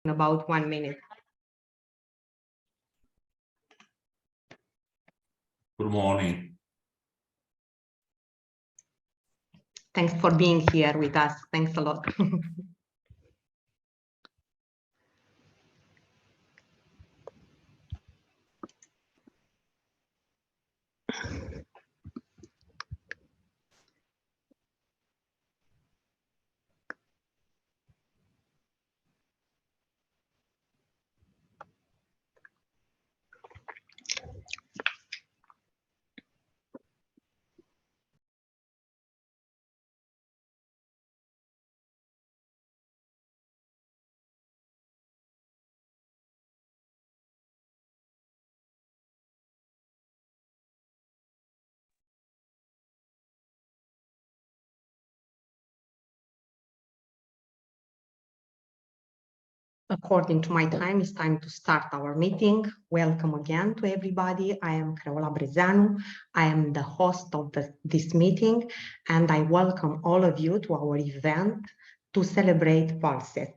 in about 1 minute. Good morning. Thanks for being here with us. Thanks a lot. According to my time, it's time to start our meeting. Welcome again to everybody. I am Carola Brezeanu. I am the host of this meeting, and I welcome all of you to our event to celebrate pulses.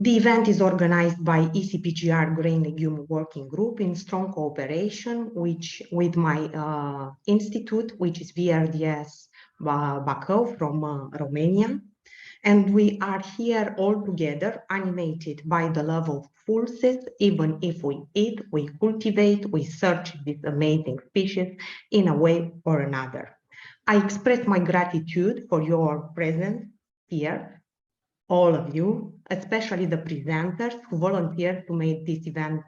The event is organized by ECPGR Grain Legume Working Group in strong cooperation with my institute, which is VRDS Bacău from Romania. And we are here all together, animated by the love of pulses. Even if we eat, we cultivate, we search these amazing species in a way or another. I express my gratitude for your presence here, all of you, especially the presenters who volunteered to make this event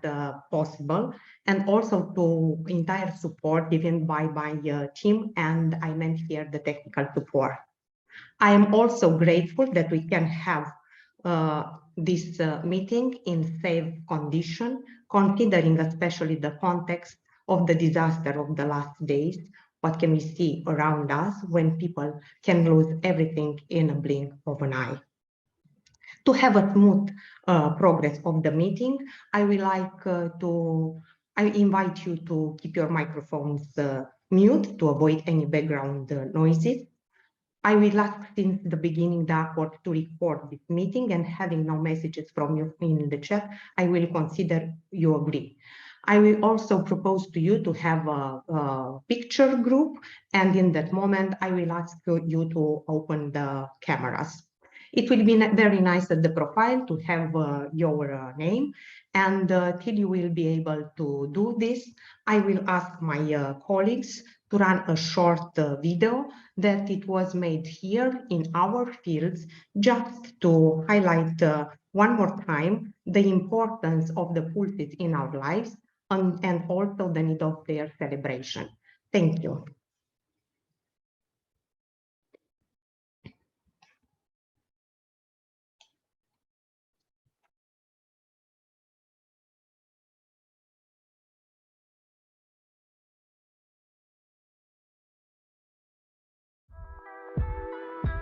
possible, and also to entire support given by my team, and I meant here the technical support. I am also grateful that we can have this meeting in safe condition, considering especially the context of the disaster of the last days. What can we see around us when people can lose everything in a blink of an eye? To have a smooth progress of the meeting, I would like I invite you to keep your microphones mute to avoid any background noises. I will ask since the beginning the accord to record this meeting, and having no messages from you in the chat, I will consider you agree. I will also propose to you to have a picture group, and in that moment, I will ask you to open the cameras. It will be very nice at the profile to have your name, and till you will be able to do this, I will ask my colleagues to run a short video that it was made here in our fields, just to highlight one more time the importance of the pulses in our lives and also the need of their celebration. Thank you.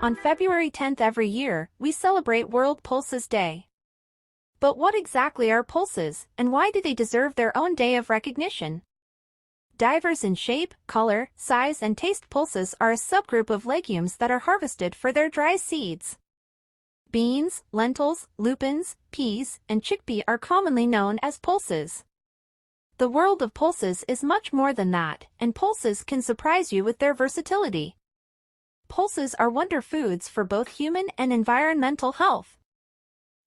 On February 10th every year, we celebrate World Pulses Day. But what exactly are pulses, and why do they deserve their own day of recognition? Diverse in shape, color, size, and taste, pulses are a subgroup of legumes that are harvested for their dry seeds. Beans, lentils, lupins, peas, and chickpea are commonly known as pulses. The world of pulses is much more than that, and pulses can surprise you with their versatility. Pulses are wonder foods for both human and environmental health.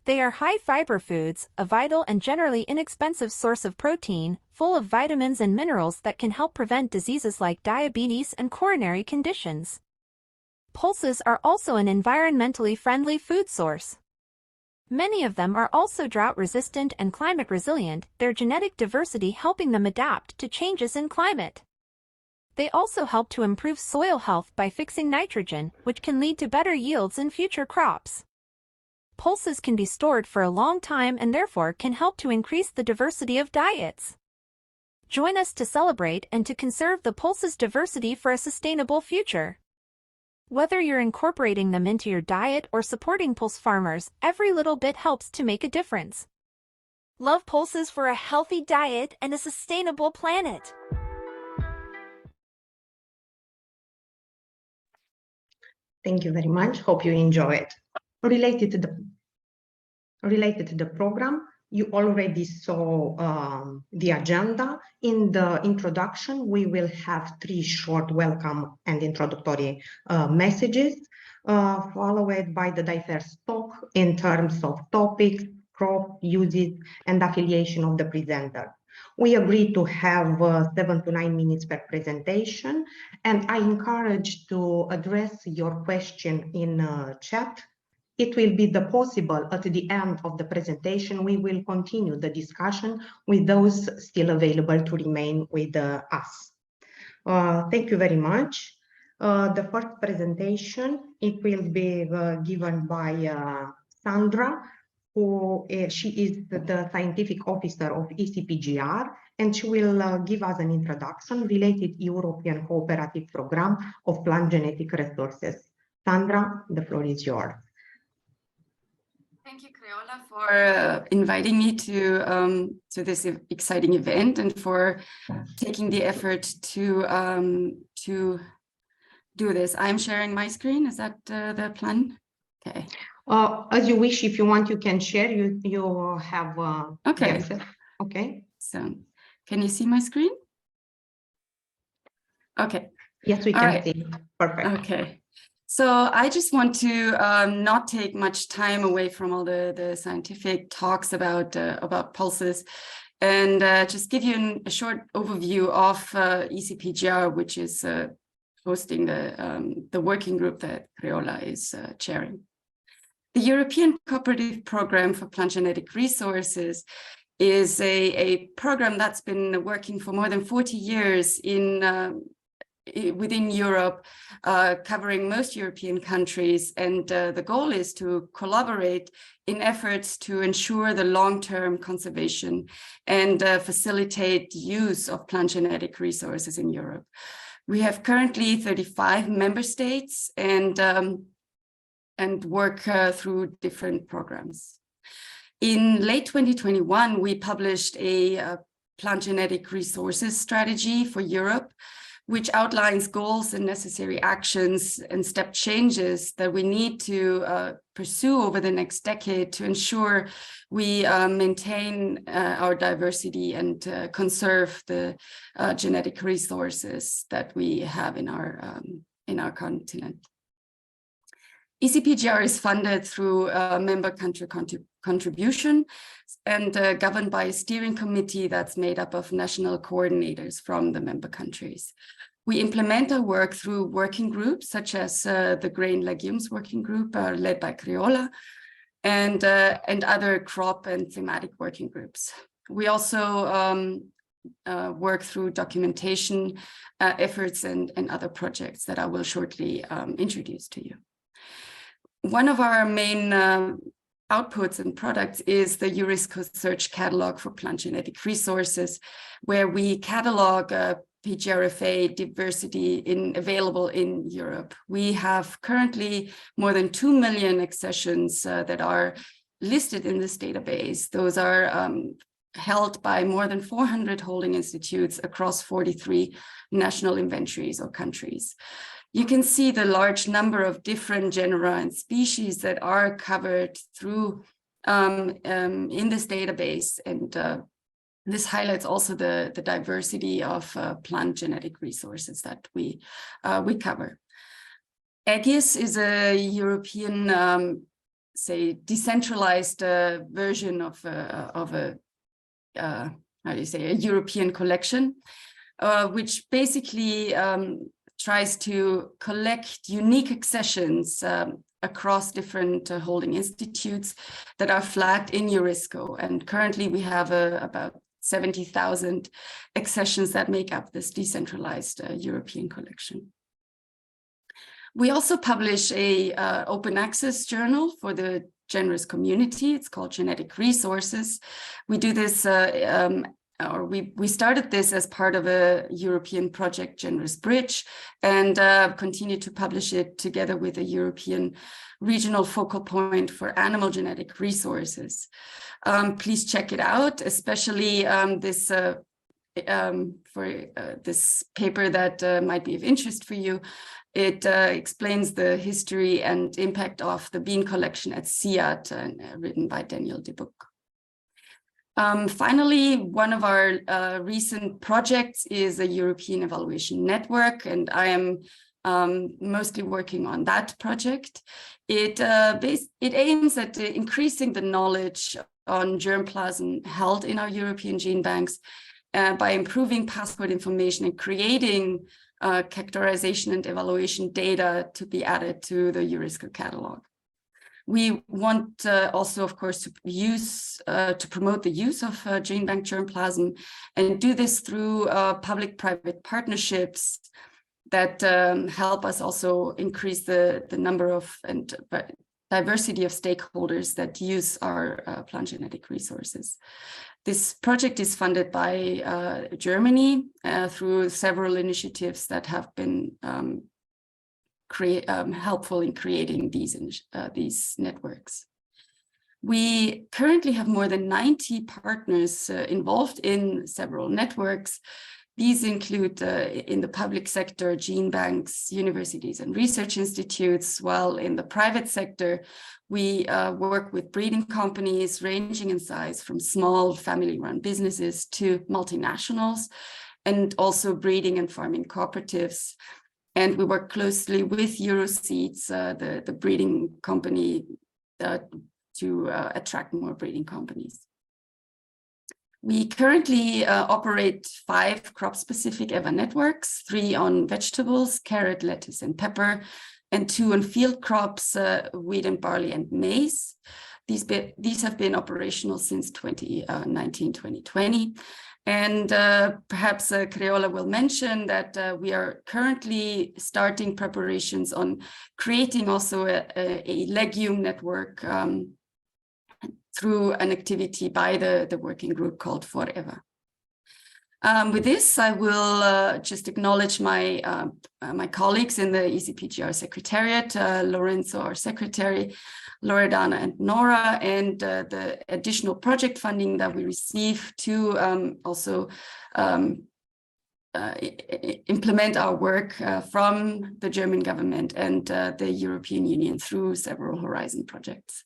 They are high-fiber foods, a vital and generally inexpensive source of protein, full of vitamins and minerals that can help prevent diseases like diabetes and coronary conditions. Pulses are also an environmentally friendly food source. Many of them are also drought-resistant and climate-resilient, their genetic diversity helping them adapt to changes in climate. They also help to improve soil health by fixing nitrogen, which can lead to better yields in future crops. Pulses can be stored for a long time and therefore can help to increase the diversity of diets. Join us to celebrate and to conserve the pulses' diversity for a sustainable future. Whether you're incorporating them into your diet or supporting pulse farmers, every little bit helps to make a difference. Love pulses for a healthy diet and a sustainable planet. Thank you very much. Hope you enjoy it. Related to the Related to the program, you already saw the agenda. In the introduction, we will have 3 short welcome and introductory messages, followed by the diverse talk in terms of topics, crop, uses, and affiliation of the presenter. We agreed to have 7 to 9 minutes per presentation, and I encourage to address your question in chat. It will be possible at the end of the presentation. We will continue the discussion with those still available to remain with us. Thank you very much. The first presentation, it will be given by Sandra, who she is the scientific officer of ECPGR, and she will give us an introduction related European Cooperative Program of Plant Genetic Resources. Sandra, the floor is yours. Thank you, Creola, for inviting me to this exciting event and for taking the effort to do this. I'm sharing my screen. Is that the plan? Okay. As you wish, if you want, you can share. You have okay. Access. Okay. So, can you see my screen? Okay. Yes, we can see. Perfect. Okay. So I just want to not take much time away from all the scientific talks about pulses, and just give you a short overview of ECPGR, which is hosting the working group that Creola is chairing. The European Cooperative Program for Plant Genetic Resources is a program that's been working for more than 40 years within Europe, covering most European countries, and the goal is to collaborate in efforts to ensure the long-term conservation and facilitate use of plant genetic resources in Europe. We have currently 35 member states and work through different programs. In late 2021, we published a plant genetic resources strategy for Europe, which outlines goals and necessary actions and step changes that we need to pursue over the next decade to ensure we maintain our diversity and conserve the genetic resources that we have in our continent. ECPGR is funded through member country contribution and governed by a steering committee that's made up of national coordinators from the member countries. We implement our work through working groups, such as the Grain Legumes working group led by Creola, and other crop and thematic working groups. We also work through documentation efforts and other projects that I will shortly introduce to you. One of our main outputs and products is the UNESCO Search Catalog for Plant Genetic Resources, where we catalog PGRFA diversity available in Europe. We have currently more than 2 million accessions that are listed in this database. Those are held by more than 400 holding institutes across 43 national inventories or countries. You can see the large number of different genera and species that are covered through in this database, and this highlights also the diversity of plant genetic resources that we cover. EGIS is a European, say, decentralized version of a how do you say, a European collection, which basically tries to collect unique accessions across different holding institutes that are flagged in UNESCO. And currently we have about 70,000 accessions that make up this decentralized European collection. We also publish a open access journal for the generous community. It's called Genetic Resources. We do this we started this as part of a European project, Generous Bridge, and continue to publish it together with a European regional focal point for animal genetic resources. Please check it out, especially this paper that might be of interest for you It explains the history and impact of the bean collection at SIAT, written by Daniel de Boek. Finally, one of our recent projects is a European Evaluation Network, and I am mostly working on that project. It aims at increasing the knowledge on germplasm held in our European gene banks by improving passport information and creating characterization and evaluation data to be added to the EURISCO catalog. We want also, of course, to promote the use of gene bank germplasm, and do this through public-private partnerships that help us also increase the number of and diversity of stakeholders that use our plant genetic resources. This project is funded by Germany through several initiatives that have been helpful in creating these networks. We currently have more than 90 partners involved in several networks. These include in the public sector, gene banks, universities and research institutes, while in the private sector, we work with breeding companies ranging in size from small family-run businesses to multinationals, and also breeding and farming cooperatives. And we work closely with Euroseeds, the breeding company, to attract more breeding companies. We currently operate 5 crop-specific EVA networks, 3 on vegetables, carrot, lettuce, and pepper, and 2 on field crops, wheat and barley and maize. These have been operational since 2019, 2020. And perhaps Creola will mention that we are currently starting preparations on creating also a legume network through an activity by the working group called Forever. With this, I will just acknowledge my colleagues in the ECPGR Secretariat, Lorenzo, our secretary, Loredana and Nora, and the additional project funding that we receive to also implement our work from the German government and the European Union through several Horizon projects.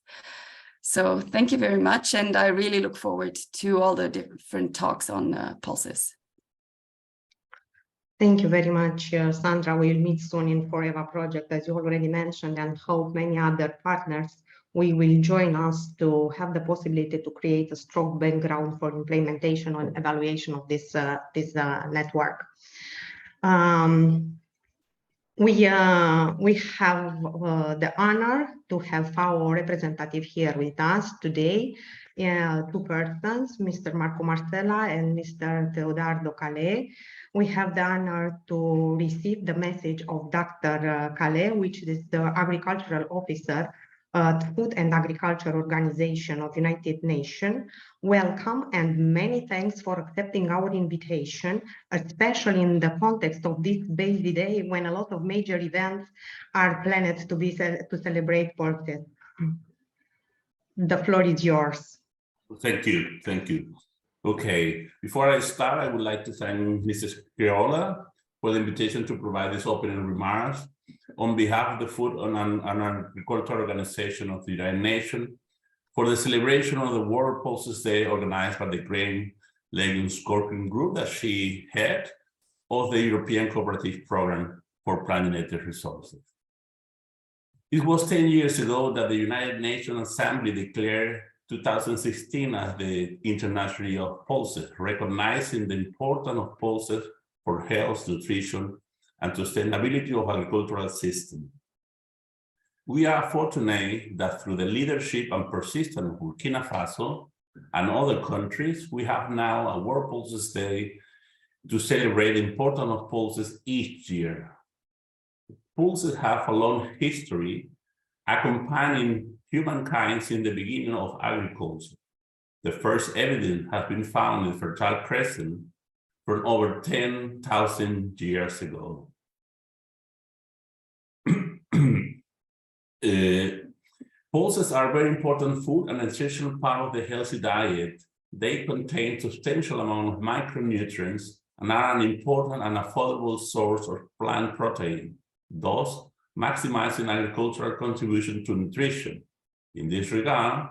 So thank you very much, and I really look forward to all the different talks on pulses. Thank you very much, Sandra. We'll meet soon in Forever project, as you already mentioned, and hope many other partners will join us to have the possibility to create a strong background for implementation and evaluation of this network. We have the honor to have our representative here with us today, 2 persons, Mr. Marco Marcella and Mr. Teodardo Calais. We have the honor to receive the message of Dr. Calais, which is the Agricultural Officer at Food and Agriculture Organization of United Nations. Welcome and many thanks for accepting our invitation, especially in the context of this busy day when a lot of major events are planned to celebrate pulses. The floor is yours. Thank you. Thank you. Okay, before I start, I would like to thank Mrs. Creola for the invitation to provide this opening remarks on behalf of the Food and Agriculture Organization of the United Nations for the celebration of the World Pulses Day organized by the Grain Legumes Working Group that she head of the European Cooperative Program for Plant Genetic Resources. It was 10 years ago that the United Nations Assembly declared 2016 as the International Year of Pulses, recognizing the importance of pulses for health, nutrition, and sustainability of agricultural system. We are fortunate that through the leadership and persistence of Burkina Faso and other countries, we have now a World Pulses Day to celebrate the importance of pulses each year. Pulses have a long history accompanying humankind since the beginning of agriculture. The first evidence has been found in Fertile Crescent from over 10,000 years ago. Pulses are very important food and essential part of the healthy diet. They contain substantial amount of micronutrients and are an important and affordable source of plant protein, thus maximizing agricultural contribution to nutrition. In this regard,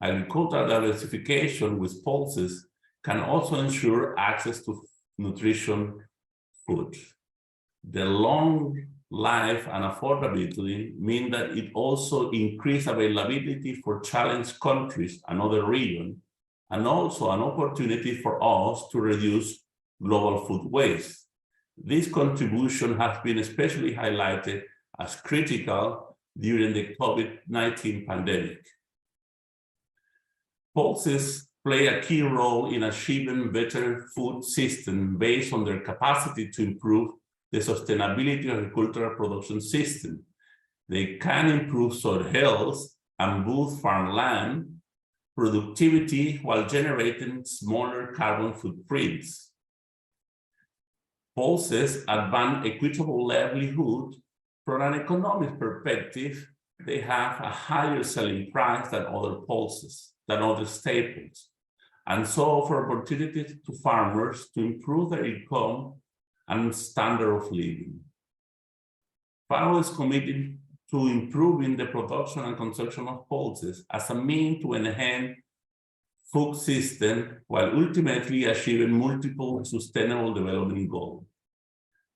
agricultural diversification with pulses can also ensure access to nutrition food. The long life and affordability mean that it also increases availability for challenged countries and other regions, and also an opportunity for us to reduce global food waste. This contribution has been especially highlighted as critical during the COVID-19 pandemic. Pulses play a key role in achieving better food systems based on their capacity to improve the sustainability of agricultural production system. They can improve soil health and boost farmland productivity while generating smaller carbon footprints. Pulses advance equitable livelihood. From an economic perspective, they have a higher selling price than other pulses, than other staples, and so offer opportunities to farmers to improve their income and standard of living. FAO is committed to improving the production and consumption of pulses as a means to enhance food system while ultimately achieving multiple sustainable development goals.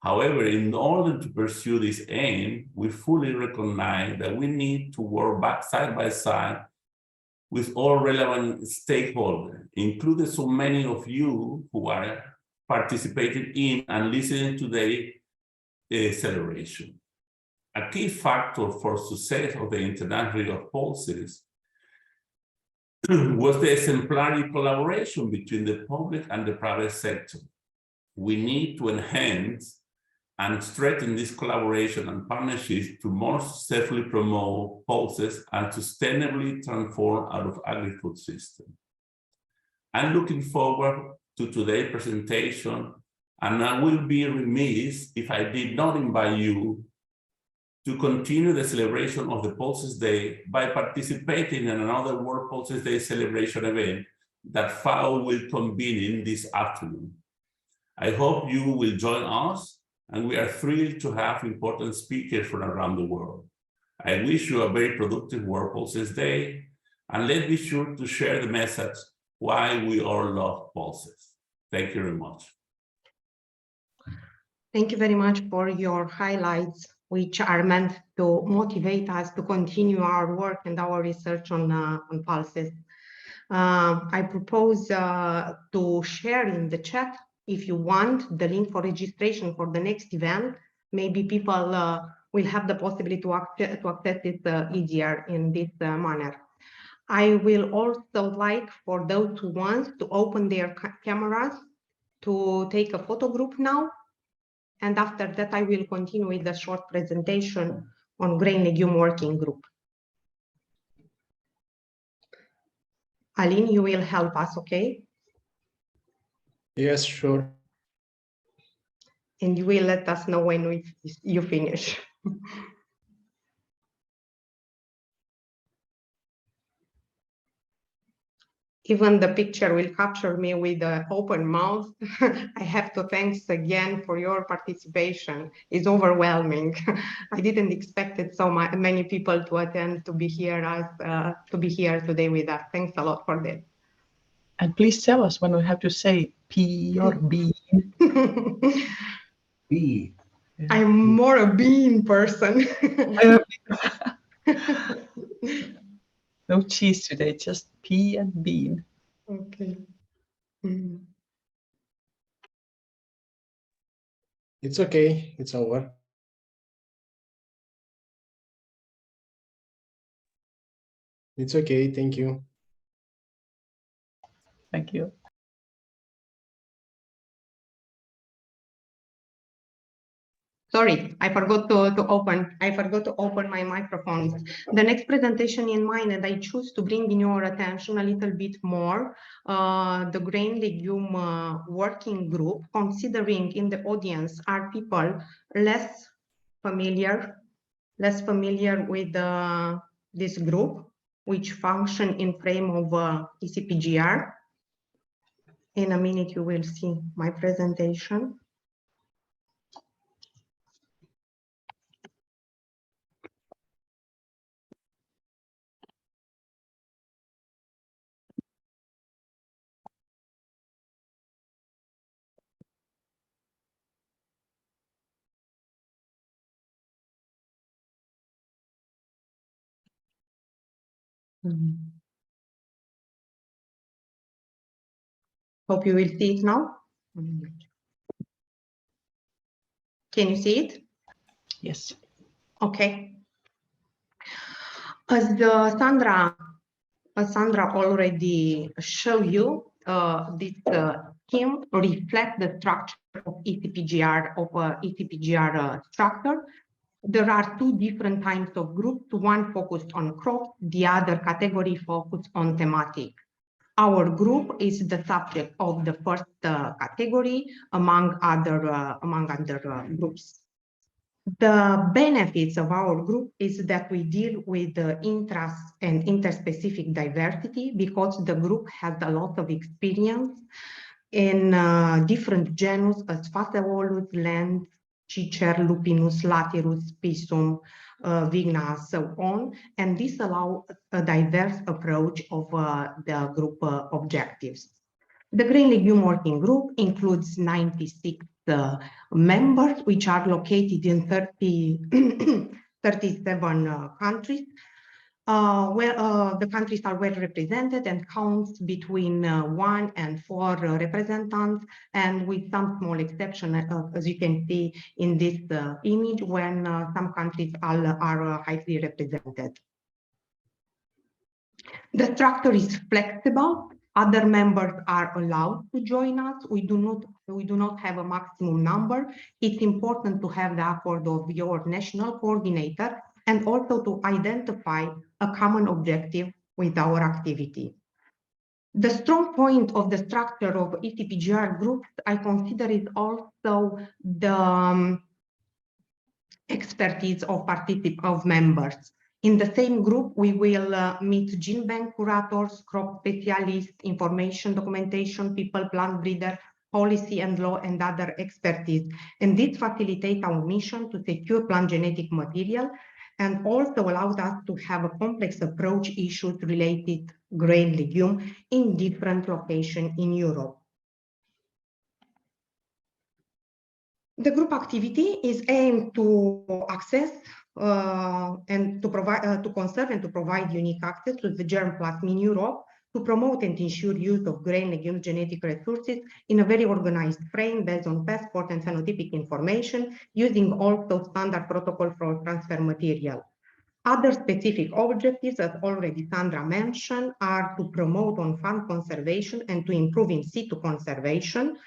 However, in order to pursue this aim, we fully recognize that we need to work side by side with all relevant stakeholders, including so many of you who are participating in and listening to the celebration. A key factor for success of the International Day of Pulses was the exemplary collaboration between the public and the private sector. We need to enhance and strengthen this collaboration and partnerships to more successfully promote pulses and sustainably transform our agri-food system. I'm looking forward to today's presentation, and I will be remiss if I did not invite you to continue the celebration of the Pulses Day by participating in another World Pulses Day celebration event that FAO will convene in this afternoon. I hope you will join us, and we are thrilled to have important speakers from around the world. I wish you a very productive World Pulses Day, and let's be sure to share the message why we all love pulses. Thank you very much. Thank you very much for your highlights, which are meant to motivate us to continue our work and our research on pulses. I propose to share in the chat, if you want, the link for registration for the next event. Maybe people will have the possibility to access it easier in this manner. I will also like for those who want to open their cameras to take a photo group now. And after that, I will continue with the short presentation on grain legume working group. Aline, you will help us, okay? Yes, sure. And you will let us know when you finish. Even the picture will capture me with an open mouth. I have to thanks again for your participation. It's overwhelming. I didn't expect it so many people to attend, to be here today with us. Thanks a lot for that. And please tell us when we have to say P or B. B. I'm more a bean person. No cheese today, just pea and bean. Okay. It's okay. It's over. It's okay. Thank you. Thank you. Sorry, I forgot to open my microphone. The next presentation in mind, and I choose to bring in your attention a little bit more, the grain legume working group, considering in the audience are people less familiar with this group, which function in frame of ECPGR. In a minute, you will see my presentation. Hope you will see it now. Can you see it? Yes. Okay. As Sandra already showed you, this scheme reflects the structure of ECPGR structure. There are two different types of groups, one focused on crops, the other category focused on thematic. Our group is the subject of the first category among other groups. The benefits of our group is that we deal with the intra and interspecific diversity because the group has a lot of experience in different genus as Phaseolus, Lens, Cicer, Lupinus, Latirus, Pisum, Vigna, so on. And this allows a diverse approach of the group objectives. The Grain Legume Working Group includes 96 members, which are located in 37 countries. The countries are well represented and counts between 1 and 4 representatives, and with some small exception, as you can see in this image, when some countries are highly represented. The structure is flexible. Other members are allowed to join us. We do not have a maximum number. It's important to have the accord of your national coordinator and also to identify a common objective with our activity. The strong point of the structure of ECPGR groups, I consider, is also the expertise of members. In the same group, we will meet gene bank curators, crop specialists, information documentation people, plant breeder, policy and law, and other expertise. And this facilitates our mission to secure plant genetic material and also allows us to have a complex approach issues related grain legume in different locations in Europe. The group activity is aimed to access and to provide, to conserve and to provide unique access to the germplasm in Europe, to promote and ensure use of grain legume genetic resources in a very organized frame based on passport and phenotypic information, using also standard protocol for transfer material. Other specific objectives, as already Sandra mentioned, are to promote on-farm conservation and to improve in situ conservation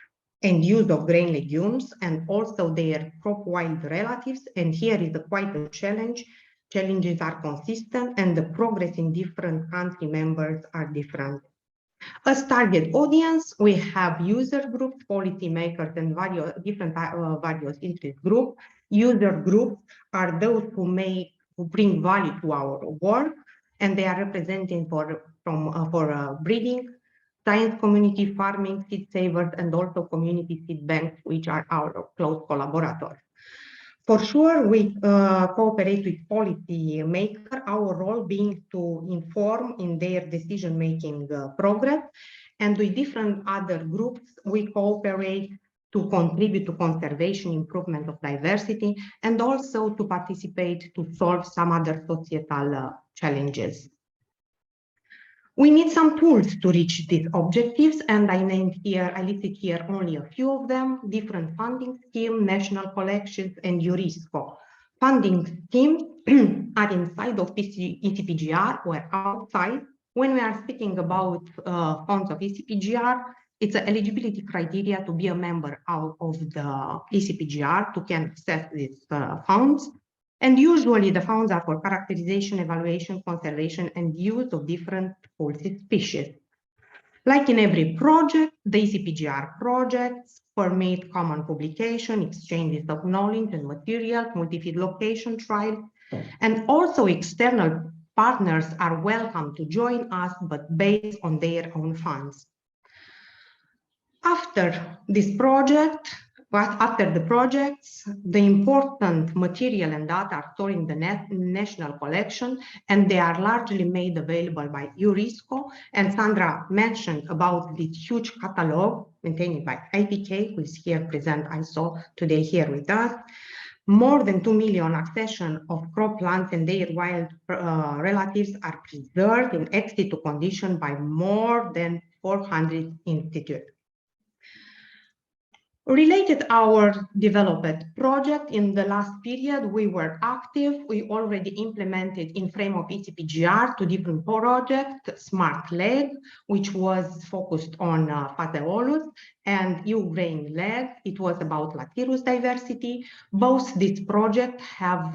and use of grain legumes and also their crop-wide relatives. And here is quite a challenge. Challenges are consistent and the progress in different country members are different. As target audience, we have user groups, policy makers, and various interest groups. User groups are those who bring value to our work, and they are representing for breeding, science community, farming, seed savers, and also community seed banks, which are our close collaborators. For sure, we cooperate with policy makers, our role being to inform in their decision-making progress, and with different other groups, we cooperate to contribute to conservation, improvement of diversity, and also to participate to solve some other societal challenges. We need some tools to reach these objectives, and I listed here only a few of them: different funding schemes, national collections, and UNESCO. Funding schemes are inside of ECPGR or outside. When we are speaking about funds of ECPGR, it's an eligibility criteria to be a member of the ECPGR to can access these funds. And usually the funds are for characterization, evaluation, conservation, and use of different poultry species. Like in every project, the ECPGR projects permit common publication, exchanges of knowledge and materials, multi-feed location trials, and also external partners are welcome to join us, but based on their own funds. After the projects, the important material and data are stored in the national collection, and they are largely made available by UNESCO. And Sandra mentioned about this huge catalog maintained by IPK, who is here present also today here with us. More than 2 million accession of crop plants and their wild relatives are preserved in ex situ condition by more than 400 institutes. Related our developed project, in the last period, we were active. We already implemented in frame of ECPGR 2 different projects, Smart Leg, which was focused on Phaseolus, and U-Grain Leg, it was about Lathyrus diversity. Both these projects have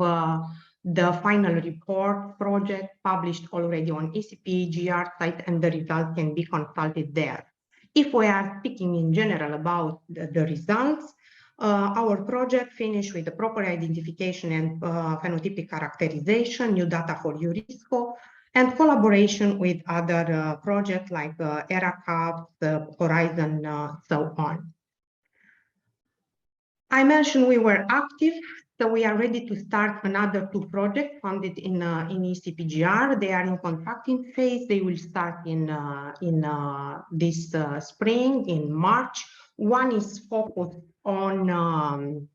the final report project published already on ECPGR site, and the results can be consulted there. If we are speaking in general about the results, our project finished with the proper identification and phenotypic characterization, new data for URISCO, and collaboration with other projects like ERACAP, Horizon, so on. I mentioned we were active, so we are ready to start another 2 projects funded in ECPGR. They are in contracting phase. They will start in this spring, in March. One is focused on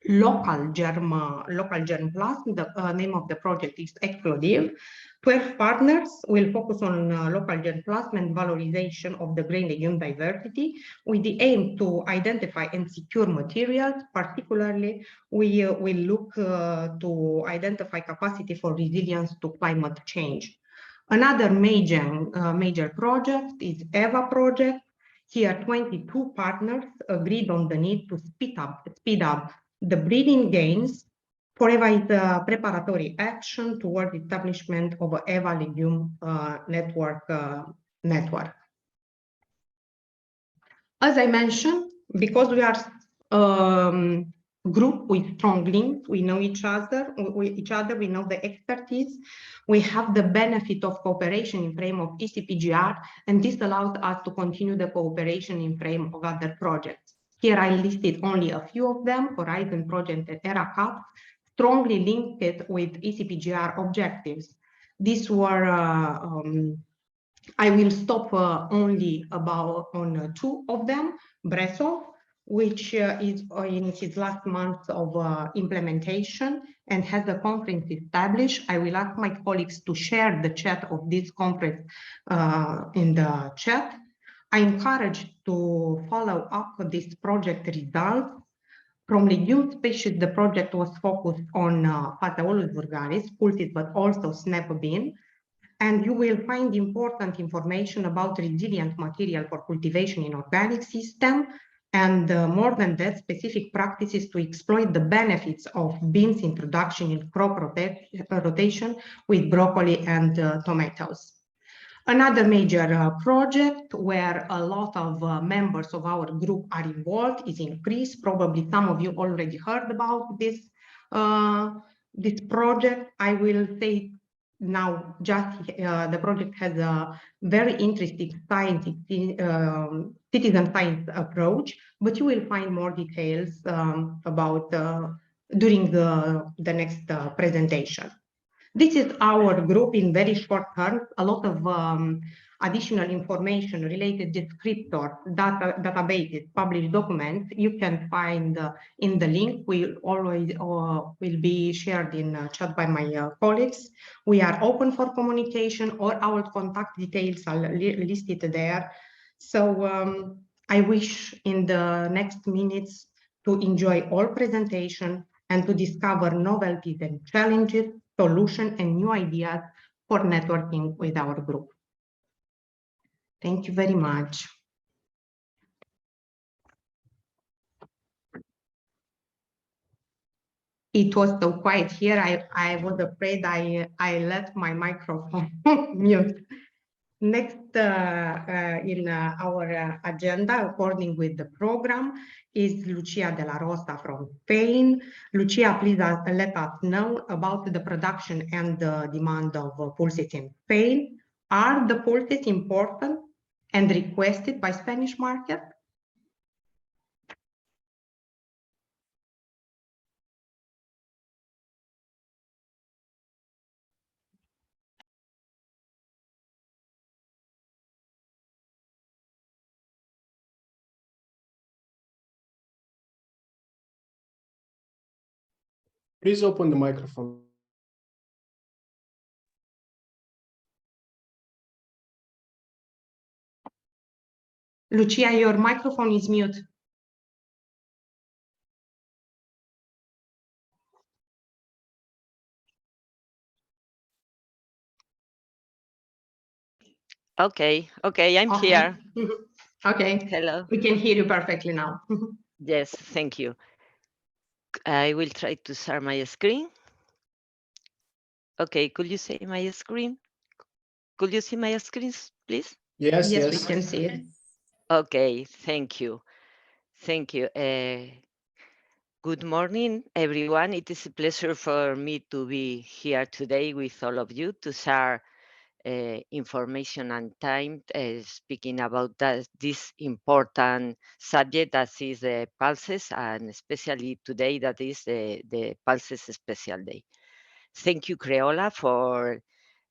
local germplasm. The name of the project is Explodive. 12 partners will focus on local germplasm and valorization of the grain legume diversity with the aim to identify and secure materials. Particularly, we will look to identify capacity for resilience to climate change. Another major project is EVA project. Here, 22 partners agreed on the need to speed up the breeding gains. EVA is a preparatory action toward establishment of an EVA legume network. As I mentioned, because we are group with strong links, we know each other, we know the expertise, we have the benefit of cooperation in frame of ECPGR, and this allows us to continue the cooperation in frame of other projects. Here I listed only a few of them, Horizon Project and ERACAP, strongly linked with ECPGR objectives. These were, I will stop only on 2 of them, Brezov, which is in its last month of implementation and has a conference established. I will ask my colleagues to share the chat of this conference in the chat. I encourage to follow up this project results. From legume species, the project was focused on Phaseolus vulgaris, pulses, but also snap bean. And you will find important information about resilient material for cultivation in organic system, and more than that, specific practices to exploit the benefits of beans introduction in crop rotation with broccoli and tomatoes. Another major project where a lot of members of our group are involved is in Greece. Probably some of you already heard about this, this project. I will say now just the project has a very interesting citizen science approach, but you will find more details about during the next presentation. This is our group in very short terms. A lot of additional information related descriptor, databases, published documents, you can find in the link. We always will be shared in chat by my colleagues. We are open for communication, or our contact details are listed there. So I wish in the next minutes to enjoy all presentation and to discover novelties and challenges, solutions, and new ideas for networking with our group. Thank you very much. It was so quiet here. I was afraid I let my microphone mute. Next in our agenda, according with the program, is Lucia de la Rosa from Spain. Lucia, please let us know about the production and the demand of pulses in Spain. Are the pulses important and requested by Spanish market? Please open the microphone. Lucia, your microphone is mute. Okay, I'm Okay. here. Okay, Hello. we can hear you perfectly now. Yes, thank you. I will try to share my screen. Okay, could you see my screen? Could you see my screens, please? Yes, Yes, yes. we can see it. Okay, thank you. Thank you. Good morning, everyone. It is a pleasure for me to be here today with all of you to share information and time speaking about this important subject that is the pulses, and especially today that is the Pulses Special Day. Thank you, Creola, for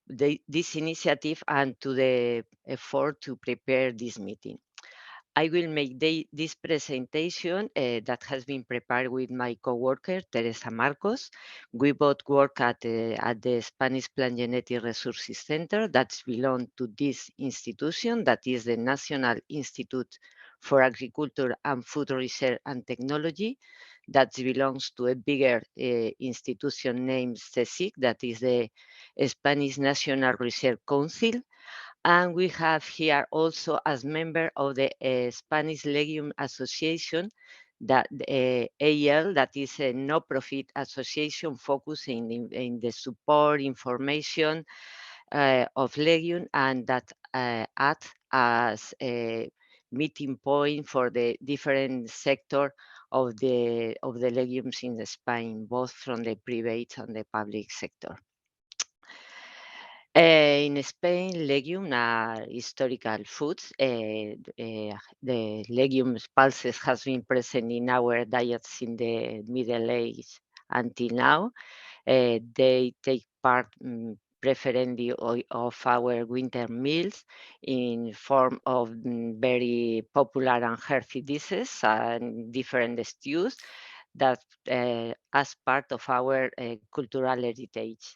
this initiative and to the effort to prepare this meeting. I will make this presentation that has been prepared with my coworker, Teresa Marcos. We both work at the Spanish Plant Genetic Resources Center that belongs to this institution, that is the National Institute for Agriculture and Food Research and Technology, that belongs to a bigger institution named CSIC, that is the Spanish National Research Council. And we have here also as member of the Spanish Legume Association, that AL, that is a no-profit association focusing in the support information of legume, and that act as a meeting point for the different sector of the legumes in Spain, both from the private and the public sector. In Spain, legumes are historical foods. The legumes pulses has been present in our diets in the Middle Age until now. They take part preferably of our winter meals in form of very popular and healthy dishes and different stews that as part of our cultural heritage.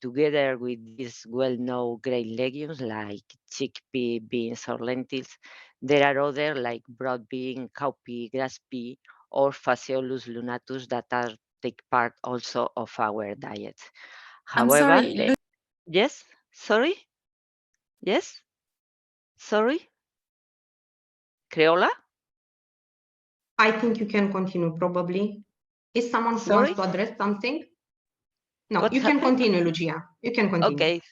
Together with these well-known grain legumes like chickpea, beans, or lentils, there are other like broad bean, cowpea, grass pea, or Phaseolus lunatus that take part also of our diet. I'm However, sorry, yes, sorry, yes, sorry, Creola, I think you can continue probably. Is someone who wants sorry, to address something? No, what you happened? can continue, Lucia. You can continue. Okay,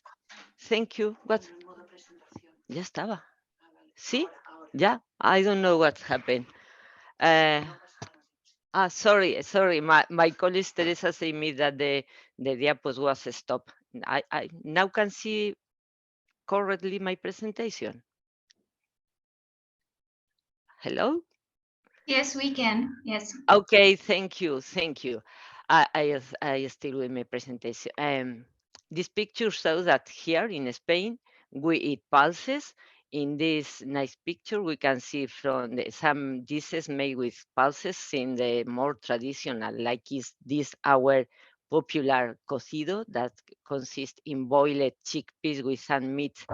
thank you. What? Ya estaba. See? Yeah, I don't know what happened. Sorry. My colleague Teresa said me that the diapos was stopped. I now can see correctly my presentation. Hello? Yes, we can. Yes. Okay, thank you. I still with my presentation. This picture shows that here in Spain, we eat pulses. In this nice picture, we can see from some dishes made with pulses in the more traditional, like is this our popular cocido that consists in boiled chickpeas with some meat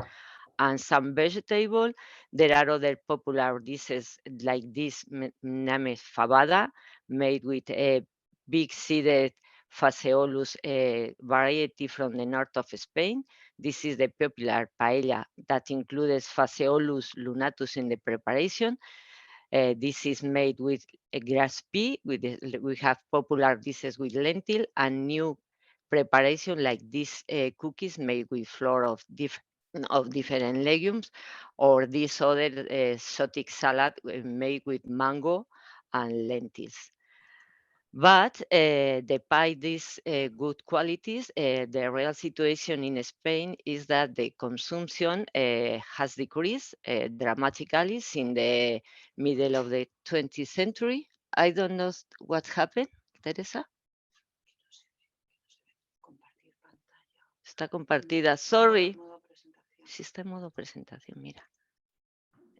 and some vegetable. There are other popular dishes like this named fabada, made with a big seeded Phaseolus variety from the north of Spain. This is the popular paella that includes Phaseolus lunatus in the preparation. This is made with a grass pea. We have popular dishes with lentil and new preparation like these cookies made with flour of different legumes, or this other exotic salad made with mango and lentils. But despite these good qualities, the real situation in Spain is that the consumption has decreased dramatically since the middle of the 20th century. I don't know what happened, Teresa. Está compartida. Sorry. Sí está en modo presentación, mira.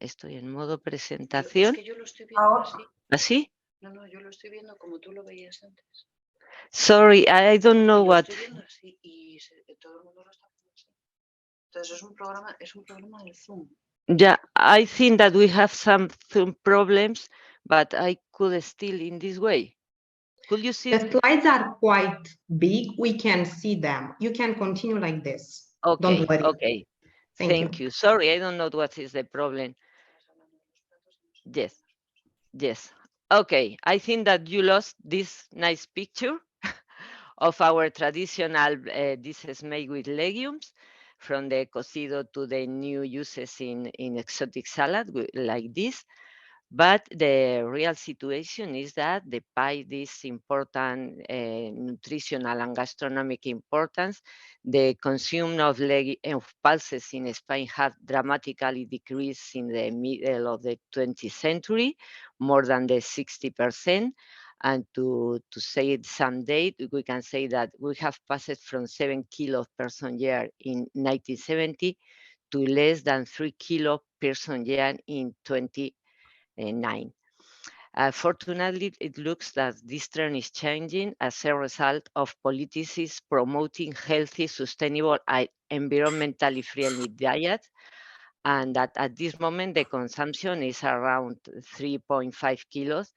Estoy en modo presentación. Es que yo lo estoy viendo así. ¿Así? No, yo lo estoy viendo como tú lo veías antes. Sorry, I don't know what. Yeah, I think that we have some problems, but I could still in this way. Could you see? The slides are quite big. We can see them. You can continue like this. Okay, Don't worry. okay. Thank you. Sorry, I don't know what is the problem. Yes, yes. Okay, I think that you lost this nice picture of our traditional dishes made with legumes, from the cocido to the new uses in exotic salad like this. But the real situation is that despite this important nutritional and gastronomic importance, the consumption of pulses in Spain had dramatically decreased in the middle of the 20th century, more than the 60%. And to say some date, we can say that we have passed from 7 kilos per person year in 1970 to less than 3 kilos per person year in 2009. Fortunately, it looks that this trend is changing as a result of policies promoting healthy, sustainable, and environmentally friendly diet, and that at this moment the consumption is around 3.5 kilos.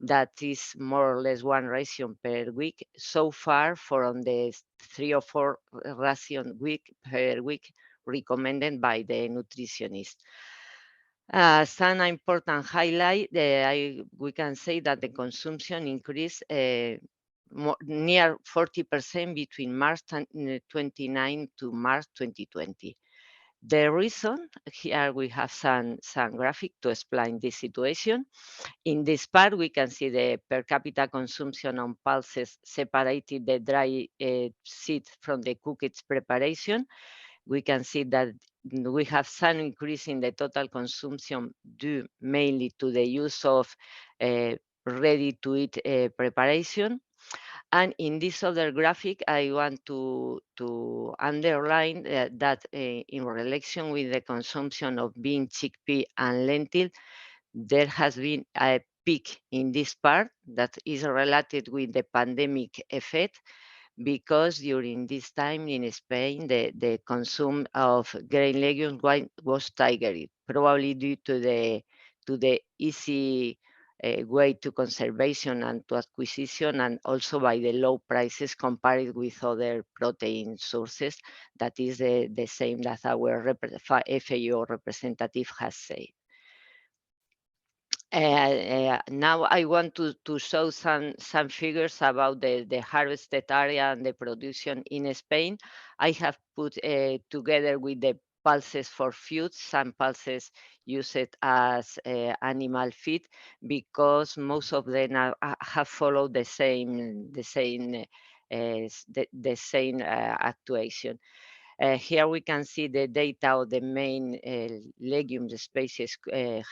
That is more or less one ration per week. So far, from the 3 or 4 ration per week recommended by the nutritionist. Some important highlight, we can say that the consumption increased near 40% between March 29 to March 2020. The reason, here we have some graphic to explain this situation. In this part, we can see the per capita consumption on pulses separated the dry seed from the cooked preparation. We can see that we have some increase in the total consumption due mainly to the use of ready-to-eat preparation. And in this other graphic, I want to underline that in relation with the consumption of bean, chickpea, and lentil, there has been a peak in this part that is related with the pandemic effect, because during this time in Spain, the consumption of grain legumes was staggered, probably due to the easy way to conservation and to acquisition, and also by the low prices compared with other protein sources. That is the same that our FAO representative has said. Now I want to show some figures about the harvested area and the production in Spain. I have put together with the pulses for food, some pulses use it as animal feed, because most of them have followed the same actuation. Here we can see the data of the main legume species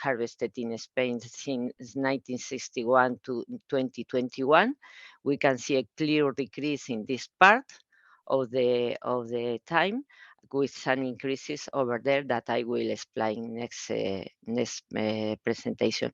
harvested in Spain since 1961 to 2021. We can see a clear decrease in this part of the time, with some increases over there that I will explain next presentation.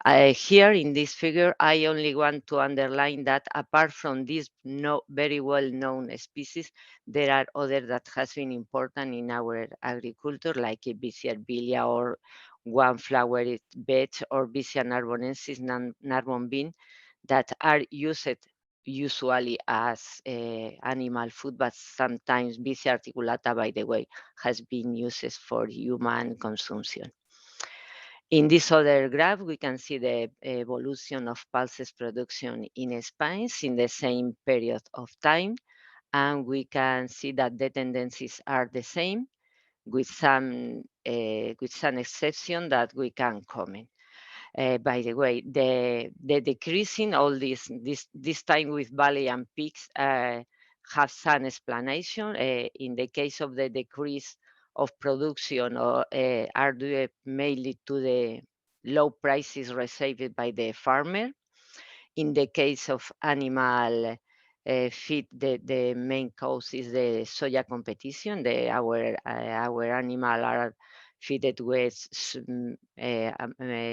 Here in this figure, I only want to underline that apart from these very well-known species, there are others that has been important in our agriculture, like Vicia or one-flowered vetch or Vicia narbonensis, narbon bean, that are used usually as animal food, but sometimes Vicia articulata, by the way, has been used for human consumption. In this other graph, we can see the evolution of pulses production in Spain in the same period of time, and we can see that the tendencies are the same, with some exception that we can comment. By the way, the decreasing all this time with valley and peaks have some explanation. In the case of the decrease of production, are due mainly to the low prices received by the farmer. In the case of animal feed, the main cause is the soya competition. Our animal are feeded with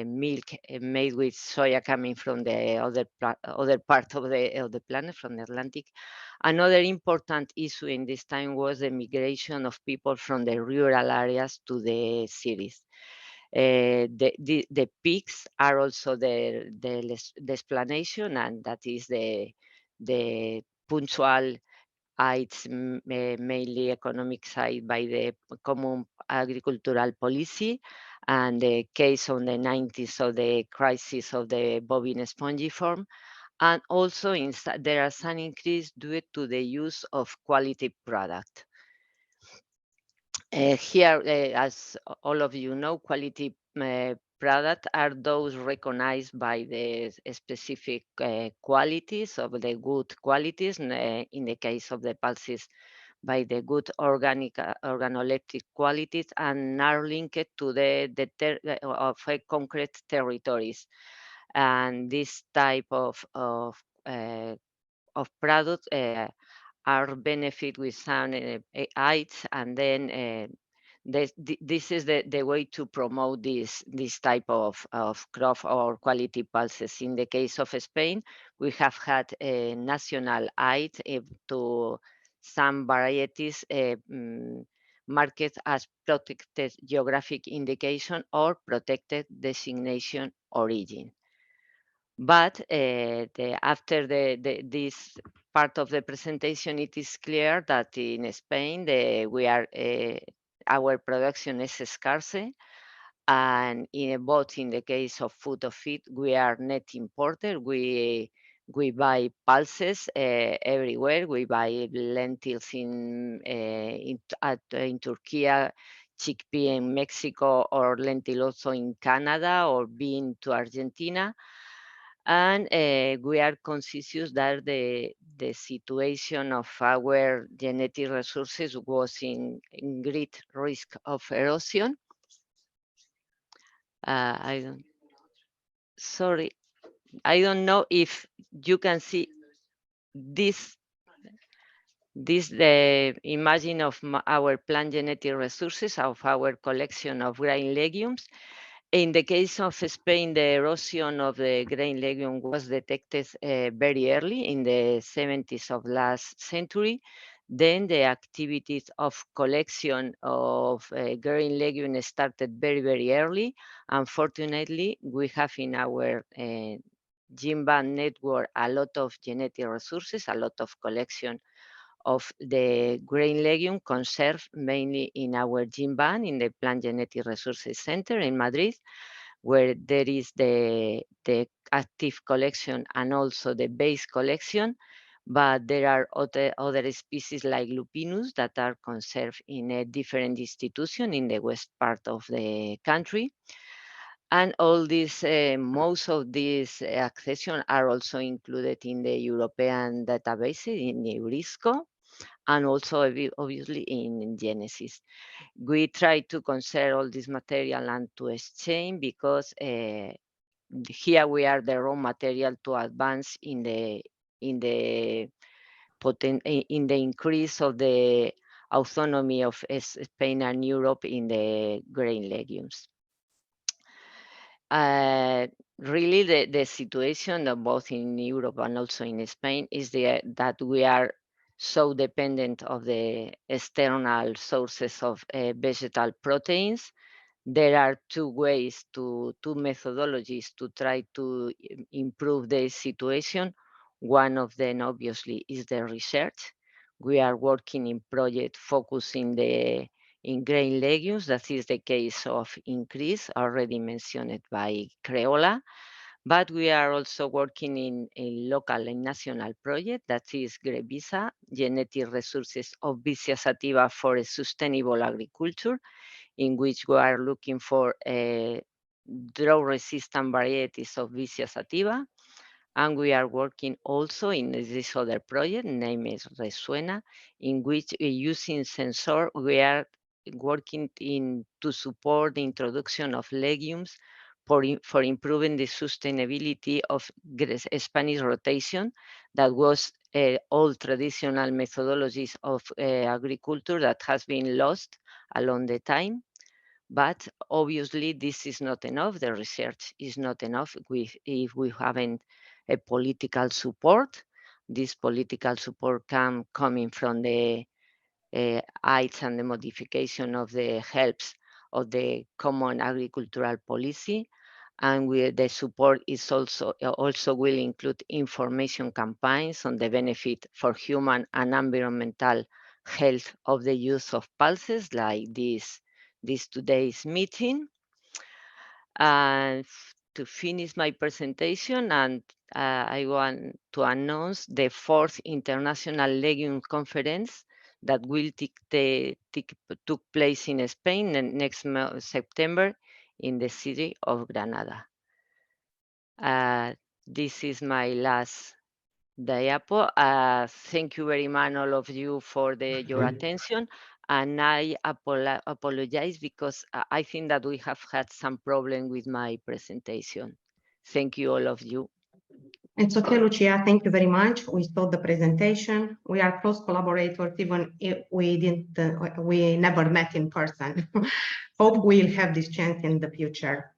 milk made with soya coming from the other part of the planet, from the Atlantic. Another important issue in this time was the migration of people from the rural areas to the cities. The peaks are also the explanation, and that is the punctual it's mainly economic side by the common agricultural policy, and the case on the 90s of the crisis of the bovine spongiform. And also there are some increase due to the use of quality product. Here, as all of you know, quality product are those recognized by the specific qualities of the good qualities. In the case of the pulses, by the good organic organoleptic qualities, and are linked to of concrete territories. And this type of products are benefit with some heights, and then this is the way to promote this type of crop or quality pulses. In the case of Spain, we have had a national aid to some varieties marked as protected geographic indication or protected designation origin. But after this part of the presentation, it is clear that in Spain our production is scarce, and both in the case of food or feed, we are net importer. We buy pulses everywhere. We buy lentils in Turkey, chickpea in Mexico, or lentil also in Canada, or bean to Argentina. And we are conscious that the situation of our genetic resources was in great risk of erosion. Sorry, I don't know if you can see this the imagine of our plant genetic resources, of our collection of grain legumes. In the case of Spain, the erosion of the grain legume was detected very early in the 70s of last century. Then the activities of collection of grain legume started very, very early. Unfortunately, we have in our gene bank network a lot of genetic resources, a lot of collection of the grain legume conserved mainly in our gene bank in the Plant Genetic Resources Center in Madrid, where there is the active collection and also the base collection. But there are other species like lupinus that are conserved in a different institution in the west part of the country. And all these, most of these accessions are also included in the European databases in EURISCO, and also obviously in Genesis. We try to conserve all this material and to exchange, because here we are the raw material to advance in the increase of the autonomy of Spain and Europe in the grain legumes. Really, the situation of both in Europe and also in Spain is that we are so dependent of the external sources of vegetal proteins. There are two methodologies to try to improve the situation. One of them, obviously, is the research. We are working in project focusing in grain legumes. That is the case of increase already mentioned by Creola. But we are also working in a local and national project, that is GREVISA, Genetic Resources of Vicia sativa for a Sustainable Agriculture, in which we are looking for drought-resistant varieties of Vicia sativa. And we are working also in this other project, named Resuena, in which using sensor, we are working to support the introduction of legumes for improving the sustainability of Spanish rotation, that was all traditional methodologies of agriculture that has been lost along the time. But obviously, this is not enough. The research is not enough if we haven't a political support. This political support coming from the aids and the modification of the helps of the common agricultural policy. And the support is also will include information campaigns on the benefit for human and environmental health of the use of pulses, like this today's meeting. And to finish my presentation, and I want to announce the 4th International Legume Conference that will took place in Spain next September in the city of Granada. This is my last diapo. Thank you very much, all of you, for your attention. And I apologize because I think that we have had some problem with my presentation. Thank you, all of you. It's okay, Lucia. Thank you very much. We saw the presentation. We are close collaborators, even if we never met in person. Hope we'll have this chance in the future.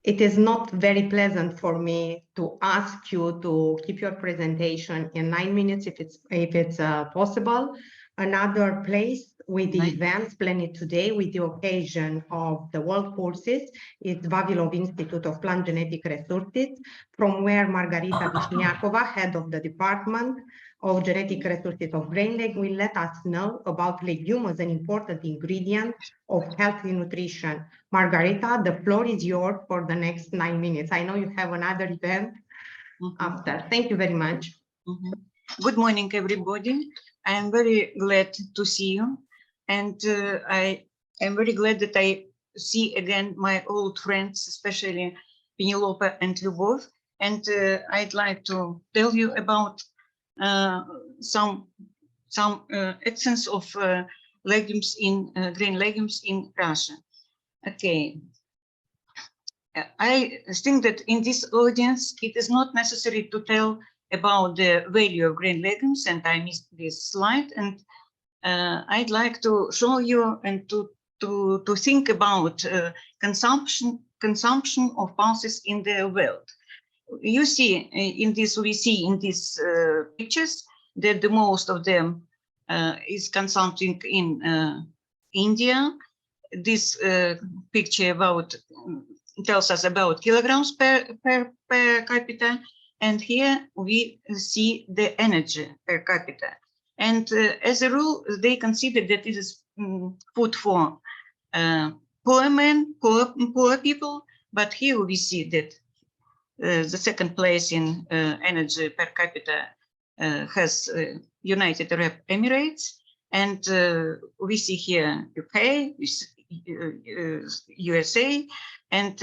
It is not very pleasant for me to ask you to keep your presentation in 9 minutes if it's possible. Another place with the events planned today with the occasion of the World Pulses is Vavilov Institute of Plant Genetic Resources, from where Margarita Vishniakova, head of the Department of Genetic Resources of GrainLeg, will let us know about legume as an important ingredient of healthy nutrition. Margarita, the floor is yours for the next 9 minutes. I know you have another event after. Thank you very much. Good morning, everybody. I am very glad to see you. And I am very glad that I see again my old friends, especially Penelope and Lyubov. And I'd like to tell you about some essence of legumes green legumes in Russia. Okay. I think that in this audience, it is not necessary to tell about the value of green legumes, and I missed this slide. And I'd like to show you and to think about consumption of pulses in the world. You see we see in these pictures that the most of them is consumed in India. This picture tells us about kilograms per capita, and here we see the energy per capita. And as a rule, they consider that it is food for poor men, poor people. But here we see that the second place in energy per capita has United Arab Emirates, and we see here UK, USA, and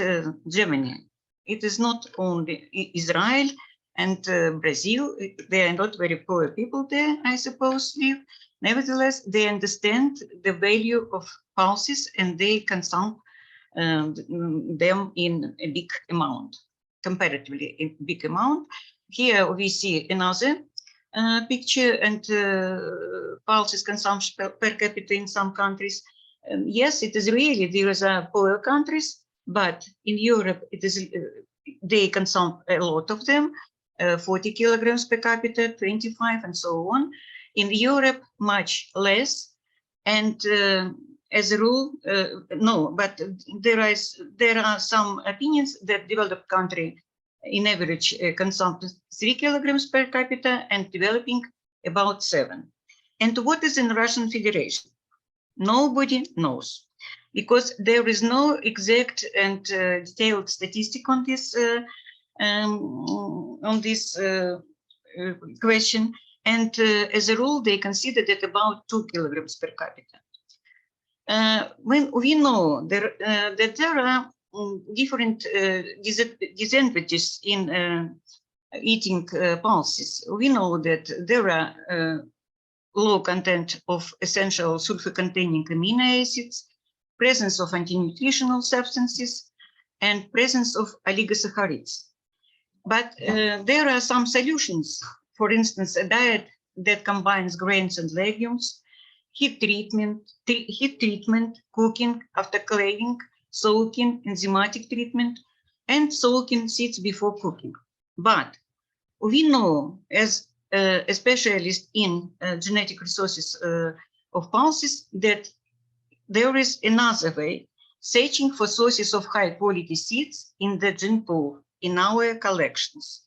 Germany. It is not only Israel and Brazil. They are not very poor people there, I suppose, live. Nevertheless, they understand the value of pulses and they consume them in a big amount, comparatively a big amount. Here we see another picture and pulses consumption per capita in some countries. Yes, it is really, there are poor countries, but in Europe, it is they consume a lot of them, 40 kilograms per capita, 25, and so on. In Europe, much less. And as a rule, no, but there are some opinions that developed country in average consume 3 kilograms per capita and developing about 7. And what is in Russian Federation? Nobody knows, because there is no exact and detailed statistic on this question. And as a rule, they consider that about 2 kilograms per capita. When we know that there are different disadvantages in eating pulses, we know that there are low content of essential sulfur-containing amino acids, presence of anti-nutritional substances, and presence of oligosaccharides. But there are some solutions. For instance, a diet that combines grains and legumes, heat treatment, cooking, after cleaning, soaking, enzymatic treatment, and soaking seeds before cooking. But we know, as a specialist in genetic resources of pulses, that there is another way, searching for sources of high quality seeds in the gene pool in our collections.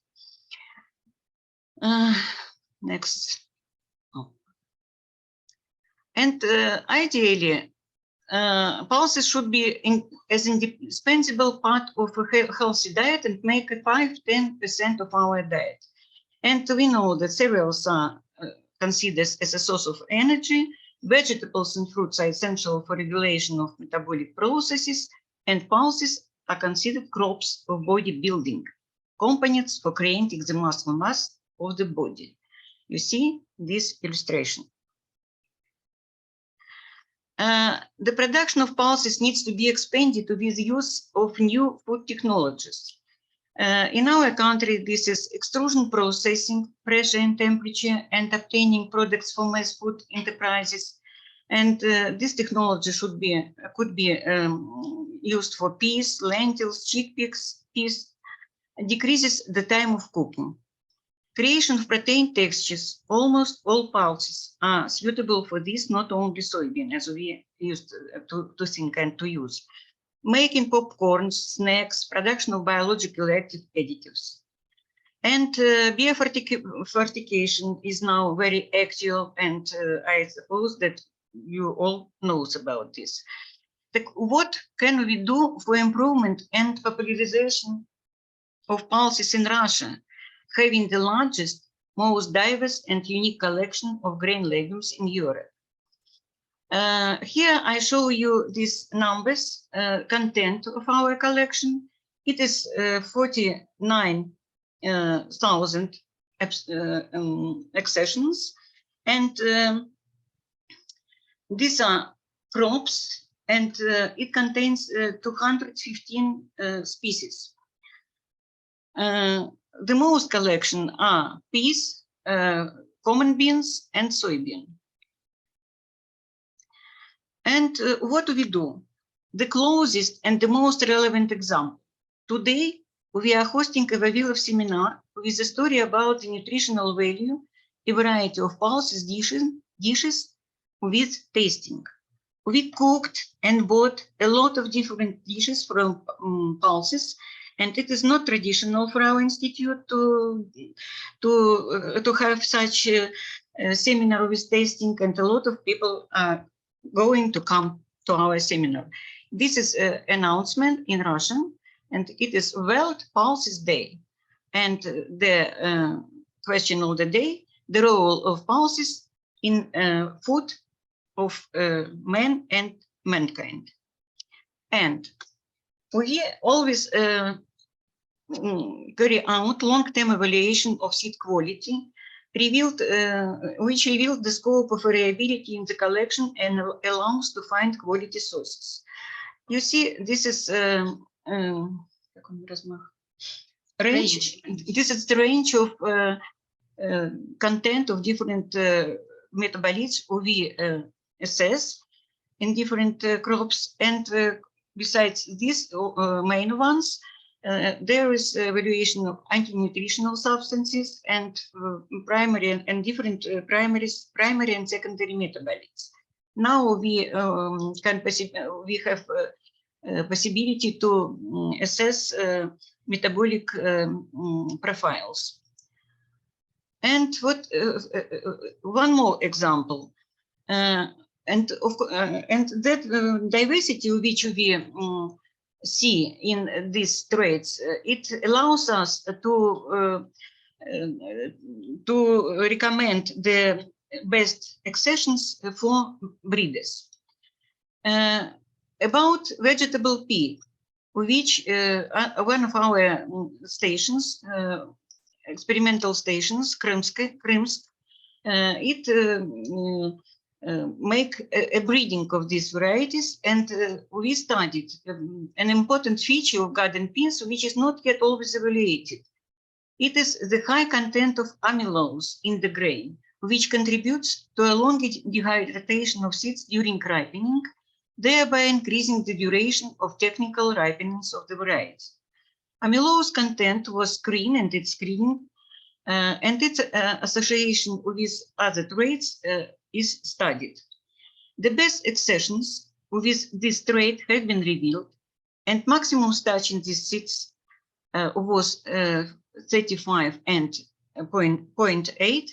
Next. Oh. And ideally, pulses should be as indispensable part of a healthy diet and make 5–10% of our diet. And we know that cereals are considered as a source of energy. Vegetables and fruits are essential for regulation of metabolic processes, and pulses are considered crops of bodybuilding, components for creating the muscle mass of the body. You see this illustration. The production of pulses needs to be expanded with the use of new food technologies. In our country, this is extrusion processing, pressure and temperature, and obtaining products for mass food enterprises. And this technology could be used for peas, lentils, chickpeas, decreases the time of cooking. Creation of protein textures, almost all pulses are suitable for this, not only soybean, as we used to think and to use. Making popcorns, snacks, production of biologically active additives. And biofortification is now very actual, and I suppose that you all know about this. What can we do for improvement and popularization of pulses in Russia, having the largest, most diverse and unique collection of grain legumes in Europe? Here I show you these numbers, content of our collection. It is 49,000 accessions, and these are crops, and it contains 215 species. The most collection are peas, common beans, and soybean. And what do we do? The closest and the most relevant example. Today, we are hosting a Vavilov seminar with a story about the nutritional value, a variety of pulses dishes with tasting. We cooked and bought a lot of different dishes from pulses, and it is not traditional for our institute to have such a seminar with tasting, and a lot of people are going to come to our seminar. This is an announcement in Russian, and it is World Pulses Day. And the question of the day, the role of pulses in food of man and mankind. And we always carry out long-term evaluation of seed quality, which revealed the scope of variability in the collection and allows to find quality sources. You see, this is range. This is the range of content of different metabolites we assess in different crops, and besides these main ones, there is evaluation of anti-nutritional substances and primary and different primary and secondary metabolites. Now we have possibility to assess metabolic profiles. And what one more example, and that diversity which we see in these traits, it allows us to recommend the best accessions for breeders. About vegetable pea, which one of our stations, experimental stations, Krymsk, it make a breeding of these varieties, and we studied an important feature of garden peas, which is not yet always evaluated. It is the high content of amylose in the grain, which contributes to a longer dehydration of seeds during ripening, thereby increasing the duration of technical ripenings of the variety. Amylose content was screened and its screening and its association with other traits is studied. The best accessions with this trait have been revealed, and maximum starch in these seeds was 35 and 0.8.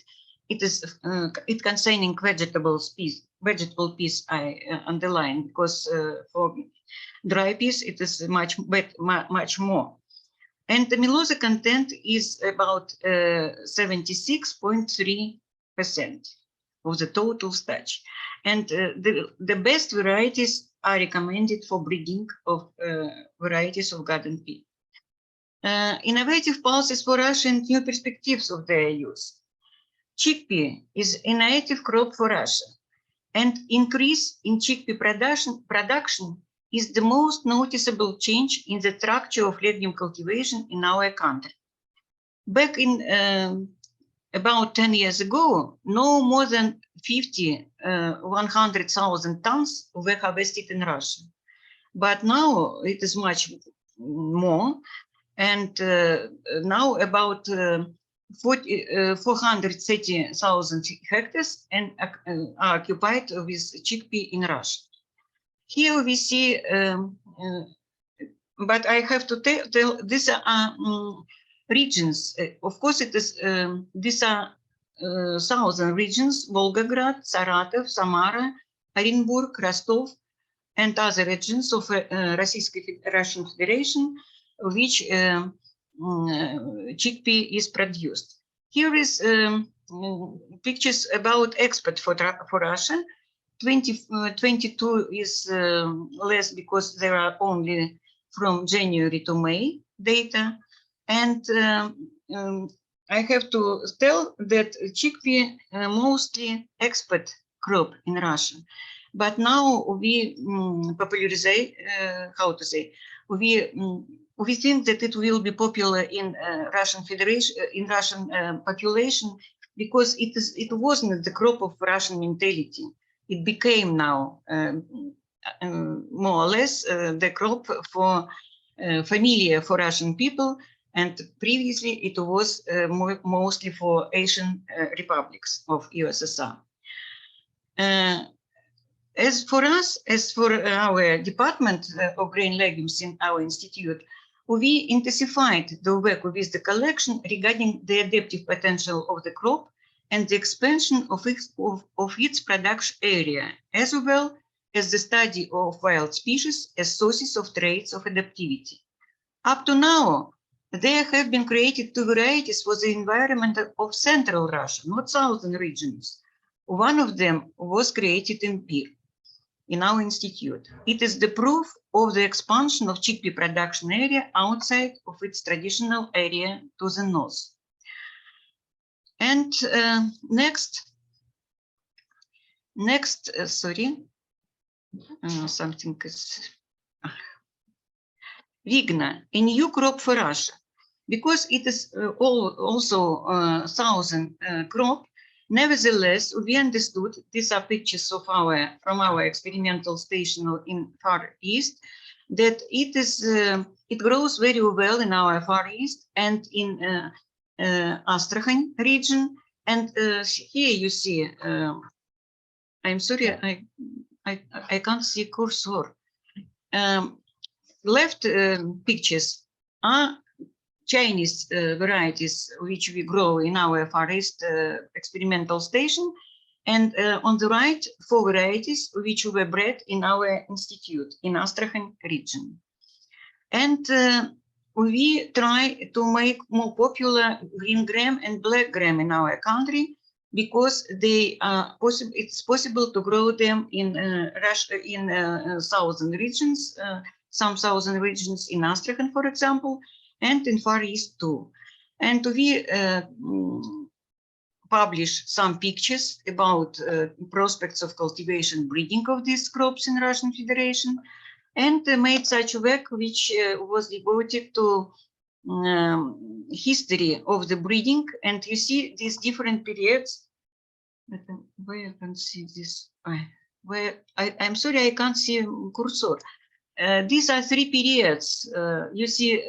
It containing vegetable piece I underline, because for dry piece it is much more. And the amylose content is about 76.3% of the total starch. And the best varieties are recommended for breeding of varieties of garden pea. Innovative pulses for Russia and new perspectives of their use. Chickpea is a native crop for Russia, and increase in chickpea production is the most noticeable change in the structure of legume cultivation in our country. Back in about 10 years ago, no more than 100,000 tons were harvested in Russia. But now it is much more, and now about 430,000 hectares and are occupied with chickpea in Russia. Here we see, but I have to tell these are regions. Of course, it is these are southern regions: Volgograd, Saratov, Samara, Orenburg, Rostov, and other regions of Russian Federation, which chickpea is produced. Here is pictures about export for Russia. 22 is less because there are only from January to May data. And I have to tell that chickpea mostly export crop in Russia. But now we popularize, how to say, we think that it will be popular in Russian Federation, in Russian population, because it wasn't the crop of Russian mentality. It became now more or less the crop for familiar for Russian people, and previously it was mostly for Asian republics of USSR. As for us, as for our department of grain legumes in our institute, we intensified the work with the collection regarding the adaptive potential of the crop and the expansion of its production area, as well as the study of wild species as sources of traits of adaptivity. Up to now, there have been created two varieties for the environment of central Russia, not southern regions. One of them was created in Pir, in our institute. It is the proof of the expansion of chickpea production area outside of its traditional area to the north. And something is Vigna, a new crop for Russia, because it is also southern crop. Nevertheless, we understood, these are pictures of from our experimental station in Far East, that it grows very well in our Far East and in Astrakhan region. And here you see, I'm sorry, I can't see cursor. Left pictures are Chinese varieties which we grow in our Far East experimental station, and on the right, 4 varieties which were bred in our institute in Astrakhan region. And we try to make more popular green gram and black gram in our country, because they are possible. It's possible to grow them in Russia, in southern regions, some southern regions in Astrakhan, for example, and in Far East too. And we publish some pictures about prospects of cultivation breeding of these crops in Russian Federation, and made such work which was devoted to history of the breeding. And you see these different periods Where you can see this? I'm sorry, I can't see cursor. These are 3 periods. You see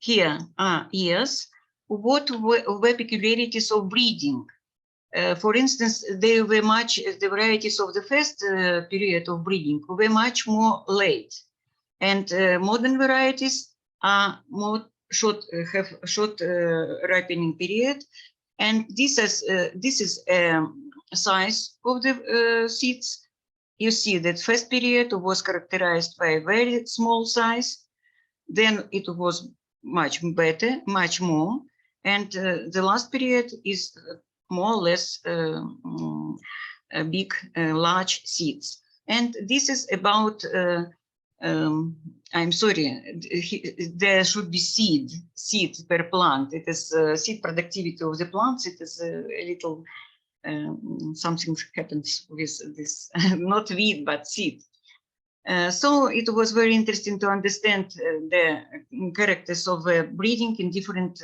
here are years. What were peculiarities of breeding? For instance, the varieties of the first period of breeding were much more late, and modern varieties are more short, have short ripening period, and this is size of the seeds. You see that first period was characterized by a very small size, then it was much better, much more, and the last period is more or less big, large seeds. And this is about, I'm sorry, there should be seed per plant. It is seed productivity of the plants. It is a little, something happens with this, not weed, but seed. So it was very interesting to understand the characters of breeding in different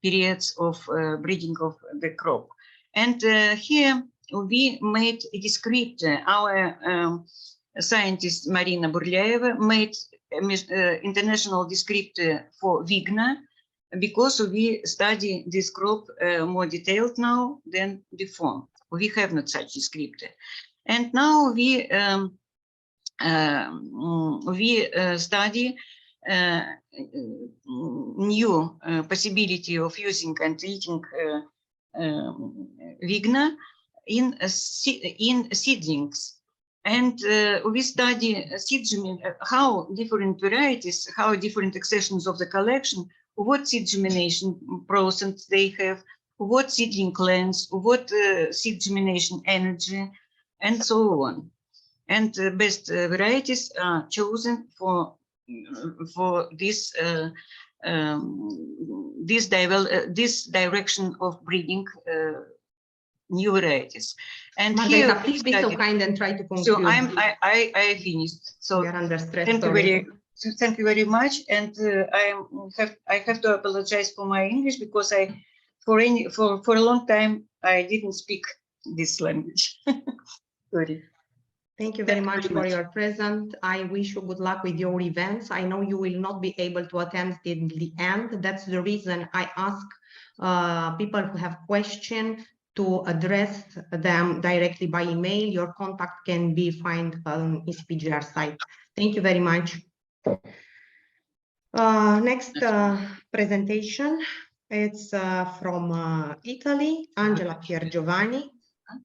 periods of breeding of the crop. And here we made a descriptor. Our scientist Marina Burляeva made international descriptor for Vigna, because we study this crop more detailed now than before. We have not such descriptor. And now we study new possibility of using and eating Vigna in seedlings. And we study seed how different varieties, how different accessions of the collection, what seed germination process they have, what seedling length, what seed germination energy, and so on. And the best varieties are chosen for this this direction of breeding new varieties. And Margarita, here, please be so kind and try to conclude. so I finished. So we are under stress. Thank you very much. And I have to apologize for my English, because for a long time I didn't speak this language. Sorry. Thank you very much for your presence. I wish you good luck with your events. I know you will not be able to attend in the end. That's the reason I ask people who have questions to address them directly by email. Your contact can be found on ECPGR site. Thank you very much. Next presentation, it's from Italy, Angela Piergiovanni.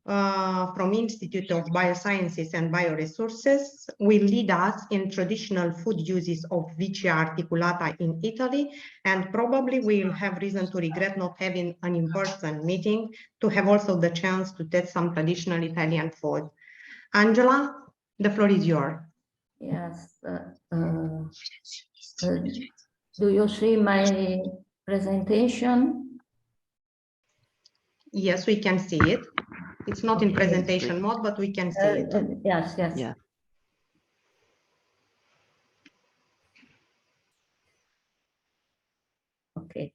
From Institute of Biosciences and Bioresources will lead us in traditional food uses of Vicia articulata in Italy, and probably we'll have reason to regret not having an in-person meeting to have also the chance to test some traditional Italian food. Angela, the floor is yours. Yes. Do you see my presentation? Yes, we can see it. It's not in presentation mode, but we can see it. Yes, yes. Yeah. Okay.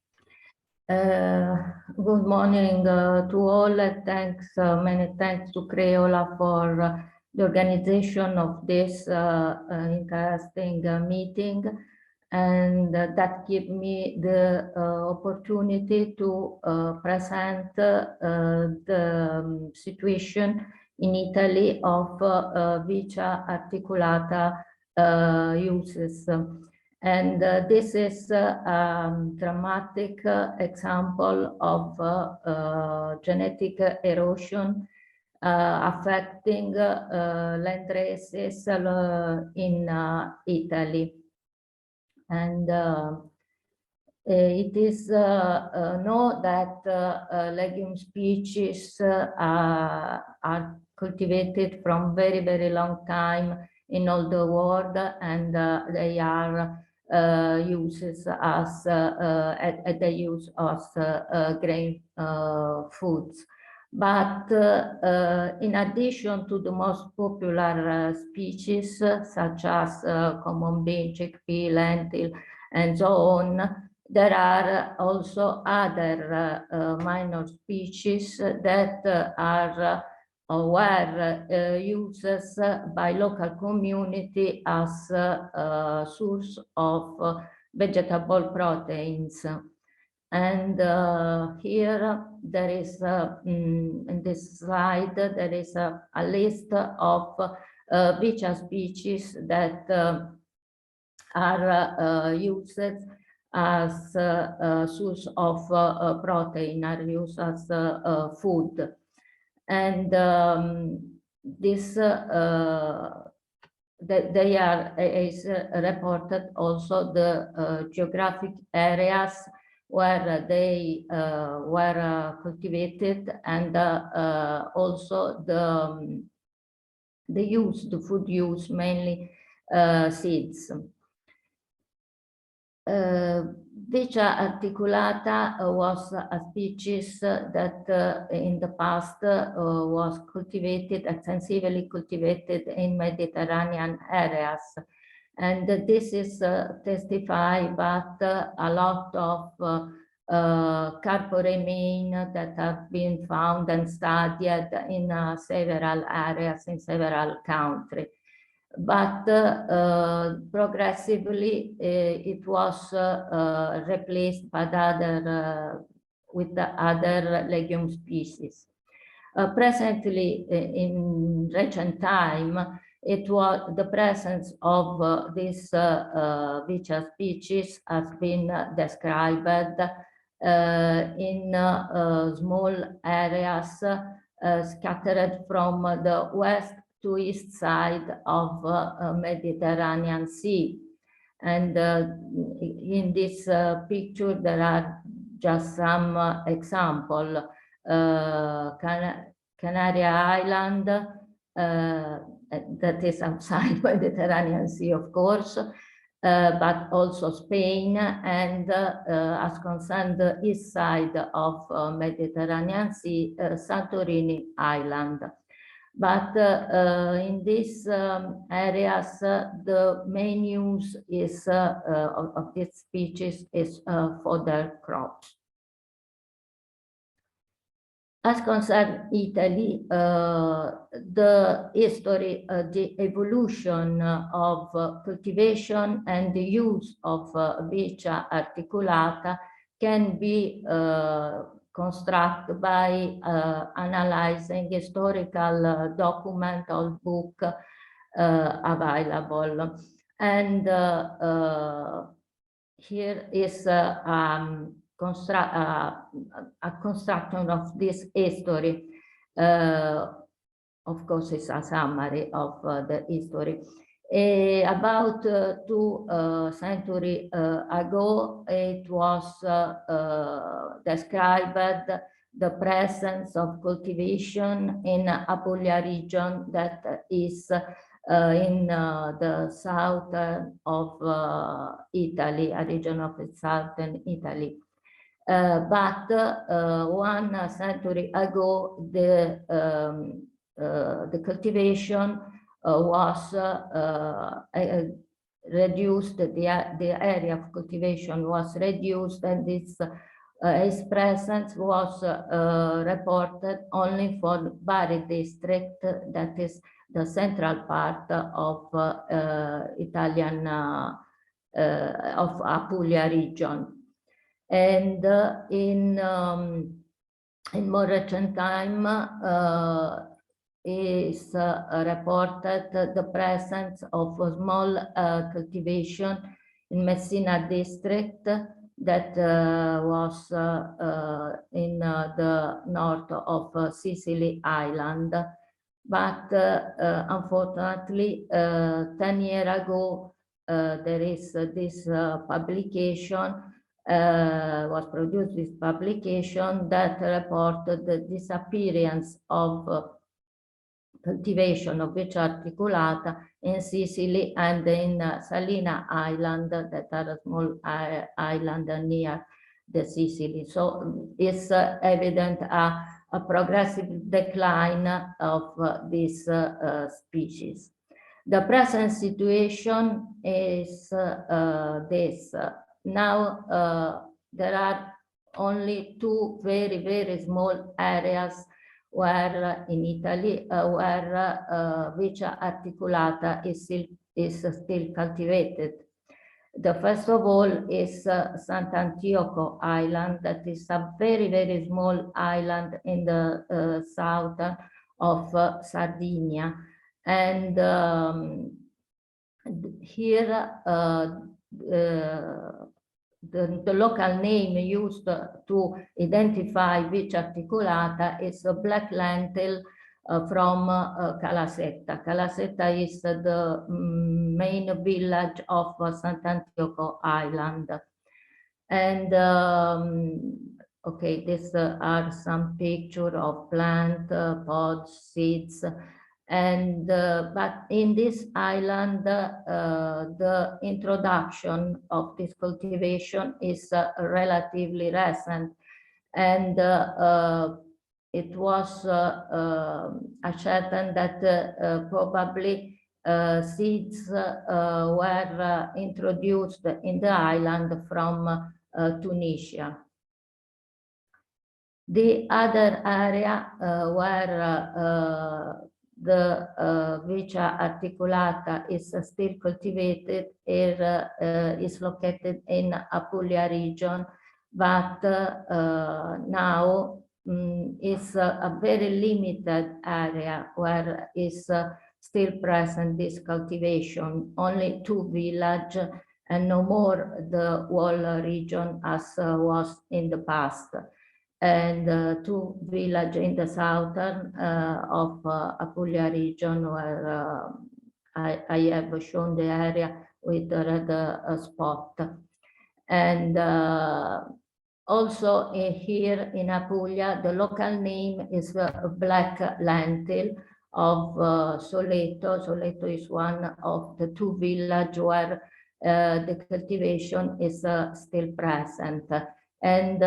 Good morning to all. Thanks, many thanks to Creola for the organization of this interesting meeting, and that give me the opportunity to present the situation in Italy of Vicia articulata uses. And this is a dramatic example of genetic erosion affecting land races in Italy. And it is known that legume species are cultivated from very, very long time in all the world, and they are uses as they use as grain foods. But in addition to the most popular species, such as common bean, chickpea, lentil, and so on, there are also other minor species that were used by local community as a source of vegetable proteins. And here there is, in this slide, there is a list of Bicha species that are used as a source of protein, are used as food. And this they are is reported also the geographic areas where they were cultivated, and also the food use, mainly seeds. Bicha articulata was a species that in the past was cultivated, extensively cultivated in Mediterranean areas. And this is testified by a lot of carpo remain that have been found and studied in several areas in several countries. But progressively it was replaced by with the other legume species. Presently, in recent time, it was the presence of this Bicha species has been described in small areas scattered from the west to east side of Mediterranean Sea. And in this picture, there are just some example. Canary Island, that is outside Mediterranean Sea, of course, but also Spain, and as concerned the east side of Mediterranean Sea, Santorini Island. But in these areas, the main use is of this species is fodder crops. As concerns Italy, the history, the evolution of cultivation and the use of Bicha articulata can be constructed by analyzing historical document or book available. And here is a construction of this history. Of course, it's a summary of the history. About 2 centuries ago, it was described the presence of cultivation in Apulia region, that is in the south of Italy, a region of southern Italy. But 1 century ago, the cultivation was reduced, the area of cultivation was reduced, and its presence was reported only for Bari district, that is the central part of Italian, of Apulia region. And in more recent time, is reported the presence of a small cultivation in Messina district that was in the north of Sicily Island. But unfortunately, 10 years ago, there is this publication, was produced this publication that reported the disappearance of cultivation of Bicha articulata in Sicily and in Salina Island, that are a small island near the Sicily. So it's evident a progressive decline of this species. The present situation is this. Now there are only two very, very small areas where in Italy, where Vicia articulata is still cultivated. The first of all is Sant'Antioco Island, that is a very, very small island in the south of Sardinia. And here the local name used to identify Vicia articulata is a black lentil from Calasetta. Calasetta is the main village of Sant'Antioco Island. And okay, these are some pictures of plant, pods, seeds. And but in this island, the introduction of this cultivation is relatively recent, and it was ascertained that probably seeds were introduced in the island from Tunisia. The other area where the Vicia articulata is still cultivated is located in Apulia region, but now is a very limited area where is still present this cultivation. Only two villages and no more the whole region as was in the past. And two villages in the southern of Apulia region where I have shown the area with the red spot. And also here in Apulia, the local name is black lentil of Soleto. Soleto is one of the two villages where the cultivation is still present. And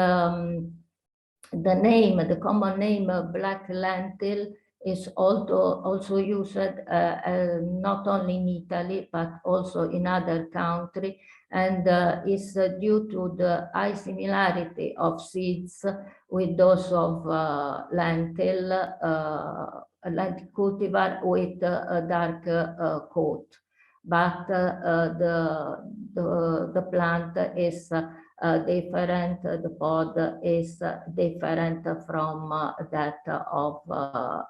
the name, the common name of black lentil is also used not only in Italy, but also in other countries, and is due to the high similarity of seeds with those of lentil cultivar with a dark coat. But the plant is different, the pod is different from that of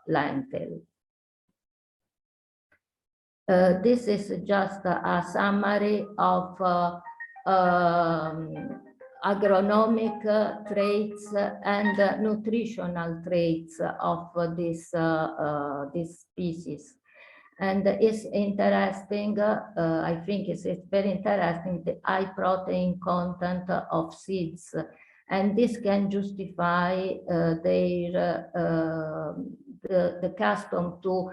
lentil. This is just a summary of agronomic traits and nutritional traits of this species. And it's interesting, I think it's very interesting, the high protein content of seeds. And this can justify the custom to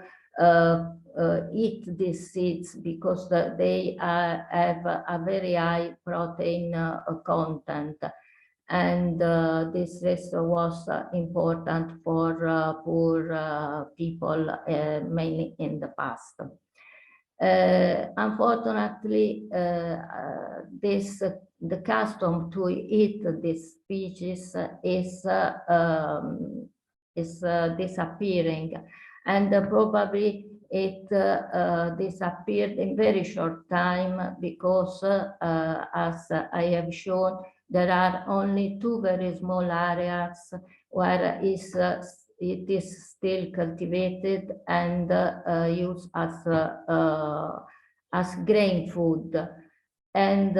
eat these seeds because they have a very high protein content. And this was important for poor people, mainly in the past. Unfortunately, the custom to eat this species is disappearing, and probably it disappeared in very short time because, as I have shown, there are only two very small areas where it is still cultivated and used as grain food. And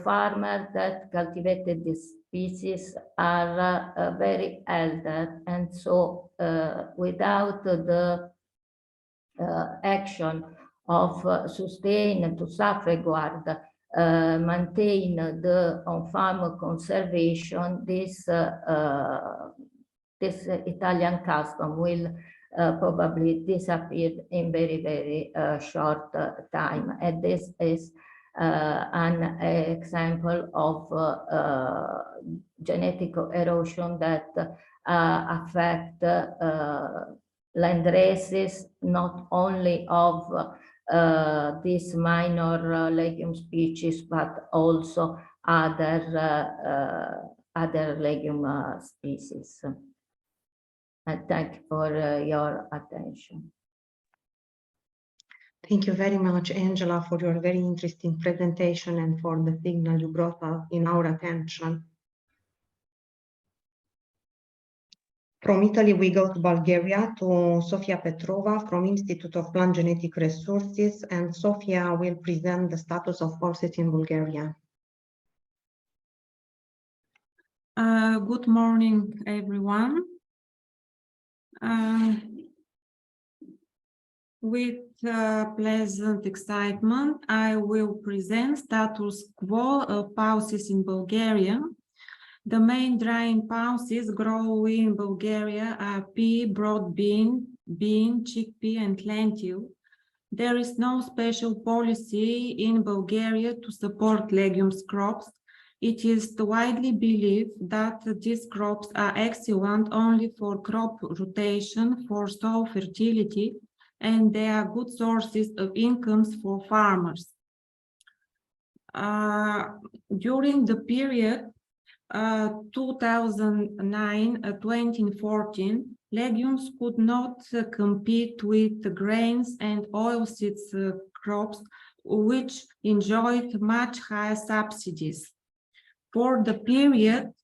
farmers that cultivated this species are very elder, and so without the action of sustain to safeguard, maintain the on-farm conservation, this Italian custom will probably disappear in very, very short time. And this is an example of genetic erosion that affect land races, not only of these minor legume species, but also other legume species. And thank you for your attention. Thank you very much, Angela, for your very interesting presentation and for the signal you brought in our attention. From Italy, we go to Bulgaria to Sofia Petrova from Institute of Plant Genetic Resources, and Sofia will present the status of pulses in Bulgaria. Good morning, everyone. With pleasant excitement, I will present status quo of pulses in Bulgaria. The main drying pulses grown in Bulgaria are pea, broad bean, chickpea, and lentil. There is no special policy in Bulgaria to support legumes crops. It is widely believed that these crops are excellent only for crop rotation, for soil fertility, and they are good sources of incomes for farmers. During the period 2009-2014, legumes could not compete with the grains and oilseeds crops, which enjoyed much higher subsidies. For the period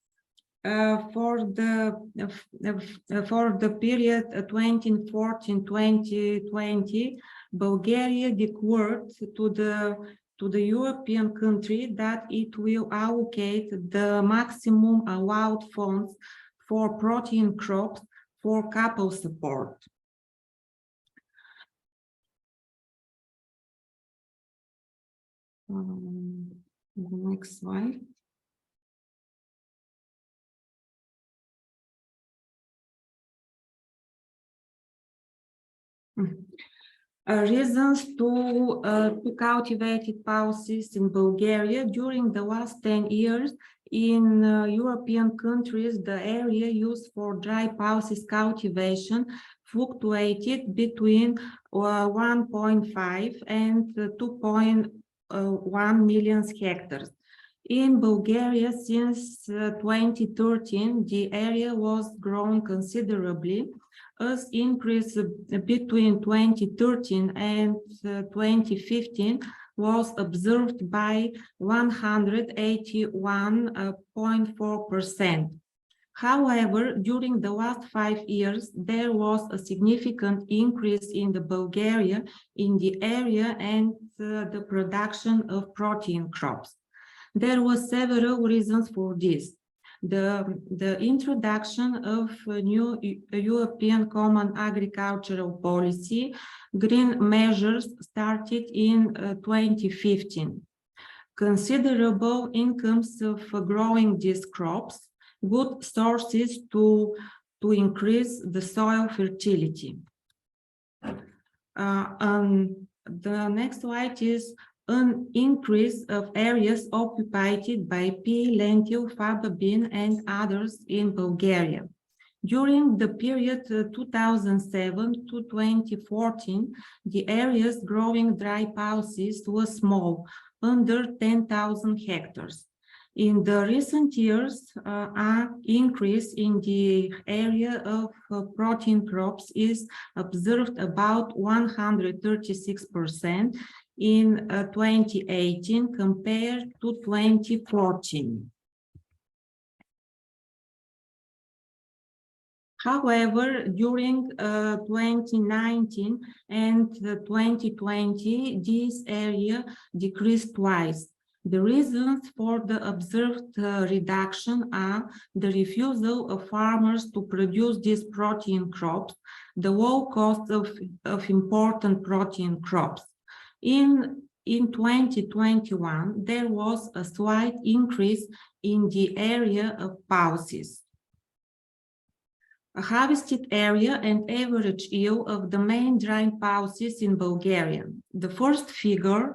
2014-2020, Bulgaria declared to the European country that it will allocate the maximum allowed funds for protein crops for couple support. The next slide. Reasons to cultivate pulses in Bulgaria. During the last 10 years in European countries, the area used for dry pulses cultivation fluctuated between 1.5 and 2.1 million hectares. In Bulgaria, since 2013, the area was growing considerably. As increase between 2013 and 2015 was observed by 181.4%. However, during the last 5 years, there was a significant increase in the Bulgaria in the area and the production of protein crops. There were several reasons for this. The introduction of a new European Common Agricultural Policy, green measures started in 2015. Considerable incomes of growing these crops, good sources to increase the soil fertility. The next slide is an increase of areas occupied by pea, lentil, faba bean, and others in Bulgaria. During the period 2007 to 2014, the areas growing dry pulses were small, under 10,000 hectares. In the recent years, an increase in the area of protein crops is observed about 136%, in 2018 compared to 2014. However, during 2019 and 2020, this area decreased twice. The reasons for the observed reduction are the refusal of farmers to produce these protein crops, the low cost of important protein crops. In 2021, there was a slight increase in the area of pulses. A harvested area and average yield of the main drying pulses in Bulgaria. The first figure,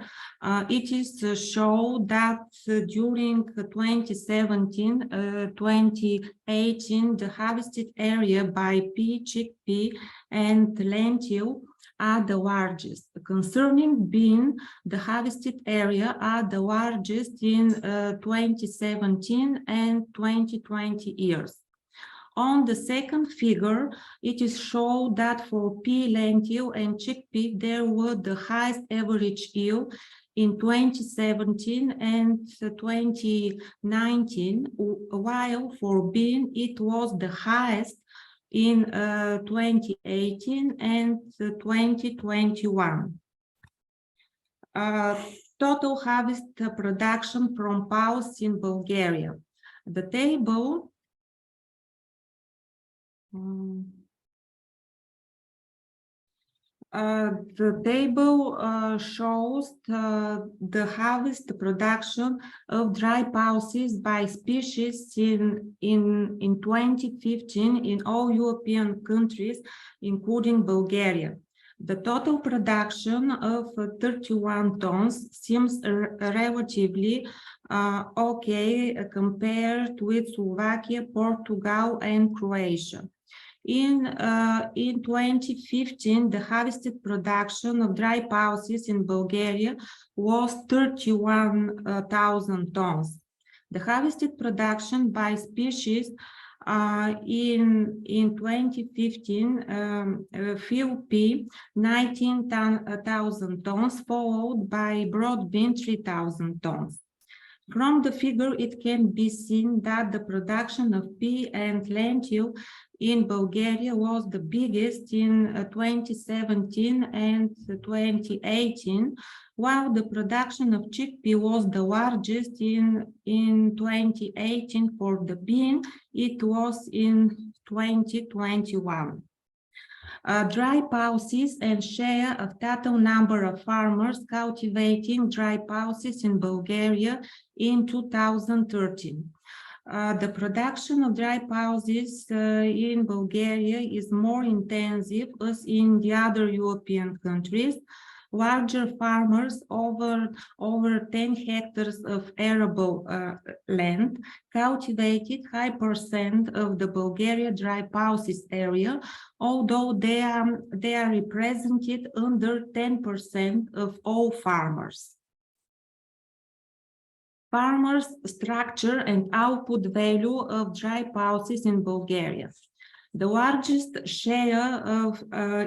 it is to show that during 2017-2018, the harvested area by pea, chickpea, and lentil are the largest. Concerning bean, the harvested area are the largest in 2017 and 2020 years. On the second figure, it is shown that for pea, lentil, and chickpea, there were the highest average yield in 2017 and 2019, while for bean, it was the highest in 2018 and 2021. Total harvest production from pulse in Bulgaria. The table shows the harvest production of dry pulses by species in 2015 in all European countries, including Bulgaria. The total production of 31 tons seems relatively okay compared with Slovakia, Portugal, and Croatia. In 2015, the harvested production of dry pulses in Bulgaria was 31,000 tons. The harvested production by species in 2015, field pea, 19,000 tons, followed by broad bean, 3,000 tons. From the figure, it can be seen that the production of pea and lentil in Bulgaria was the biggest in 2017 and 2018, while the production of chickpea was the largest in 2018. For the bean, it was in 2021. Dry pulses and share of total number of farmers cultivating dry pulses in Bulgaria in 2013. The production of dry pulses in Bulgaria is more intensive as in the other European countries. Larger farmers over 10 hectares of arable land cultivated high percent of the Bulgaria dry pulses area, although they are represented under 10% of all farmers. Farmers' structure and output value of dry pulses in Bulgaria. The largest share of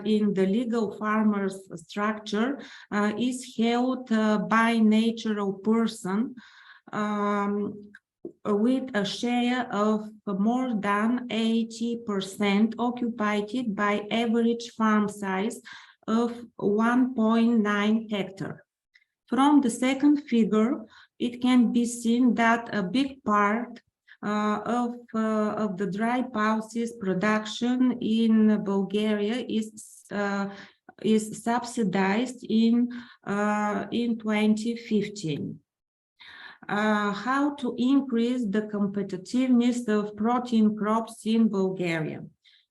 in the legal farmers' structure is held by natural person, with a share of more than 80% occupied by average farm size of 1.9 hectare. From the second figure, it can be seen that a big part of the dry pulses production in Bulgaria is subsidized in 2015. How to increase the competitiveness of protein crops in Bulgaria?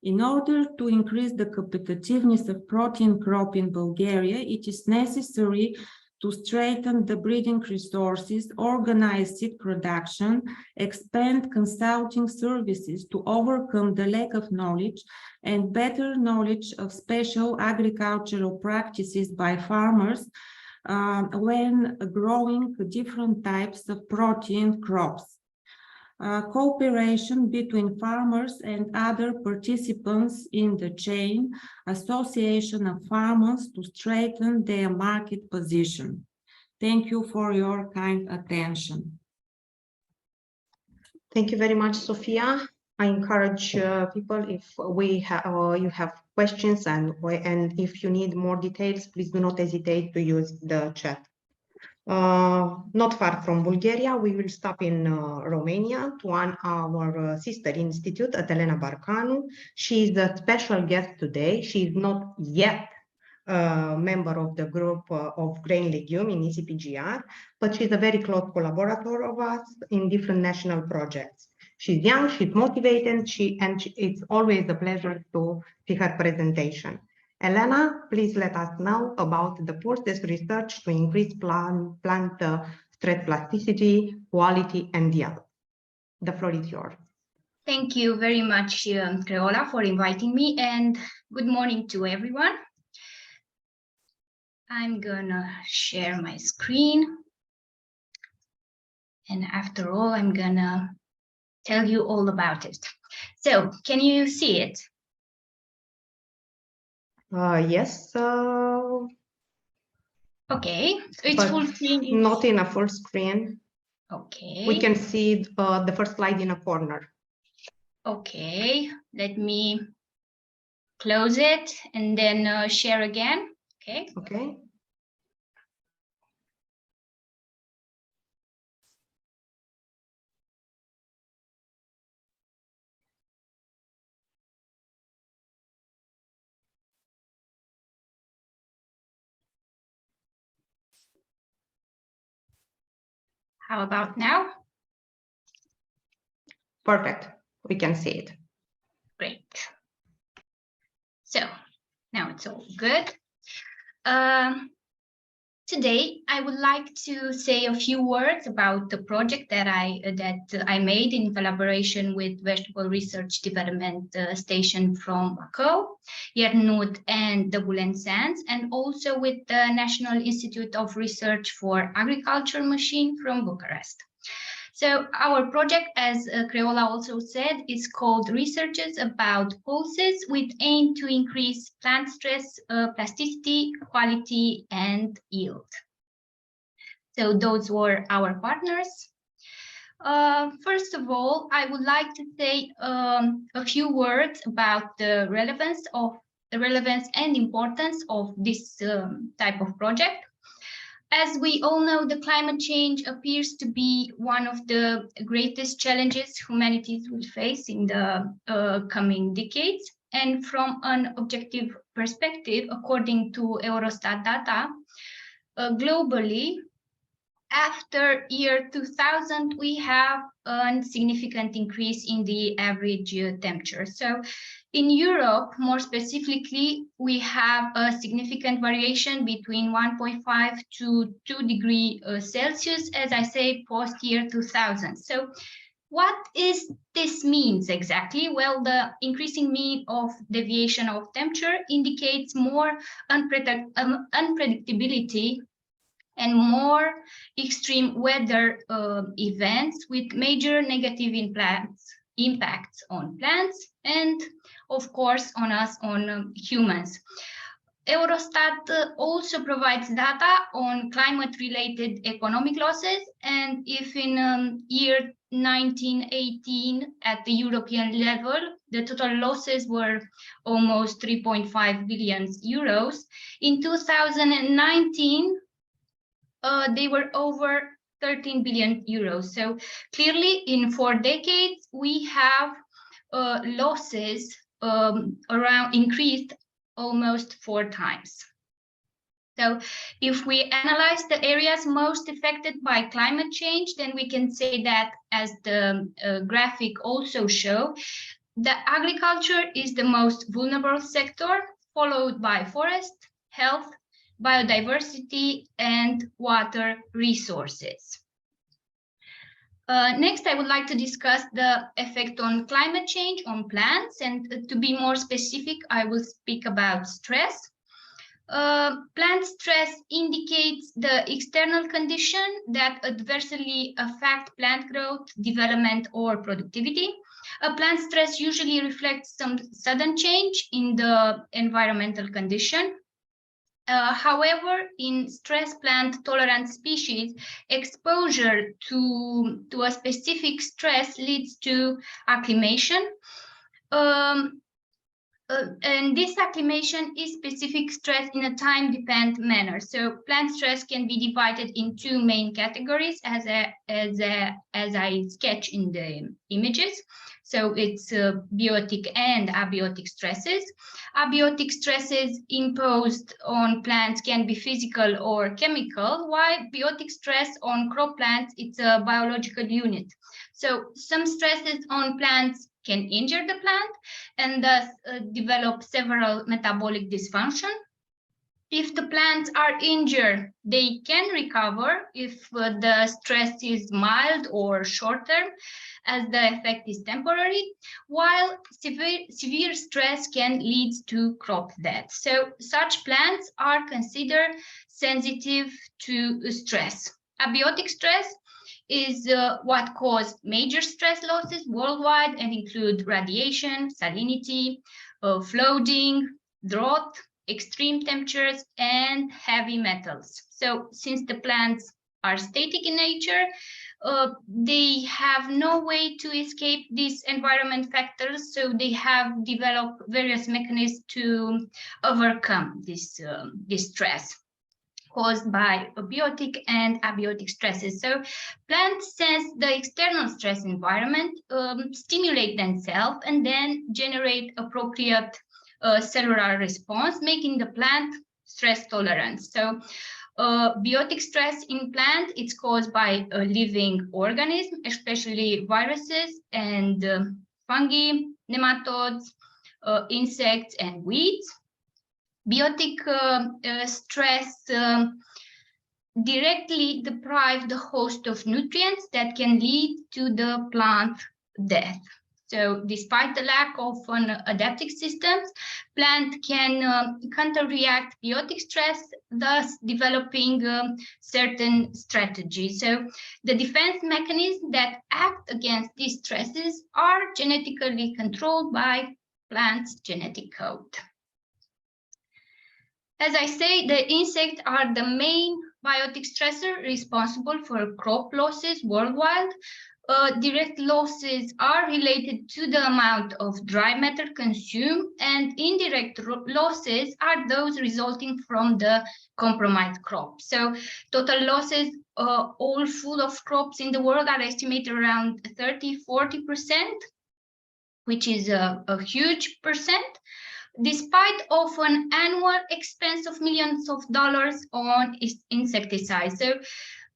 In order to increase the competitiveness of protein crop in Bulgaria, it is necessary to strengthen the breeding resources, organize seed production, expand consulting services to overcome the lack of knowledge, and better knowledge of special agricultural practices by farmers when growing different types of protein crops. Cooperation between farmers and other participants in the chain, association of farmers to strengthen their market position. Thank you for your kind attention. Thank you very much, Sofia. I encourage people, if you have questions and if you need more details, please do not hesitate to use the chat. Not far from Bulgaria, we will stop in Romania to our sister institute at Elena Barcanu. She is a special guest today. She is not yet a member of the group of grain legume in ECPGR, but she's a very close collaborator of us in different national projects. She's young, she's motivated, it's always a pleasure to see her presentation. Elena, please let us know about the process research to increase plant stress plasticity, quality, and yield. The floor is yours. Thank you very much, Creola, for inviting me, and good morning to everyone. I'm gonna share my screen. And after all, I'm gonna tell you all about it. So can you see it? Yes. Okay, so it's But full screen. not in a full screen. Okay. We can see the first slide in a corner. Okay, let me close it and then share again. Okay. Okay. How about now? Perfect. We can see it. Great. So now it's all good. Today, I would like to say a few words about the project that I made in collaboration with Vegetable Research Development Station from Bacău, Iernut and the Bulen Sands, and also with the National Institute of Research for Agriculture Machine from Bucharest. So our project, as Creola also said, is called Researches About Pulses with aim to increase plant stress, plasticity, quality, and yield. So those were our partners. First of all, I would like to say a few words about the relevance and importance of this type of project. As we all know, the climate change appears to be one of the greatest challenges humanity will face in the coming decades. And from an objective perspective, according to Eurostat data, globally, after year 2000, we have a significant increase in the average temperature. So in Europe, more specifically, we have a significant variation between 1.5 to 2 degrees Celsius, as I say, post year 2000. So what is this means exactly? Well, the increasing mean of deviation of temperature indicates more unpredictability and more extreme weather events with major negative impacts on plants and, of course, on us, on humans. Eurostat also provides data on climate-related economic losses, and if in year 1918 at the European level, the total losses were almost 3.5 billion euros, in 2019, they were over 13 billion euros. So clearly in 4 decades, we have losses increased almost 4 times. So if we analyze the areas most affected by climate change, then we can say that, as the graphic also show, the agriculture is the most vulnerable sector, followed by forest, health, biodiversity, and water resources. Next, I would like to discuss the effect on climate change on plants, and to be more specific, I will speak about stress. Plant stress indicates the external condition that adversely affect plant growth, development, or productivity. A plant stress usually reflects some sudden change in the environmental condition. However, in stress plant tolerant species, exposure to a specific stress leads to acclimation. And this acclimation is specific stress in a time-dependent manner. So plant stress can be divided in 2 main categories as I sketch in the images. So it's biotic and abiotic stresses. Abiotic stresses imposed on plants can be physical or chemical, while biotic stress on crop plants, it's a biological unit. So some stresses on plants can injure the plant and thus develop several metabolic dysfunction. If the plants are injured, they can recover if the stress is mild or short-term, as the effect is temporary, while severe stress can lead to crop death. So such plants are considered sensitive to stress. Abiotic stress is what caused major stress losses worldwide and include radiation, salinity, flooding, drought, extreme temperatures, and heavy metals. So since the plants are static in nature, they have no way to escape these environment factors, so they have developed various mechanisms to overcome this stress caused by abiotic and abiotic stresses. So plants sense the external stress environment, stimulate themselves, and then generate appropriate cellular response, making the plant stress tolerant. So biotic stress in plant, it's caused by a living organism, especially viruses and fungi, nematodes, insects, and weeds. Biotic stress directly deprive the host of nutrients that can lead to the plant death. So despite the lack of an adaptive systems, plant can counter-react biotic stress, thus developing certain strategies. So the defense mechanisms that act against these stresses are genetically controlled by plants' genetic code. As I say, the insects are the main biotic stressor responsible for crop losses worldwide. Direct losses are related to the amount of dry matter consumed, and indirect losses are those resulting from the compromised crop. So total losses, all full of crops in the world, are estimated around 30–40%, which is a huge percent, despite of an annual expense of millions of dollars on insecticides. So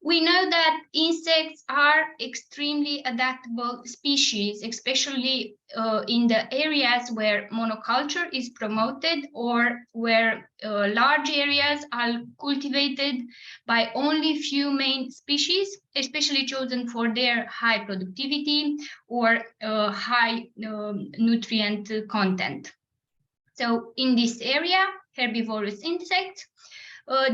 we know that insects are extremely adaptable species, especially in the areas where monoculture is promoted or where large areas are cultivated by only few main species, especially chosen for their high productivity or high nutrient content. So in this area, herbivorous insects,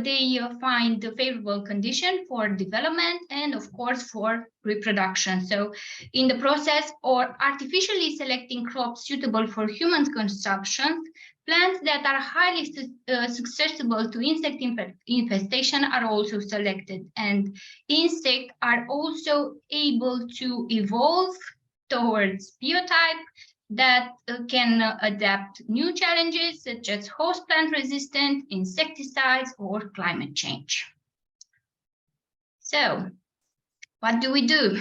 they find a favorable condition for development and of course for reproduction. So in the process or artificially selecting crops suitable for human consumption, plants that are highly susceptible to insect infestation are also selected, and insects are also able to evolve towards biotype that can adapt new challenges such as host plant resistance, insecticides, or climate change. So what do we do?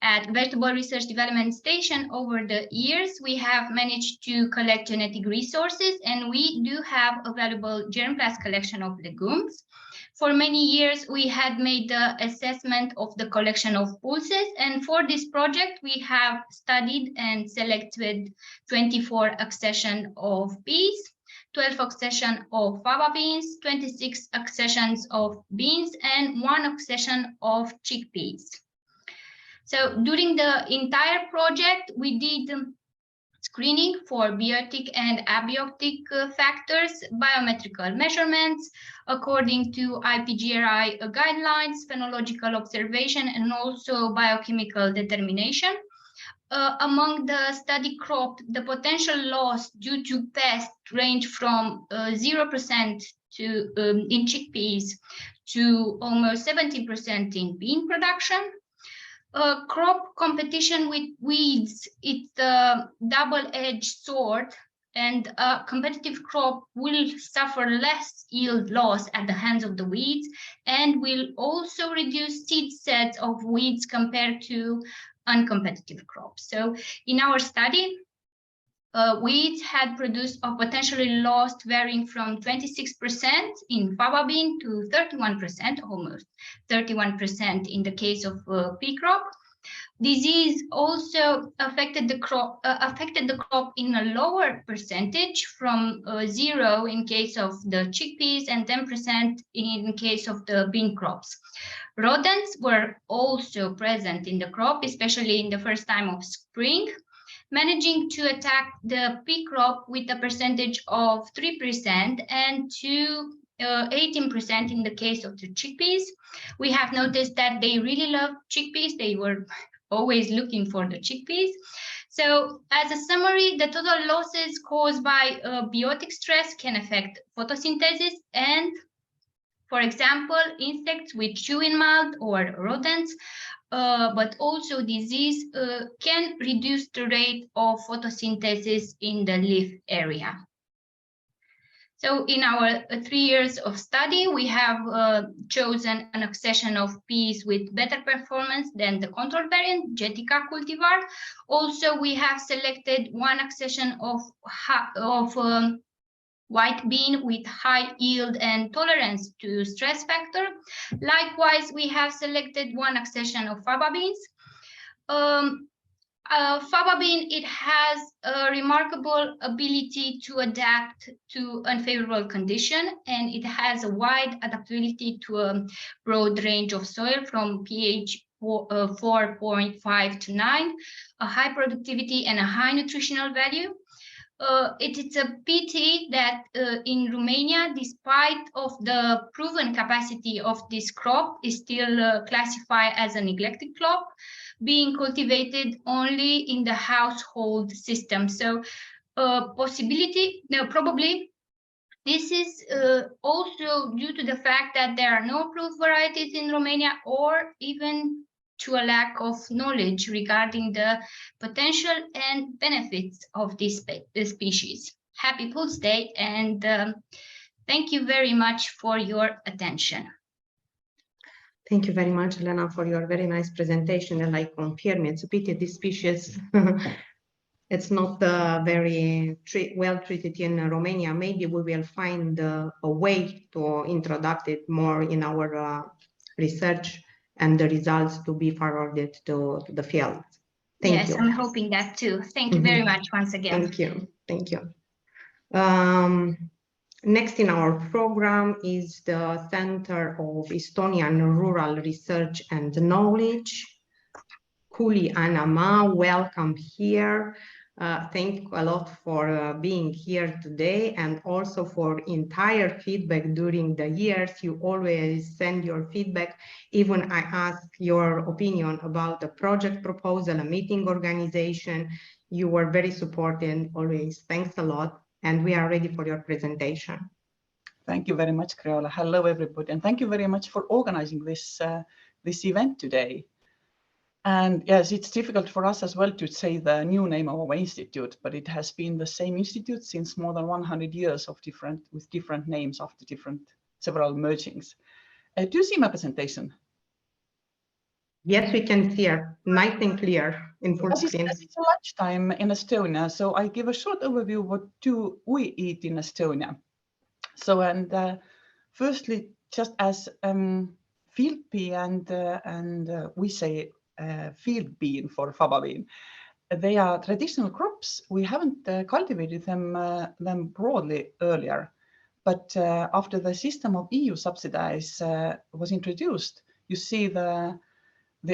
At Vegetable Research Development Station, over the years, we have managed to collect genetic resources, and we do have a valuable germplasm collection of legumes. For many years, we had made the assessment of the collection of pulses, and for this project, we have studied and selected 24 accessions of peas, 12 accessions of fava beans, 26 accessions of beans, and 1 accession of chickpeas. So during the entire project, we did screening for biotic and abiotic factors, biometrical measurements according to ECPGR guidelines, phenological observation, and also biochemical determination. Among the study crop, the potential loss due to pests range from 0% to in chickpeas to almost 70% in bean production. Crop competition with weeds, it's a double-edged sword, and a competitive crop will suffer less yield loss at the hands of the weeds and will also reduce seed sets of weeds compared to uncompetitive crops. So in our study, weeds had produced a potentially loss varying from 26% in fava bean to 31%, almost 31% in the case of pea crop. Disease also affected the crop in a lower percentage, from 0 in case of the chickpeas and 10% in case of the bean crops. Rodents were also present in the crop, especially in the first time of spring, managing to attack the pea crop with a percentage of 3% and to 18% in the case of the chickpeas. We have noticed that they really love chickpeas. They were always looking for the chickpeas. So as a summary, the total losses caused by biotic stress can affect photosynthesis and, for example, insects with chewing mouth or rodents, but also disease can reduce the rate of photosynthesis in the leaf area. So in our 3 years of study, we have chosen an accession of peas with better performance than the control variant, Jetica cultivar. Also, we have selected one accession of white bean with high yield and tolerance to stress factor. Likewise, we have selected one accession of faba beans. Faba bean, it has a remarkable ability to adapt to unfavorable condition, and it has a wide adaptability to a broad range of soil from pH 4.5 to 9, a high productivity and a high nutritional value. It's a pity that in Romania, despite of the proven capacity of this crop, is still classified as a neglected crop, being cultivated only in the household system. So probably this is also due to the fact that there are no approved varieties in Romania, or even to a lack of knowledge regarding the potential and benefits of this species. Happy Pulse Day, and thank you very much for your attention. Thank you very much, Elena, for your very nice presentation. And I confirm, it's a pity this species it's not very well treated in Romania. Maybe we will find a way to introduce it more in our research and the results to be forwarded to the field. Thank you. Yes, I'm hoping that too. Thank you very much once again. Thank you. Thank you. Next in our program is the Center of Estonian Rural Research and Knowledge. Kuli Anama, welcome here. Thank you a lot for being here today, and also for entire feedback during the years. You always send your feedback. Even I ask your opinion about the project proposal, a meeting organization. You were very supportive always. Thanks a lot. And we are ready for your presentation. Thank you very much, Creola. Hello, everybody. And thank you very much for organizing this event today. And yes, it's difficult for us as well to say the new name of our institute, but it has been the same institute since more than 100 years with different names after several mergings. Do you see my presentation? Yes, we can see it nice and clear in full screen. It's lunchtime in Estonia, so I give a short overview of what do we eat in Estonia. So, and firstly, just as field pea and we say field bean for faba bean. They are traditional crops. We haven't cultivated them broadly earlier, but after the system of EU subsidies was introduced, you see the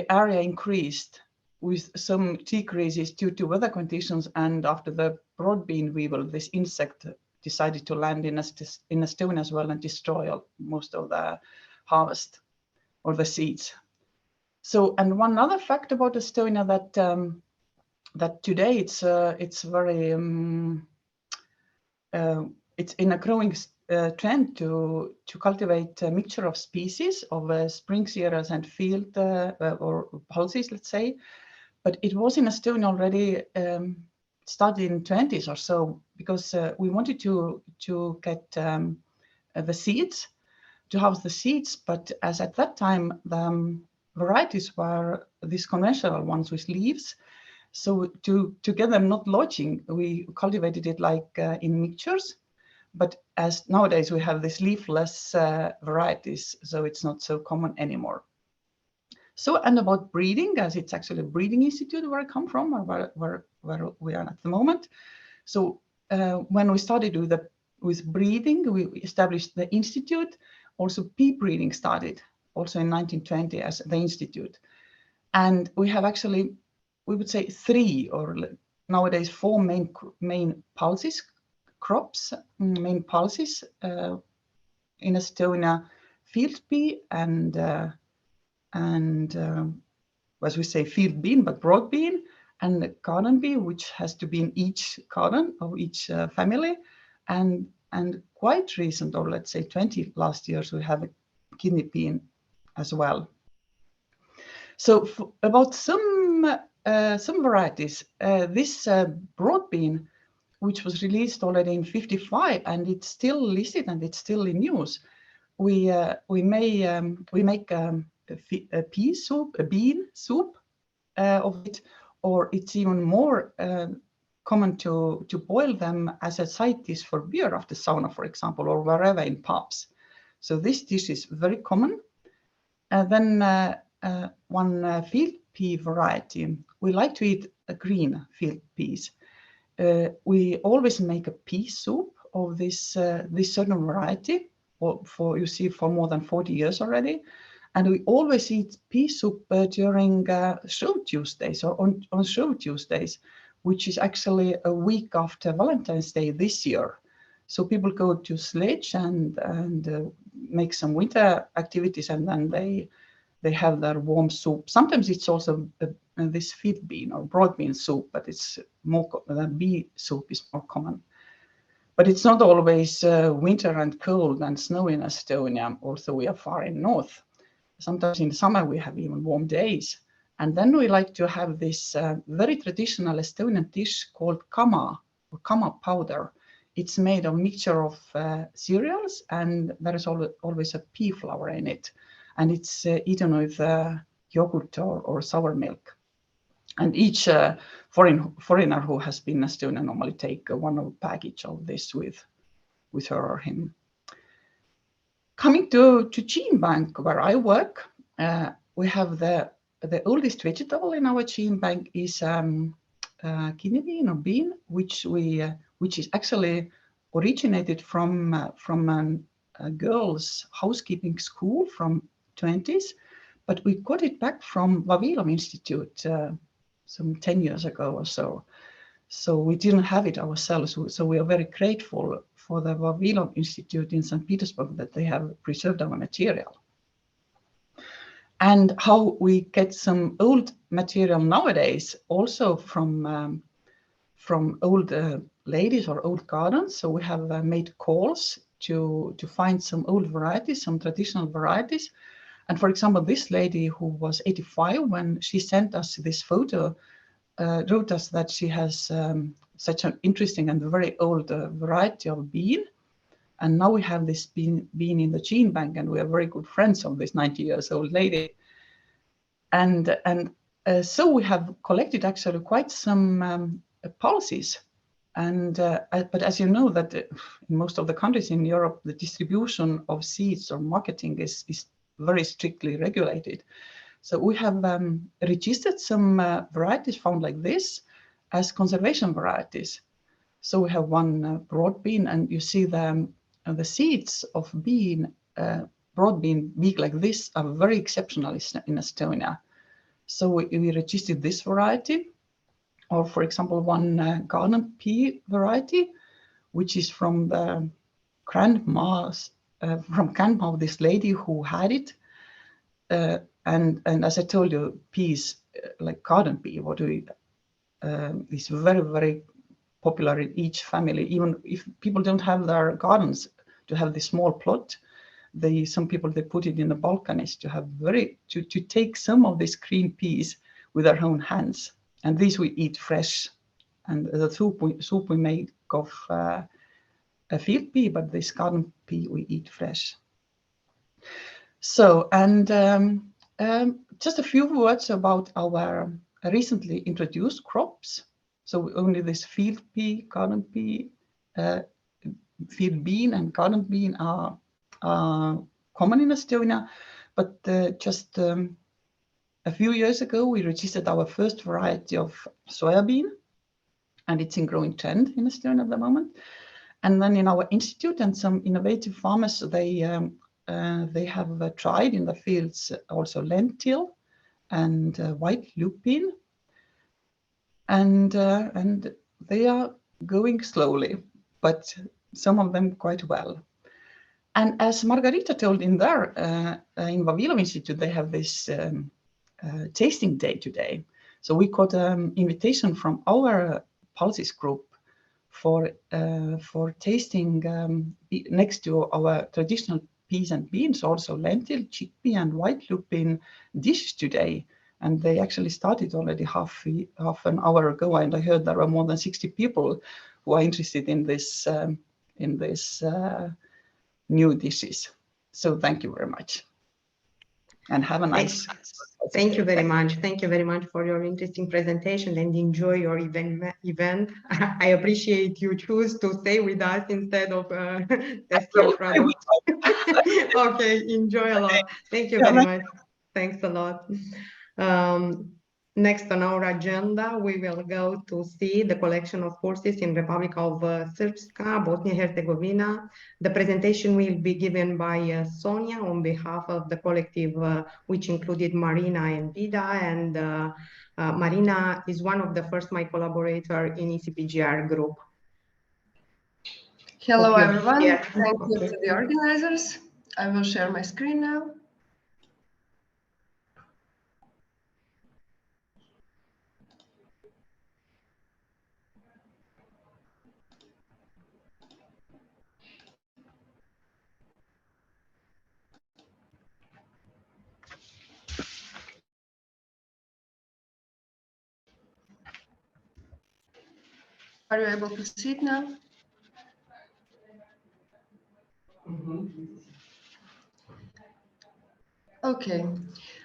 area increased with some decreases due to weather conditions, and after the broad bean weevil, this insect decided to land in Estonia as well and destroy most of the harvest or the seeds. So, and one other fact about Estonia that today it's very it's in a growing trend to cultivate a mixture of species of spring cereals and field or pulses, let's say. But it was in Estonia already started in 20s or so, because we wanted to get the seeds, to house the seeds, but as at that time the varieties were these conventional ones with leaves. So to get them not lodging, we cultivated it like in mixtures. But as nowadays we have these leafless varieties, so it's not so common anymore. So, and about breeding, as it's actually a breeding institute where I come from, or where we are at the moment. So when we started with breeding, we established the institute. Also, pea breeding started also in 1920 as the institute. And we have actually, we would say 3 or nowadays 4 main pulses, crops, main pulses in Estonia: field pea and as we say, field bean, but broad bean, and garden bee, which has to be in each garden of each family. And quite recent, or let's say 20 last years, we have a kidney bean as well. So about some varieties, this broad bean, which was released already in 55, and it's still listed and it's still in use. We make a pea soup, a bean soup of it, or it's even more common to boil them as a side dish for beer after sauna, for example, or wherever in pubs. So this dish is very common. And then one field pea variety. We like to eat green field peas. We always make a pea soup of this certain variety, for more than 40 years already. And we always eat pea soup during Show Tuesdays, or on Show Tuesdays, which is actually a week after Valentine's Day this year. So people go to sledge and make some winter activities, and then they have their warm soup. Sometimes it's also this field bean or broad bean soup, but it's more, the bee soup is more common. But it's not always winter and cold and snow in Estonia, although we are far in north. Sometimes in the summer we have even warm days. And then we like to have this very traditional Estonian dish called kama, or kama powder. It's made of a mixture of cereals, and there is always a pea flour in it. And it's eaten with yogurt or sour milk. And each foreigner who has been in Estonia normally take one package of this with her or him. Coming to Gene Bank, where I work, we have the oldest vegetable in our Gene Bank is kidney bean or bean, which is actually originated from a girls' housekeeping school from 20s, but we got it back from Vavilov Institute some 10 years ago or so. So we didn't have it ourselves. So we are very grateful for the Vavilov Institute in St. Petersburg that they have preserved our material. And how we get some old material nowadays, also from old ladies or old gardens. So we have made calls to find some old varieties, some traditional varieties. And for example, this lady who was 85, when she sent us this photo, wrote us that she has such an interesting and very old variety of bean. And now we have this bean in the Gene Bank, and we are very good friends of this 90 years old lady. And so we have collected actually quite some policies. And but as you know, that in most of the countries in Europe, the distribution of seeds or marketing is very strictly regulated. So we have registered some varieties found like this as conservation varieties. So we have one broad bean, and you see the seeds of bean, broad bean big like this, are very exceptional in Estonia. So we registered this variety, or for example, one garden pea variety, which is from the grandma of this lady who had it. And as I told you, peas like garden pea, is very, very popular in each family. Even if people don't have their gardens to have this small plot, some people they put it in the balconies to have to take some of these green peas with their own hands. And these we eat fresh. And the soup we make of a field pea, but this garden pea we eat fresh. So, and just a few words about our recently introduced crops. So only this field pea, garden pea, field bean and garden bean are common in Estonia, but just A few years ago, we registered our first variety of soybean, and it's in growing trend in Estonia at the moment. And then in our institute and some innovative farmers, they have tried in the fields also lentil and white lupin, and they are going slowly, but some of them quite well. And as Margarita told in there, in Vavilov Institute, they have this tasting day today. So we got an invitation from our policies group for tasting next to our traditional peas and beans, also lentil, chickpea, and white lupin dishes today. And they actually started already half an hour ago, and I heard there are more than 60 people who are interested in this new dishes. So thank you very much, and have a nice. Thank you very much. Thank you very much for your interesting presentation, and enjoy your event. I appreciate you choose to stay with us instead of testing products. Okay, enjoy a lot. Thank you very much. Thanks a lot. Next on our agenda, we will go to see the collection of horses in Republic of Srpska, Bosnia-Herzegovina. The presentation will be given by Sonia on behalf of the collective, which included Marina and Vida. And Marina is one of the first my collaborator in ECPGR group. Hello, everyone. Thank you to the organizers. I will share my screen now. Are you able to see it now? Okay.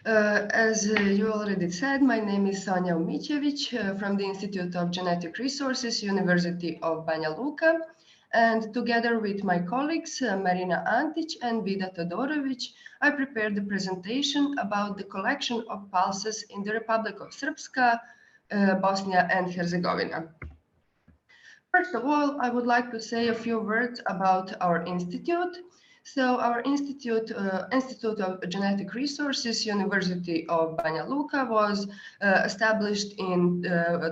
As you already said, my name is Sanja Umićević from the Institute of Genetic Resources, University of Banja Luka. And together with my colleagues, Marina Antić and Vida Todorović, I prepared the presentation about the collection of pulses in the Republic of Srpska, Bosnia and Herzegovina. First of all, I would like to say a few words about our institute. So our institute, Institute of Genetic Resources, University of Banja Luka, was established in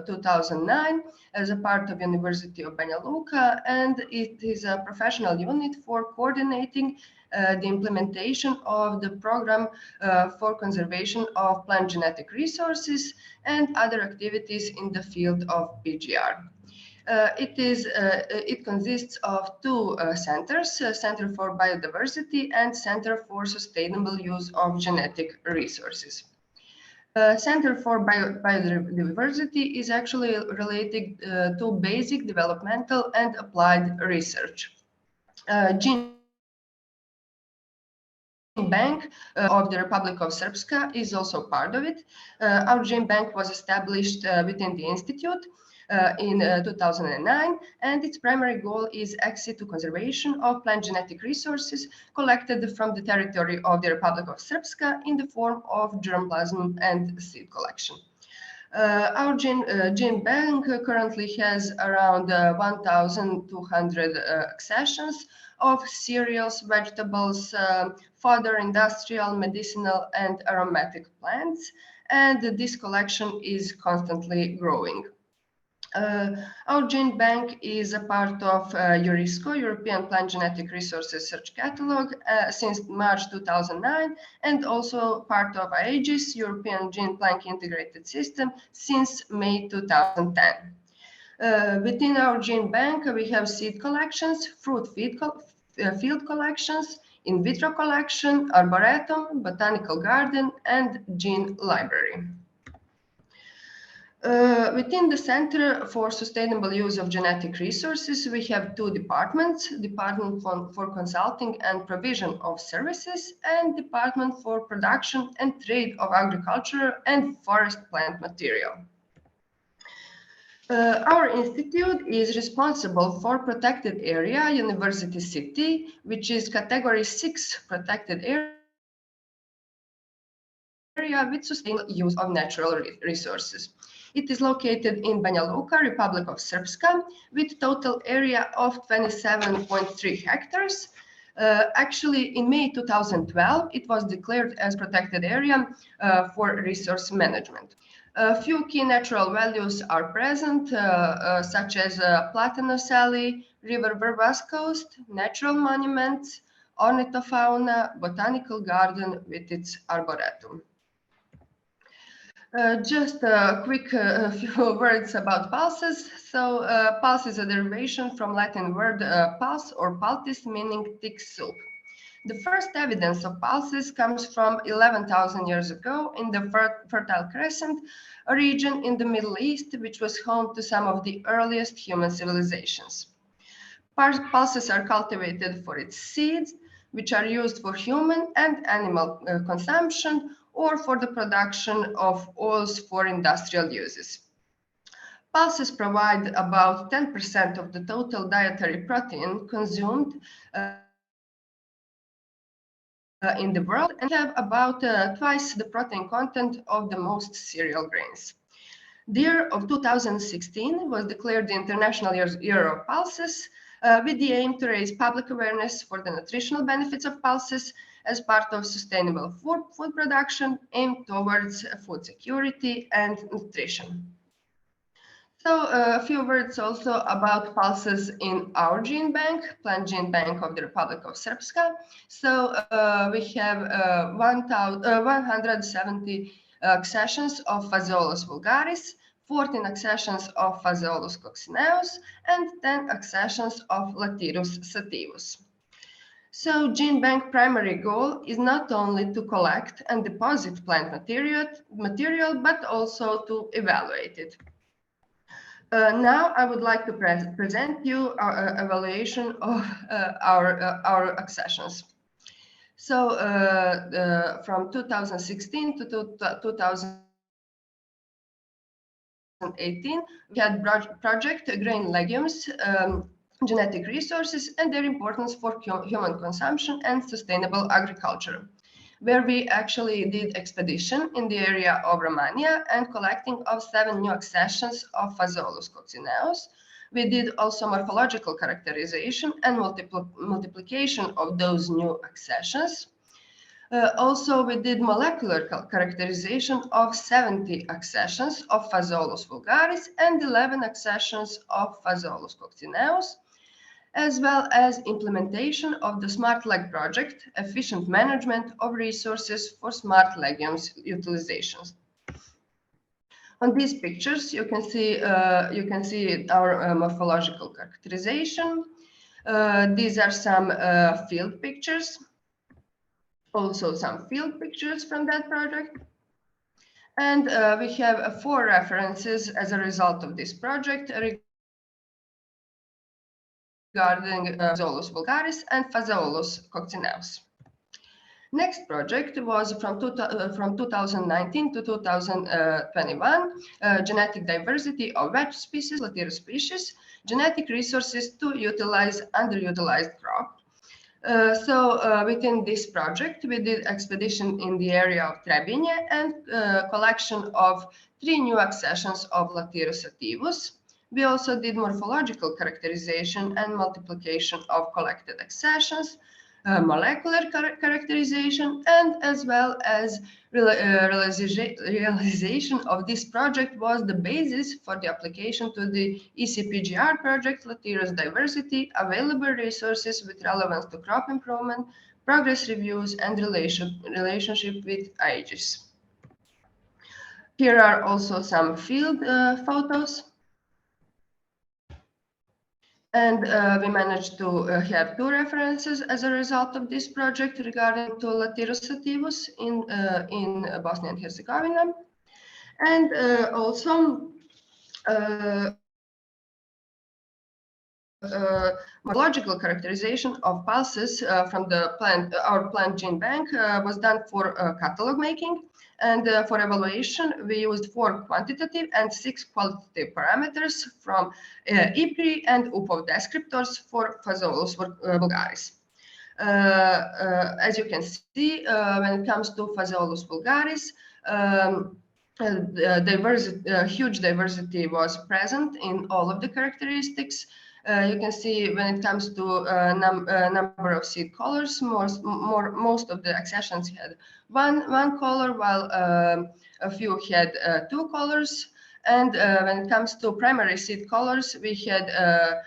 2009 as a part of University of Banja Luka, and it is a professional unit for coordinating the implementation of the program for conservation of plant genetic resources and other activities in the field of PGR. It consists of two centers, Center for Biodiversity and Center for Sustainable Use of Genetic Resources. Center for Biodiversity is actually related to basic developmental and applied research. Gene Bank of the Republic of Srpska is also part of it. Our gene bank was established within the institute in 2009, and its primary goal is access to conservation of plant genetic resources collected from the territory of the Republic of Srpska in the form of germplasm and seed collection. Our gene bank currently has around 1,200 accessions of cereals, vegetables, fodder, industrial, medicinal, and aromatic plants, and this collection is constantly growing. Our gene bank is a part of EURISCO, European Plant Genetic Resources Search Catalog, since March 2009, and also part of AEGIS, European Gene Bank Integrated System, since May 2010. Within our gene bank, we have seed collections, fruit field collections, in vitro collection, arboretum, botanical garden, and gene library. Within the Center for Sustainable Use of Genetic Resources, we have two departments, Department for Consulting and Provision of Services and Department for Production and Trade of Agriculture and Forest Plant Material. Our institute is responsible for protected area, University City, which is category 6 protected area area with sustainable use of natural resources. It is located in Banja Luka, Republic of Srpska, with total area of 27.3 hectares. Actually, in May 2012, it was declared as protected area for resource management. A few key natural values are present, such as Platinus Alley, River Verbas Coast, natural monuments, ornithofauna, botanical garden with its arboretum. Just a quick few words about pulses. So pulse is a derivation from Latin word pulse or pultis, meaning thick soup. The first evidence of pulses comes from 11,000 years ago in the Fertile Crescent, a region in the Middle East which was home to some of the earliest human civilizations. Pulses are cultivated for its seeds, which are used for human and animal consumption or for the production of oils for industrial uses. Pulses provide about 10% of the total dietary protein consumed in the world and have about twice the protein content of the most cereal grains. The year of 2016 was declared the International Year of Pulses with the aim to raise public awareness for the nutritional benefits of pulses as part of sustainable food production aimed towards food security and nutrition. So a few words also about pulses in our gene bank, plant gene bank of the Republic of Srpska. So we have 170 accessions of Phaseolus vulgaris, 14 accessions of Phaseolus coccineus, and 10 accessions of Lathyrus sativus. So gene bank primary goal is not only to collect and deposit plant material, but also to evaluate it. Now I would like to present you our evaluation of our accessions. So from 2016 to 2018, we had project Grain Legumes, genetic resources and their importance for human consumption and sustainable agriculture, where we actually did expedition in the area of Romania and collecting of 7 new accessions of Phaseolus coccineus. We did also morphological characterization and multiplication of those new accessions. Also, we did molecular characterization of 70 accessions of Phaseolus vulgaris and 11 accessions of Phaseolus coccineus, as well as implementation of the Smart Leg project, efficient management of resources for smart legumes utilizations. On these pictures, you can see our morphological characterization. These are some field pictures, also some field pictures from that project. And we have 4 references as a result of this project regarding Phaseolus vulgaris and Phaseolus coccineus. Next project was from 2019 to 2021, genetic diversity of veg species, Lathyrus species, genetic resources to utilize underutilized crop. Within this project, we did expedition in the area of Trebinje and collection of 3 new accessions of Lathyrus sativus. We also did morphological characterization and multiplication of collected accessions, molecular characterization, and as well as realization of this project was the basis for the application to the ECPGR project, Lathyrus diversity, available resources with relevance to crop improvement, progress reviews, and relationship with ages. Here are also some field photos. And we managed to have 2 references as a result of this project regarding to Lathyrus sativus in Bosnia and Herzegovina. And also morphological characterization of pulses from the our plant gene bank was done for catalog making. And for evaluation, we used 4 quantitative and 6 qualitative parameters from IPRI and UPOV descriptors for Phaseolus vulgaris. As you can see, when it comes to Phaseolus vulgaris, huge diversity was present in all of the characteristics. You can see when it comes to number of seed colors, most of the accessions had one color, while a few had two colors. And when it comes to primary seed colors, we had a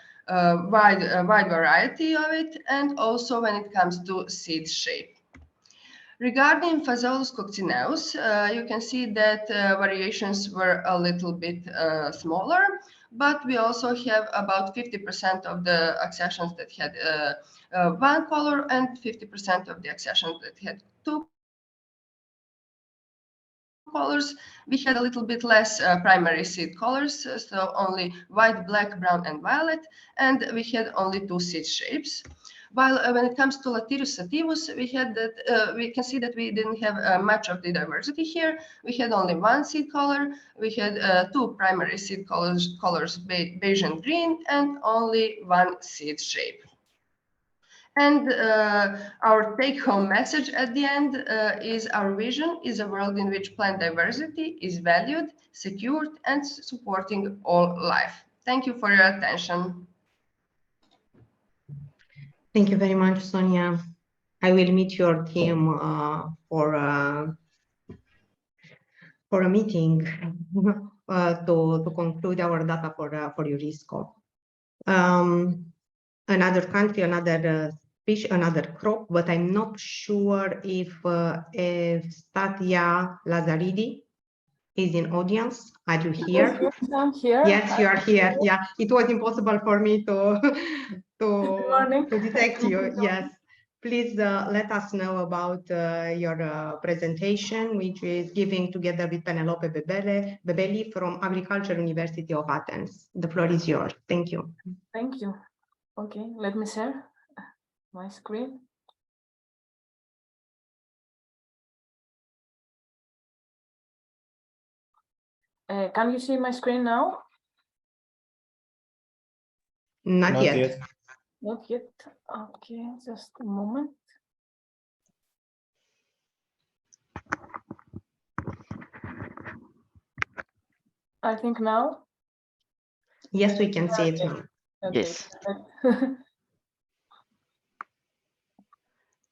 wide variety of it, and also when it comes to seed shape. Regarding Phaseolus coccineus, you can see that variations were a little bit smaller, but we also have about 50% of the accessions that had one color and 50% of the accessions that had two colors. We had a little bit less primary seed colors, so only white, black, brown, and violet, and we had only two seed shapes. While when it comes to Lathyrus sativus, we had that we can see that we didn't have much of the diversity here. We had only one seed color. We had two primary seed colors beige and green, and only one seed shape. And our take-home message at the end is our vision is a world in which plant diversity is valued, secured, and supporting all life. Thank you for your attention. Thank you very much, Sonia. I will meet your team for a meeting to conclude our data for Eurisco. Another country, another species, another crop, but I'm not sure if Statia Lazaridi is in audience. Are you here? Yes, I'm here. Yes, you are here. Yeah, it was impossible for me to detect you. Yes, please let us know about your presentation, which is giving together with Penelope Bebeli from Agricultural University of Athens. The floor is yours. Thank you. Thank you. Okay, let me share my screen. Can you see my screen now? Not yet. Not yet. Okay, just a moment. I think now. Yes, we can see it now. Okay. Yes.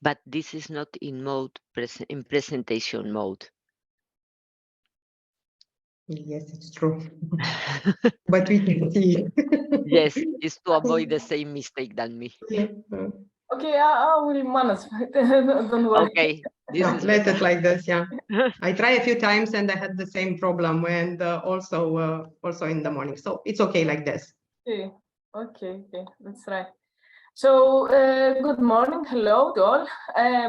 But this is not in presentation mode. Yes, it's true. But we can see it. Yes, it's to avoid the same mistake than me. Yeah. Okay, I will manage. Don't worry. Okay, let it like this. Yeah, I tried a few times and I had the same problem, and also in the morning. So it's okay like this. Okay, okay, that's right. So good morning, hello to all.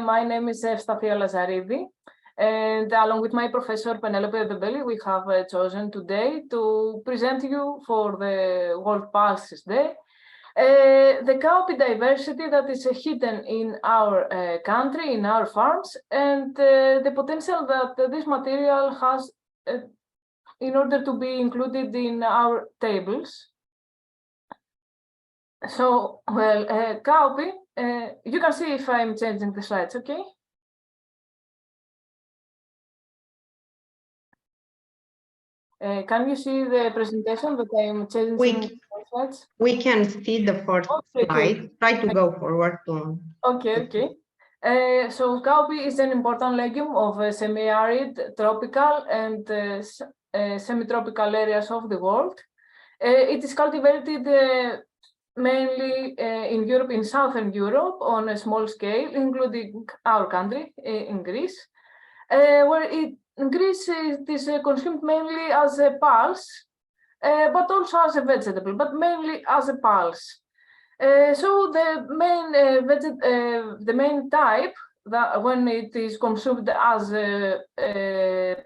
My name is Statia Lazaridi, and along with my professor Penelope Bebeli, we have chosen today to present you for the World Pulses Day the cowpea diversity that is hidden in our country, in our farms, and the potential that this material has in order to be included in our tables. So, well, cowpea, you can see if I'm changing the slides, okay? Can you see the presentation that I'm changing the slides? We can see the first slide. Try to go forward. Okay. So cowpea is an important legume of semi-arid, tropical, and semi-tropical areas of the world. It is cultivated mainly in Europe, in Southern Europe, on a small scale, including our country, in Greece, where in Greece it is consumed mainly as a pulse, but also as a vegetable, but mainly as a pulse. So the main type that when it is consumed as a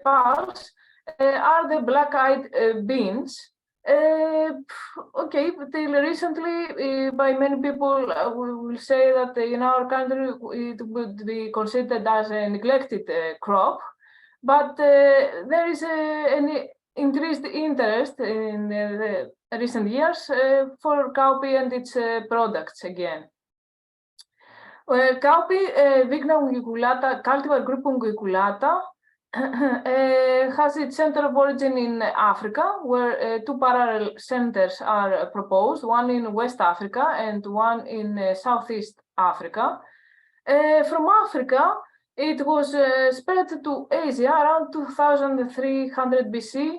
pulse are the black-eyed beans. Okay, till recently, by many people, we will say that in our country it would be considered as a neglected crop, but there is an increased interest in the recent years for cowpea and its products again. Cowpea, Vigna unguiculata, cultivar group unguiculata, has its center of origin in Africa, where two parallel centers are proposed, one in West Africa and one in Southeast Africa. From Africa, it was spread to Asia around 2300 BC,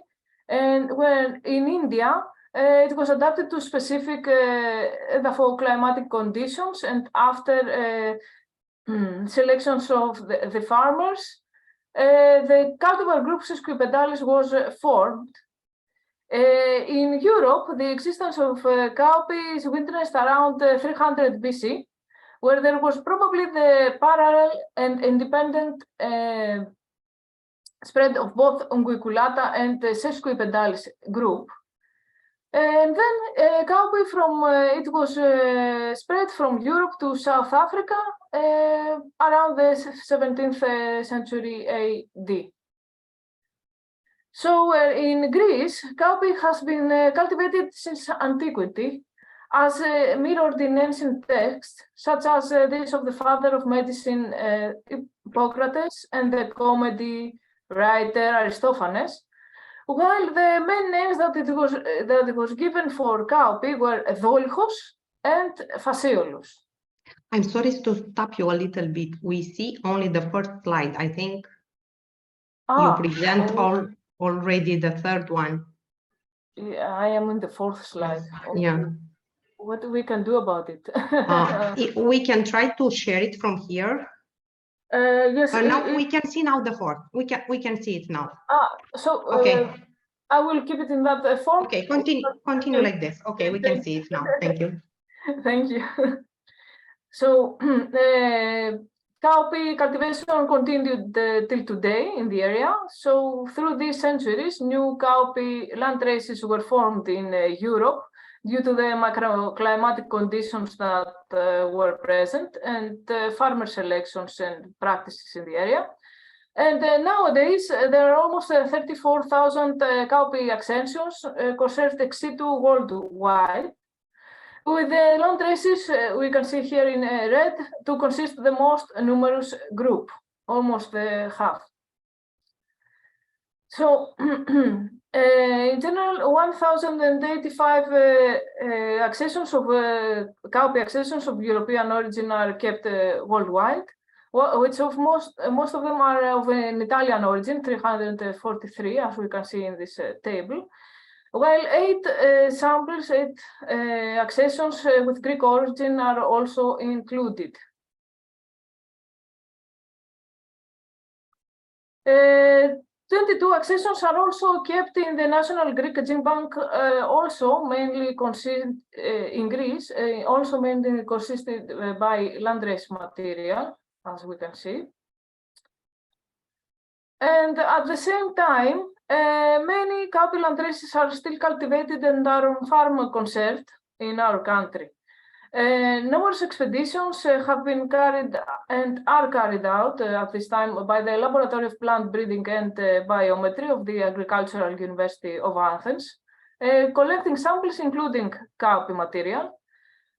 and when in India, it was adapted to specific climatic conditions, and after selections of the farmers, the cultivar group Sesquipedalis was formed. In Europe, the existence of cowpea is witnessed around 300 BC, where there was probably the parallel and independent spread of both Unguiculata and the Sesquipedalis group. And then cowpea it was spread from Europe to South Africa around the 17th century AD. So in Greece, cowpea has been cultivated since antiquity, as mirrored in ancient texts, such as this of the father of medicine Hippocrates and the comedy writer Aristophanes, while the main names that it was given for cowpea were Dolichos and Phaseolus. I'm sorry to stop you a little bit. We see only the first slide. I think you present already the third one. Yeah, I am in the fourth slide. Okay. Yeah. What we can do about it? We can try to share it from here. Yes. Now we can see now the fourth. We can see it now. So okay. I will keep it in that form. Okay, continue like this. Okay, we can see it now. Thank you. Thank you. So cowpea cultivation continued till today in the area. So through these centuries, new cowpea land races were formed in Europe due to the microclimatic conditions that were present and farmer selections and practices in the area. And nowadays, there are almost 34,000 cowpea extensions conserved ex situ worldwide. With the land races, we can see here in red, to consist the most numerous group, almost half. So, in general, 1,085 accessions of cowpea accessions of European origin are kept worldwide, which of most of them are of an Italian origin, 343, as we can see in this table, while 8 accessions with Greek origin are also included. 22 accessions are also kept in the National Greek Gene Bank, also mainly in Greece, also mainly consisted by landrace material, as we can see. And at the same time, many cowpea landraces are still cultivated and are on farm conserved in our country. Numerous expeditions have been carried and are carried out at this time by the Laboratory of Plant Breeding and Biometry of the Agricultural University of Athens, collecting samples including cowpea material,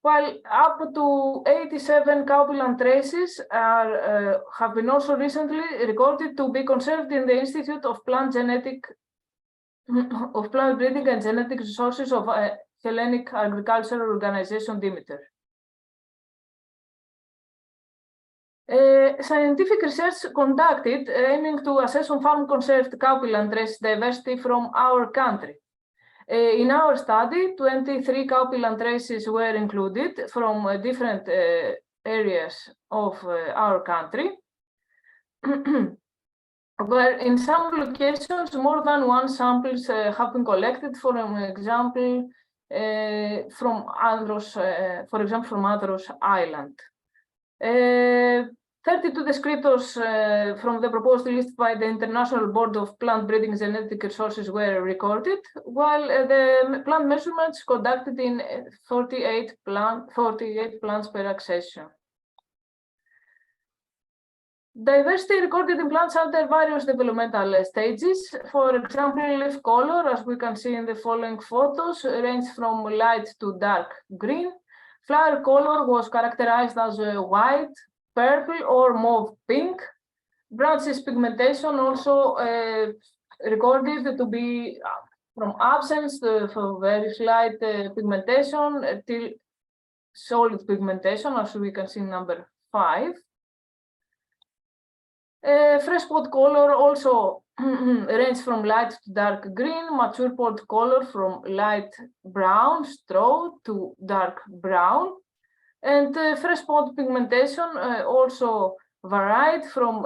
while up to 87 cowpea land traces have been also recently recorded to be conserved in the Institute of Plant Breeding and Genetic Resources of Hellenic Agricultural Organization Demeter. Scientific research conducted aiming to assess on farm conserved cowpea landrace diversity from our country. In our study, 23 cowpea landraces were included from different areas of our country, where in some locations more than one samples have been collected. For example, from Andros Island. 32 descriptors from the proposed list by the International Board of Plant Breeding Genetic Resources were recorded, while the plant measurements conducted in 48 plants per accession. Diversity recorded in plants under various developmental stages. For example, leaf color, as we can see in the following photos, range from light to dark green. Flower color was characterized as white, purple, or mauve pink. branches pigmentation also recorded to be from absence for very slight pigmentation till solid pigmentation, as we can see in number 5. Fresh pod color also range from light to dark green, mature pod color from light brown straw to dark brown, and fresh pod pigmentation also varied from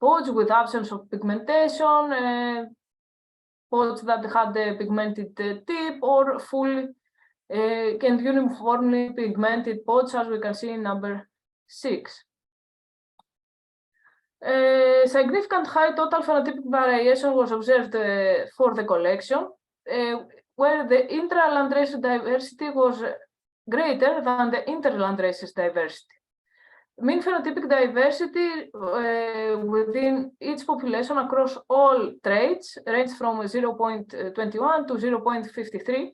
pods with absence of pigmentation, pods that had a pigmented tip, or fully and uniformly pigmented pods, as we can see in number 6. Significant high total phenotypic variation was observed for the collection, where the intra-landrace diversity was greater than the inter-landraces diversity. Mean phenotypic diversity within each population across all traits ranged from 0.21 to 0.53,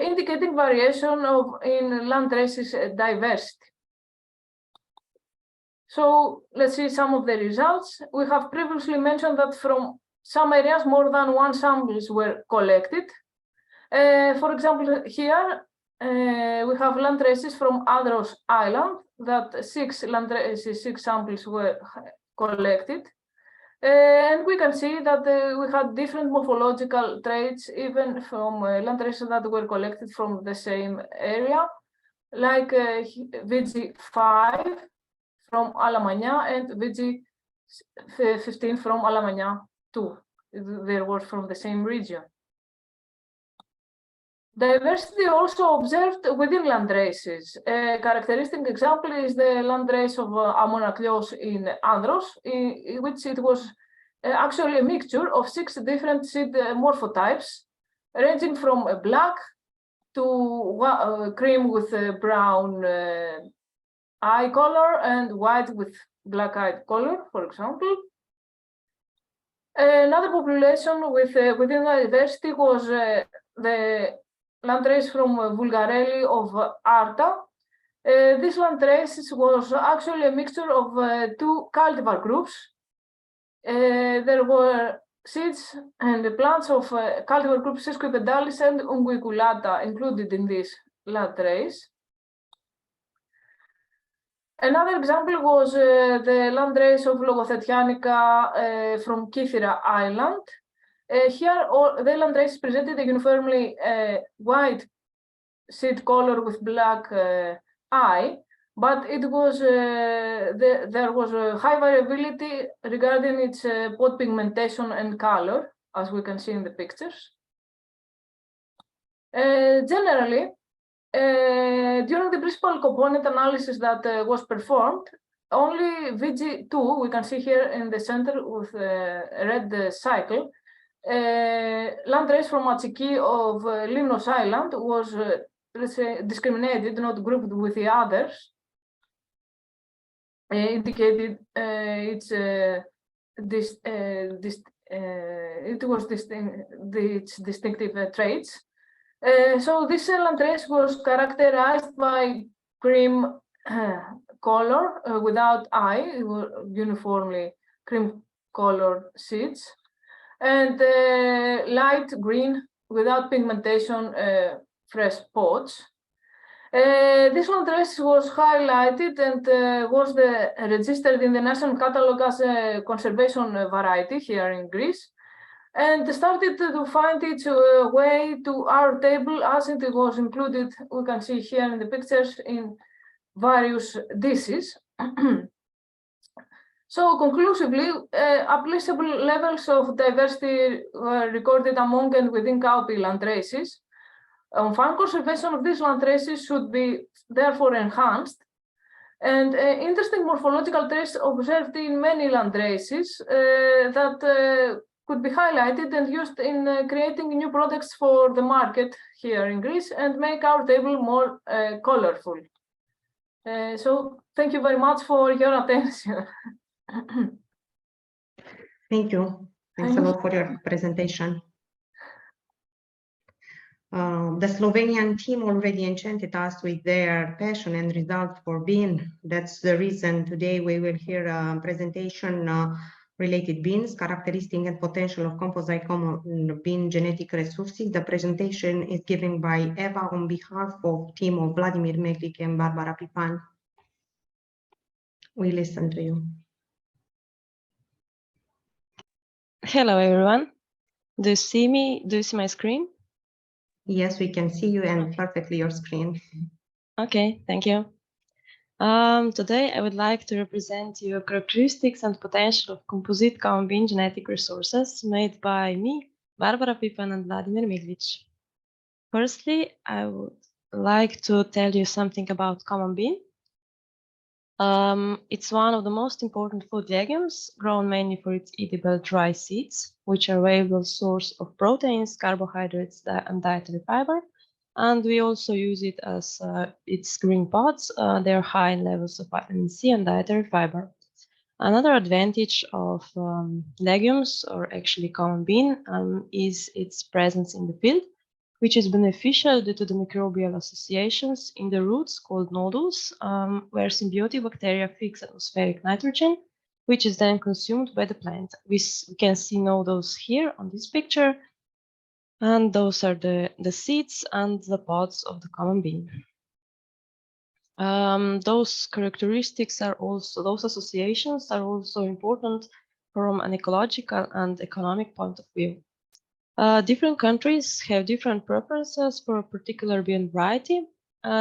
indicating variation in landraces diversity. So let's see some of the results. We have previously mentioned that from some areas more than one samples were collected. For example, here we have landraces from Andros Island, that 6 samples were collected. And we can see that we had different morphological traits even from landraces that were collected from the same area, like VG5 from Alemania and VG15 from Alemania too. They were from the same region. Diversity also observed within landraces. A characteristic example is the landrace of Amonaklios in Andros, in which it was actually a mixture of 6 different seed morphotypes, ranging from black to cream with brown eye color and white with black eye color, for example. Another population within diversity was the landrace from Vulgarelli of Arta. This landrace was actually a mixture of 2 cultivar groups. There were seeds and plants of cultivar group Sesquipedalis and Unguiculata included in this landrace. Another example was the landrace of Logothetianica from Kythera Island. Here, the landrace presented a uniformly white seed color with black eye, but it was there was a high variability regarding its pod pigmentation and color, as we can see in the pictures. Generally, during the principal component analysis that was performed, only VG2, we can see here in the center with a red cycle, landrace from Achiki of Limnos Island was, let's say, discriminated, not grouped with the others, indicated its distinctive traits. So this landrace was characterized by cream color without eye, uniformly cream colored seeds, and light green without pigmentation fresh pods. This landrace was highlighted and was registered in the national catalog as a conservation variety here in Greece, and started to find its way to our table as it was included, we can see here in the pictures, in various dishes. So conclusively, applicable levels of diversity were recorded among and within cowpea landraces. Farm conservation of these landraces should be therefore enhanced. And interesting morphological traits observed in many landraces that could be highlighted and used in creating new products for the market here in Greece and make our table more colorful. So thank you very much for your attention. Thank you. Thanks a lot for your presentation. The Slovenian team already enchanted us with their passion and results for bean. That's the reason today we will hear a presentation related beans, characteristic and potential of composite common bean genetic resources. The presentation is given by Eva on behalf of team of Vladimir Meglic and Barbara Pipan. We listen to you. Hello, everyone. Do you see me? Do you see my screen? Yes, we can see you and perfectly your screen. Okay, thank you. Today, I would like to represent you characteristics and potential of composite common bean genetic resources made by me, Barbara Pipan, and Vladimir Meglic. Firstly, I would like to tell you something about common bean. It's one of the most important food legumes, grown mainly for its edible dry seeds, which are a valuable source of proteins, carbohydrates, and dietary fiber. And we also use it as its green pods. They're high in levels of vitamin C and dietary fiber. Another advantage of legumes, or actually common bean, is its presence in the field, which is beneficial due to the microbial associations in the roots called nodules, where symbiotic bacteria fix atmospheric nitrogen, which is then consumed by the plant. We can see nodules here on this picture, and those are the seeds and the pods of the common bean. Those characteristics are also, those associations are also important from an ecological and economic point of view. Different countries have different preferences for a particular bean variety.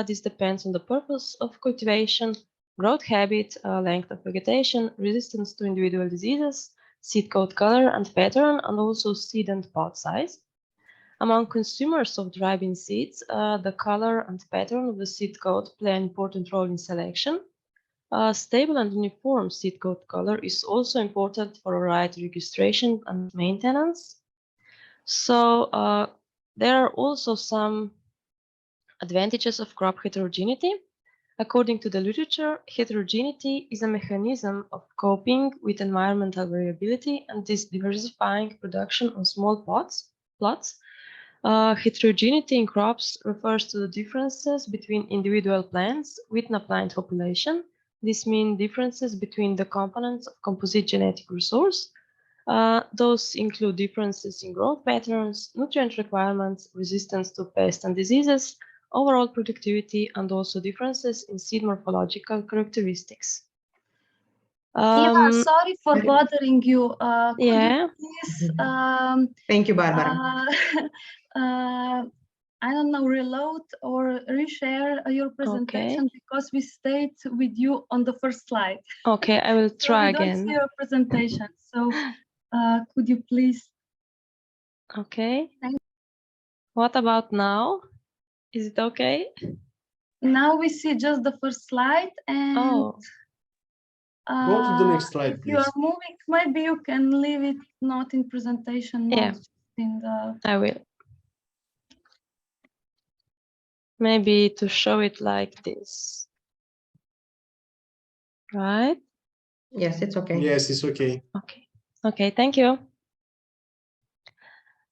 This depends on the purpose of cultivation, growth habit, length of vegetation, resistance to individual diseases, seed coat color and pattern, and also seed and pod size. Among consumers of dry bean seeds, the color and pattern of the seed coat play an important role in selection. Stable and uniform seed coat color is also important for variety registration and maintenance. So there are also some advantages of crop heterogeneity. According to the literature, heterogeneity is a mechanism of coping with environmental variability and this diversifying production on small plots. Heterogeneity in crops refers to the differences between individual plants within a plant population. This means differences between the components of composite genetic resource. Those include differences in growth patterns, nutrient requirements, resistance to pests and diseases, overall productivity, and also differences in seed morphological characteristics. Eva, sorry for bothering you. Could yeah. you please, Thank you, Barbara. I don't know, reload or reshare your presentation because we stayed with you on the first slide. Okay, I will try so we again. don't see your presentation. So could you please? Okay. What about now? Is it okay? Now we see just the first slide and go to the next slide, if please. you are moving, maybe you can leave it not in presentation mode, just in the... I will. Maybe to show it like this. Right? Yes, it's okay. Yes, it's okay. Okay. Okay, thank you.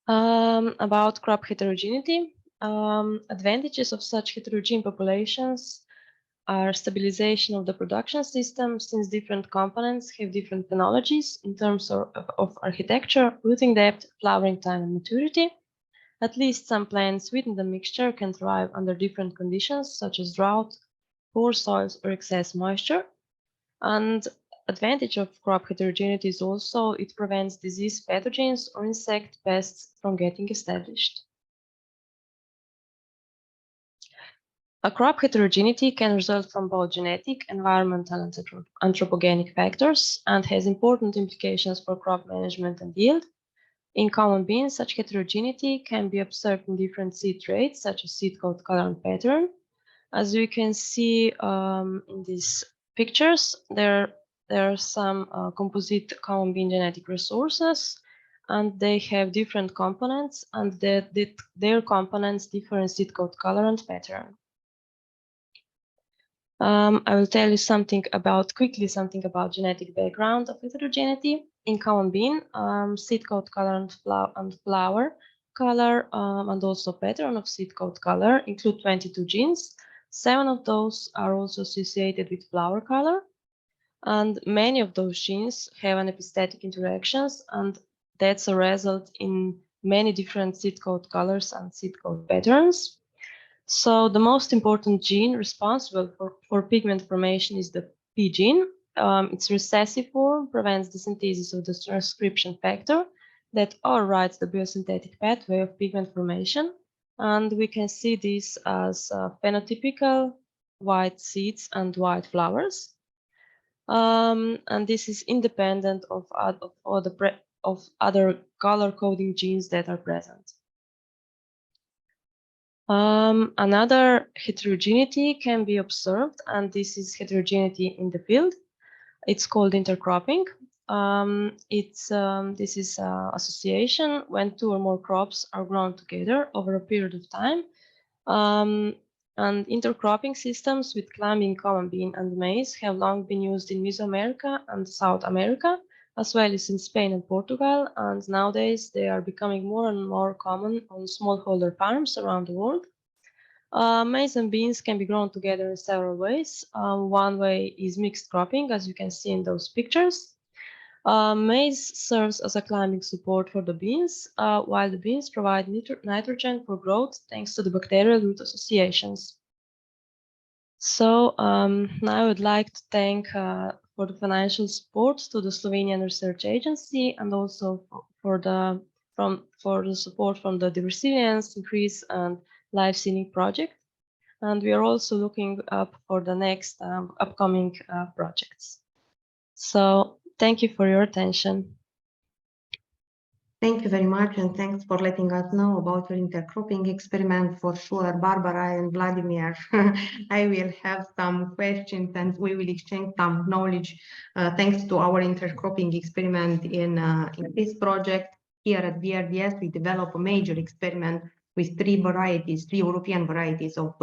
About crop heterogeneity, advantages of such heterogeneous populations are stabilization of the production system, since different components have different phenologies in terms of architecture, rooting depth, flowering time, and maturity. At least some plants within the mixture can thrive under different conditions, such as drought, poor soils, or excess moisture. And advantage of crop heterogeneity is also it prevents disease pathogens or insect pests from getting established. A crop heterogeneity can result from both genetic, environmental, and anthropogenic factors and has important implications for crop management and yield. In common beans, such heterogeneity can be observed in different seed traits, such as seed coat color and pattern. As you can see in these pictures, there are some composite common bean genetic resources, and they have different components, and their components differ in seed coat color and pattern. I will tell you quickly something about genetic background of heterogeneity. In common bean, seed coat color and flower color and also pattern of seed coat color include 22 genes. 7 of those are also associated with flower color. And many of those genes have an epistatic interactions, and that's a result in many different seed coat colors and seed coat patterns. So the most important gene responsible for pigment formation is the P gene. Its recessive form prevents the synthesis of the transcription factor that overrides the biosynthetic pathway of pigment formation. And we can see this as phenotypical white seeds and white flowers. And this is independent of other color coding genes that are present. Another heterogeneity can be observed, and this is heterogeneity in the field. It's called intercropping. This is association when 2 or more crops are grown together over a period of time. And intercropping systems with climbing common bean and maize have long been used in Mesoamerica and South America, as well as in Spain and Portugal, and nowadays they are becoming more and more common on smallholder farms around the world. Maize and beans can be grown together in several ways. One way is mixed cropping, as you can see in those pictures. Maize serves as a climbing support for the beans, while the beans provide nitrogen for growth thanks to the bacterial root associations. So now I would like to thank for the financial support to the Slovenian Research Agency, and also for the support from the Resilience, Increase and Life Seeding project. And we are also looking up for the next upcoming projects. So thank you for your attention. Thank you very much, and thanks for letting us know about your intercropping experiment. For sure, Barbara and Vladimir, I will have some questions and we will exchange some knowledge thanks to our intercropping experiment in this project. Here at BRDS, we developed a major experiment with 3 European varieties of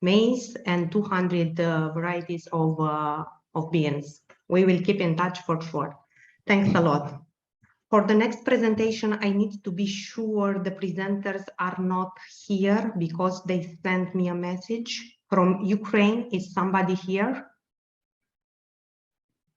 maize and 200 varieties of beans. We will keep in touch for sure. Thanks a lot. For the next presentation, I need to be sure the presenters are not here because they sent me a message from Ukraine. Is somebody here?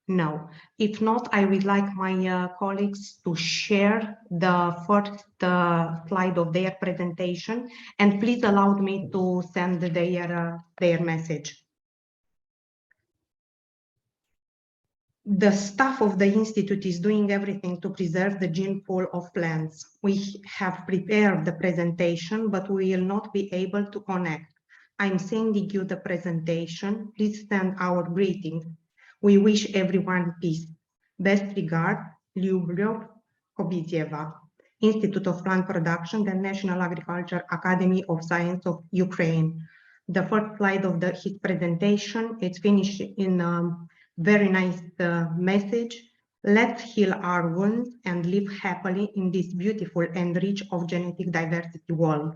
No. If not, I would like my colleagues to share the first slide of their presentation, and please allow me to send their message. The staff of the Institute is doing everything to preserve the gene pool of plants. We have prepared the presentation, but we will not be able to connect. I'm sending you the presentation. Please send our greeting. We wish everyone peace. Best regard, Lyubov Kobizieva, Institute of Plant Production, the National Agriculture Academy of Science of Ukraine. The first slide of his presentation, it's finished in very nice message. Let's heal our wounds and live happily in this beautiful and rich of genetic diversity world.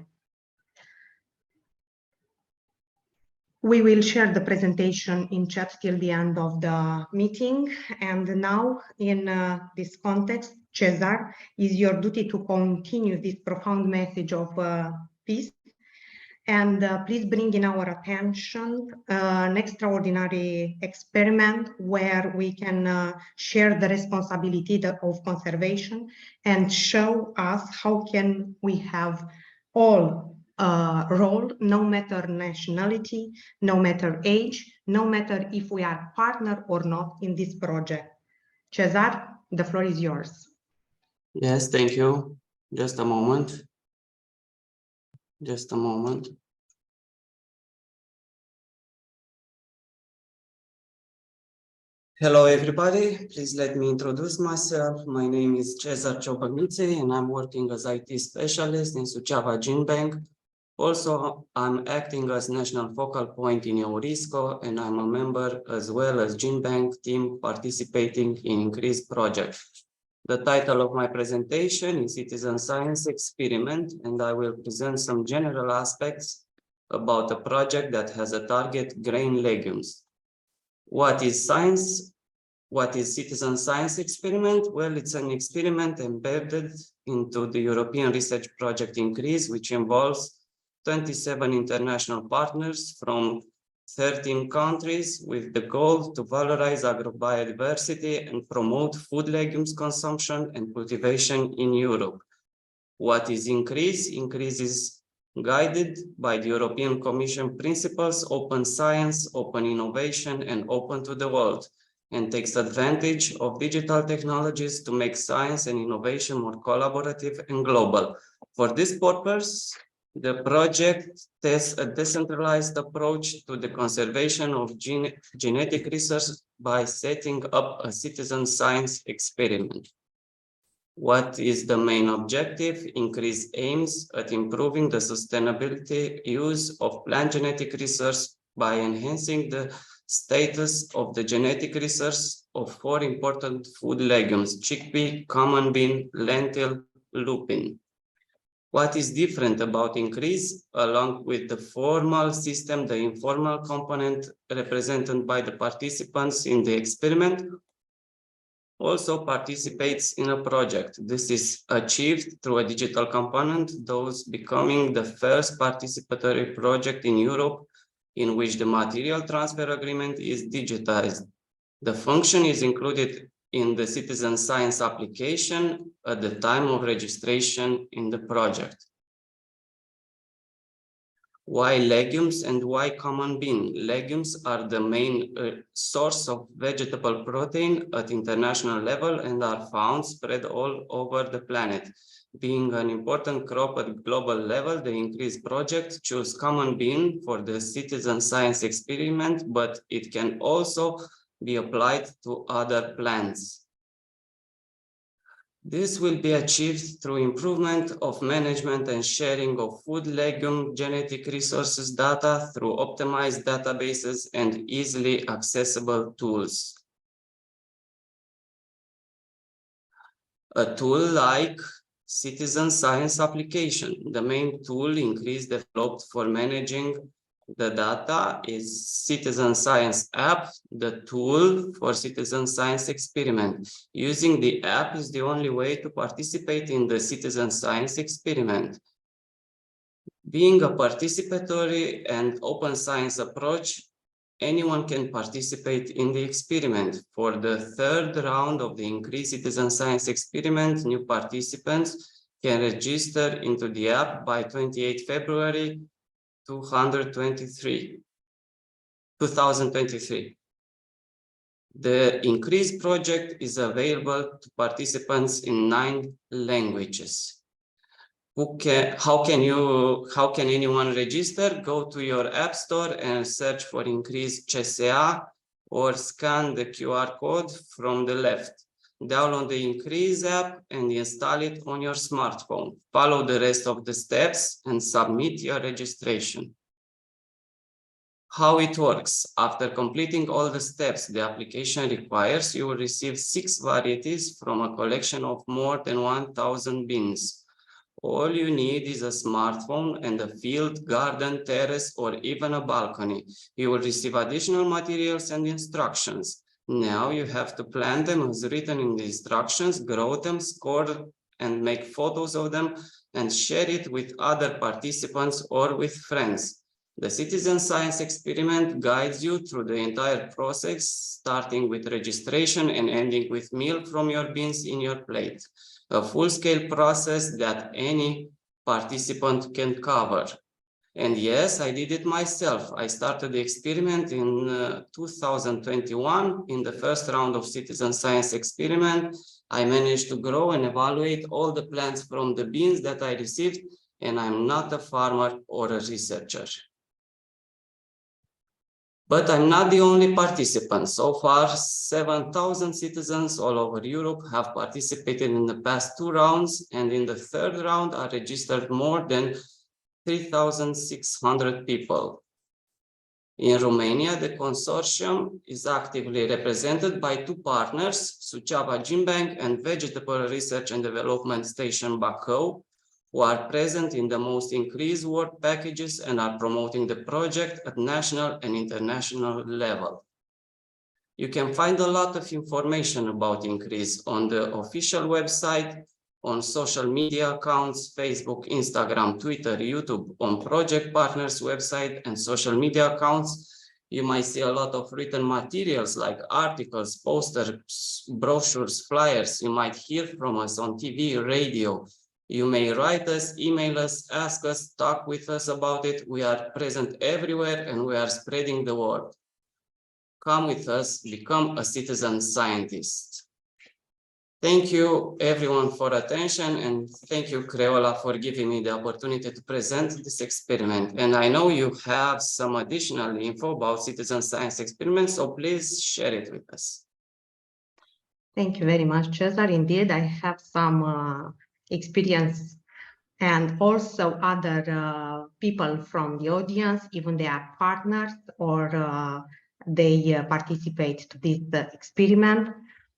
We will share the presentation in chat till the end of the meeting. And now in this context, Cesar, is your duty to continue this profound message of peace. And please bring in our attention an extraordinary experiment where we can share the responsibility of conservation and show us how can we have all role, no matter nationality, no matter age, no matter if we are partner or not in this project. Cesar, the floor is yours. Yes, thank you. Just a moment. Just a moment. Hello, everybody. Please let me introduce myself. My name is Cesar Ciobănițe, and I'm working as IT specialist in Suceava Gene Bank. Also, I'm acting as national focal point in EURISCO, and I'm a member as well as Gene Bank team participating in Increase project. The title of my presentation is Citizen Science Experiment, and I will present some general aspects about a project that has a target grain legumes. What is science? What is citizen science experiment? Well, it's an experiment embedded into the European research project INCREASE, which involves 27 international partners from 13 countries with the goal to valorize agrobiodiversity and promote food legumes consumption and cultivation in Europe. What is INCREASE? INCREASE is guided by the European Commission principles, open science, open innovation, and open to the world, and takes advantage of digital technologies to make science and innovation more collaborative and global. For this purpose, the project tests a decentralized approach to the conservation of genetic research by setting up a citizen science experiment. What is the main objective? INCREASE aims at improving the sustainability use of plant genetic research by enhancing the status of the genetic research of 4 important food legumes: chickpea, common bean, lentil, lupin. What is different about INCREASE? Along with the formal system, the informal component represented by the participants in the experiment also participates in a project. This is achieved through a digital component, thus becoming the first participatory project in Europe in which the material transfer agreement is digitized. The function is included in the citizen science application at the time of registration in the project. Why legumes and why common bean? Legumes are the main source of vegetable protein at international level and are found spread all over the planet. Being an important crop at global level, the INCREASE project chose common bean for the citizen science experiment, but it can also be applied to other plants. This will be achieved through improvement of management and sharing of food, legume, genetic resources data through optimized databases and easily accessible tools. A tool like citizen science application. The main tool INCREASE developed for managing the data is Citizen Science app, the tool for citizen science experiment. Using the app is the only way to participate in the citizen science experiment. Being a participatory and open science approach, anyone can participate in the experiment. For the third round of the INCREASE citizen science experiment, new participants can register into the app by 28 February 2023. The INCREASE project is available to participants in 9 languages. How can anyone register? Go to your app store and search for INCREASE CSA or scan the QR code from the left. Download the INCREASE app and install it on your smartphone. Follow the rest of the steps and submit your registration. How it works. After completing all the steps the application requires, you will receive 6 varieties from a collection of more than 1,000 beans. All you need is a smartphone and a field, garden, terrace, or even a balcony. You will receive additional materials and instructions. Now you have to plant them as written in the instructions, grow them, score and make photos of them, and share it with other participants or with friends. The citizen science experiment guides you through the entire process, starting with registration and ending with meal from your beans in your plate. A full-scale process that any participant can cover. And yes, I did it myself. I started the experiment in 2021. In the first round of citizen science experiment, I managed to grow and evaluate all the plants from the beans that I received, and I'm not a farmer or a researcher. But I'm not the only participant. So far, 7,000 citizens all over Europe have participated in the past 2 rounds, and in the third round are registered more than 3,600 people. In Romania, the consortium is actively represented by 2 partners, Suceava Gene Bank and Vegetable Research and Development Station Bacău, who are present in the most INCREASE work packages and are promoting the project at national and international level. You can find a lot of information about INCREASE on the official website, on social media accounts, Facebook, Instagram, Twitter, YouTube, on project partners' website and social media accounts. You might see a lot of written materials like articles, posters, brochures, flyers. You might hear from us on TV, radio. You may write us, email us, ask us, talk with us about it. We are present everywhere and we are spreading the word. Come with us, become a citizen scientist. Thank you everyone for attention, and thank you, Creola, for giving me the opportunity to present this experiment. And I know you have some additional info about citizen science experiments, so please share it with us. Thank you very much, Cesar. Indeed, I have some experience, and also other people from the audience, even they are partners or they participate to this experiment.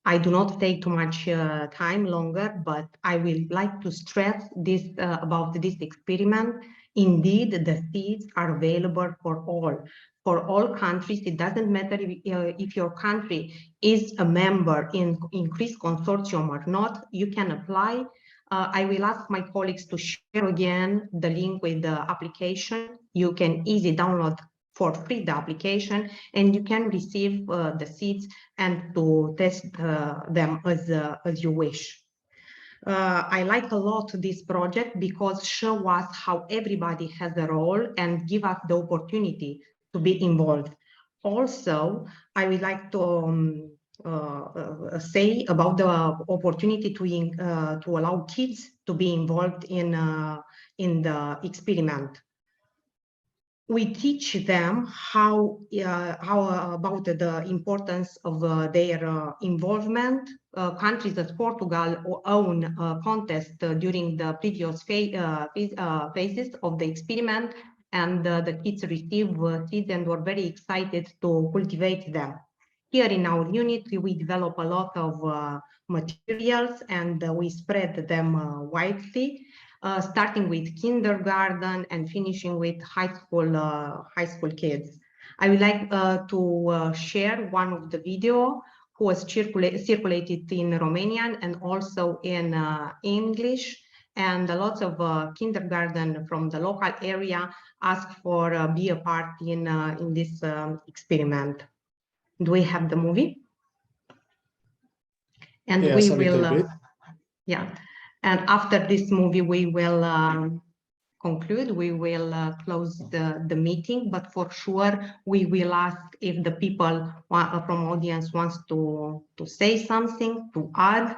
I do not take too much time longer, but I will like to stress this about this experiment. Indeed, the seeds are available for all countries. It doesn't matter if your country is a member in INCREASE consortium or not, you can apply. I will ask my colleagues to share again the link with the application. You can easily download for free the application, and you can receive the seeds and to test them as you wish. I like a lot this project because show us how everybody has a role and give us the opportunity to be involved. Also, I would like to say about the opportunity to allow kids to be involved in the experiment. We teach them how about the importance of their involvement. Countries as Portugal own a contest during the previous phases of the experiment, and the kids received seeds and were very excited to cultivate them. Here in our unit, we develop a lot of materials and we spread them widely. Starting with kindergarten and finishing with high school kids. I would like to share one of the video who was circulated in Romanian and also in English, and lots of kindergarten from the local area asked for be a part in this experiment. Do we have the movie? And yes, we will, yeah. And after this movie, we will conclude, we will close the meeting, but for sure, we will ask if the people from audience wants to say something, to add.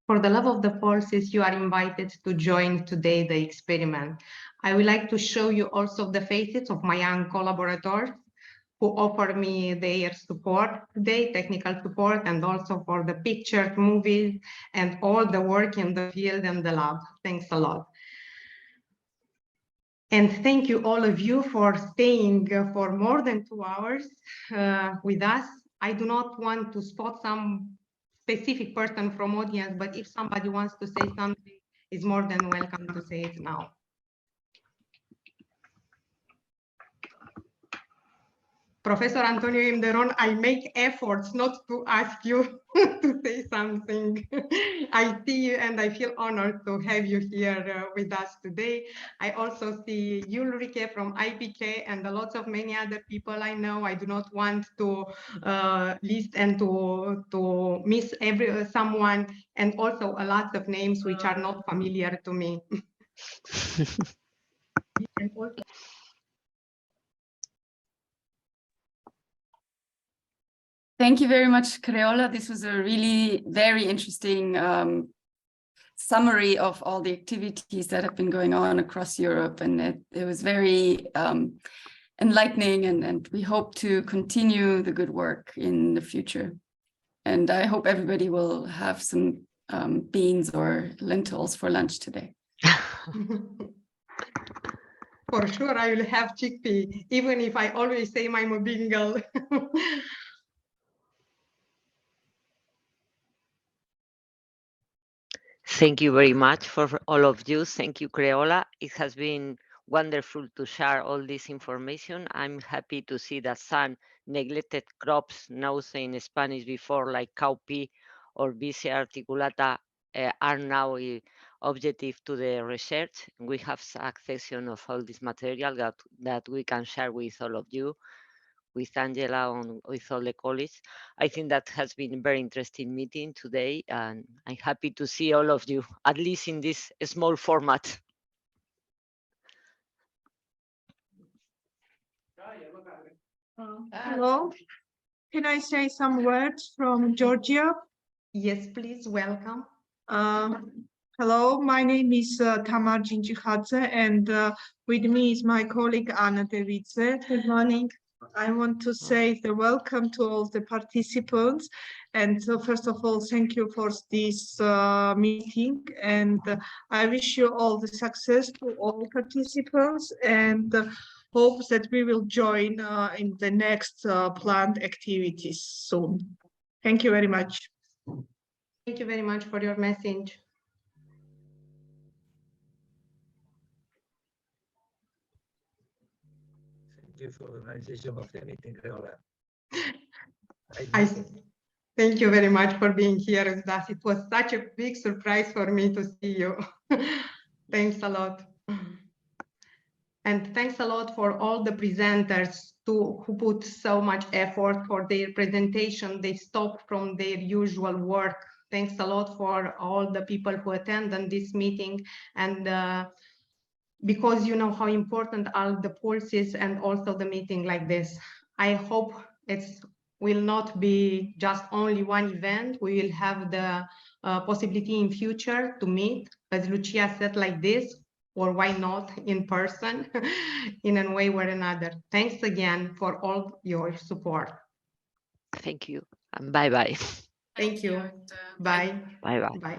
For the love of the pulses, you are invited to join today the experiment. I would like to show you also the faces of my young collaborators who offer me their support today, technical support, and also for the pictures, movies, and all the work in the field and the lab. Thanks a lot. And thank you all of you for staying for more than 2 hours with us. I do not want to spot some specific person from audience, but if somebody wants to say something, is more than welcome to say it now. Professor Antonio Imderon, I make efforts not to ask you to say something. I see you and I feel honored to have you here with us today. I also see Ulrike from IPK and lots of many other people I know. I do not want to list and to miss someone, and also a lot of names which are not familiar to me. Thank you very much, Creola. This was a really very interesting summary of all the activities that have been going on across Europe. And it was very enlightening, and we hope to continue the good work in the future. And I hope everybody will have some beans or lentils for lunch today. For sure, I will have chickpea, even if I always say I'm a bingle. Thank you very much for all of you. Thank you, Creola. It has been wonderful to share all this information. I'm happy to see that some neglected crops, now in Spanish before, like cowpea or Vicia articulata, are now objective to the research. We have accession of all this material that we can share with all of you, with Angela and with all the colleagues. I think that has been a very interesting meeting today, and I'm happy to see all of you, at least in this small format. Hello, can I say some words from Georgia? Yes, please, welcome. Hello, my name is Tamar Djindjikhadze, and with me is my colleague Anna Device. Good morning. I want to say the welcome to all the participants. And so first of all, thank you for this meeting. And I wish you all the success to all participants, and hope that we will join in the next planned activities soon. Thank you very much. Thank you very much for your message. Thank you for the organization of the meeting, Creola. Thank you very much for being here with us. It was such a big surprise for me to see you. Thanks a lot. And thanks a lot for all the presenters who put so much effort for their presentation. They stopped from their usual work. Thanks a lot for all the people who attended this meeting, and because you know how important are the pulses and also the meeting like this. I hope it will not be just only one event. We will have the possibility in future to meet, as Lucia said, like this, or why not in person, in a way or another. Thanks again for all your support. Thank you, and bye-bye. Thank you. Bye. Bye-bye. Bye.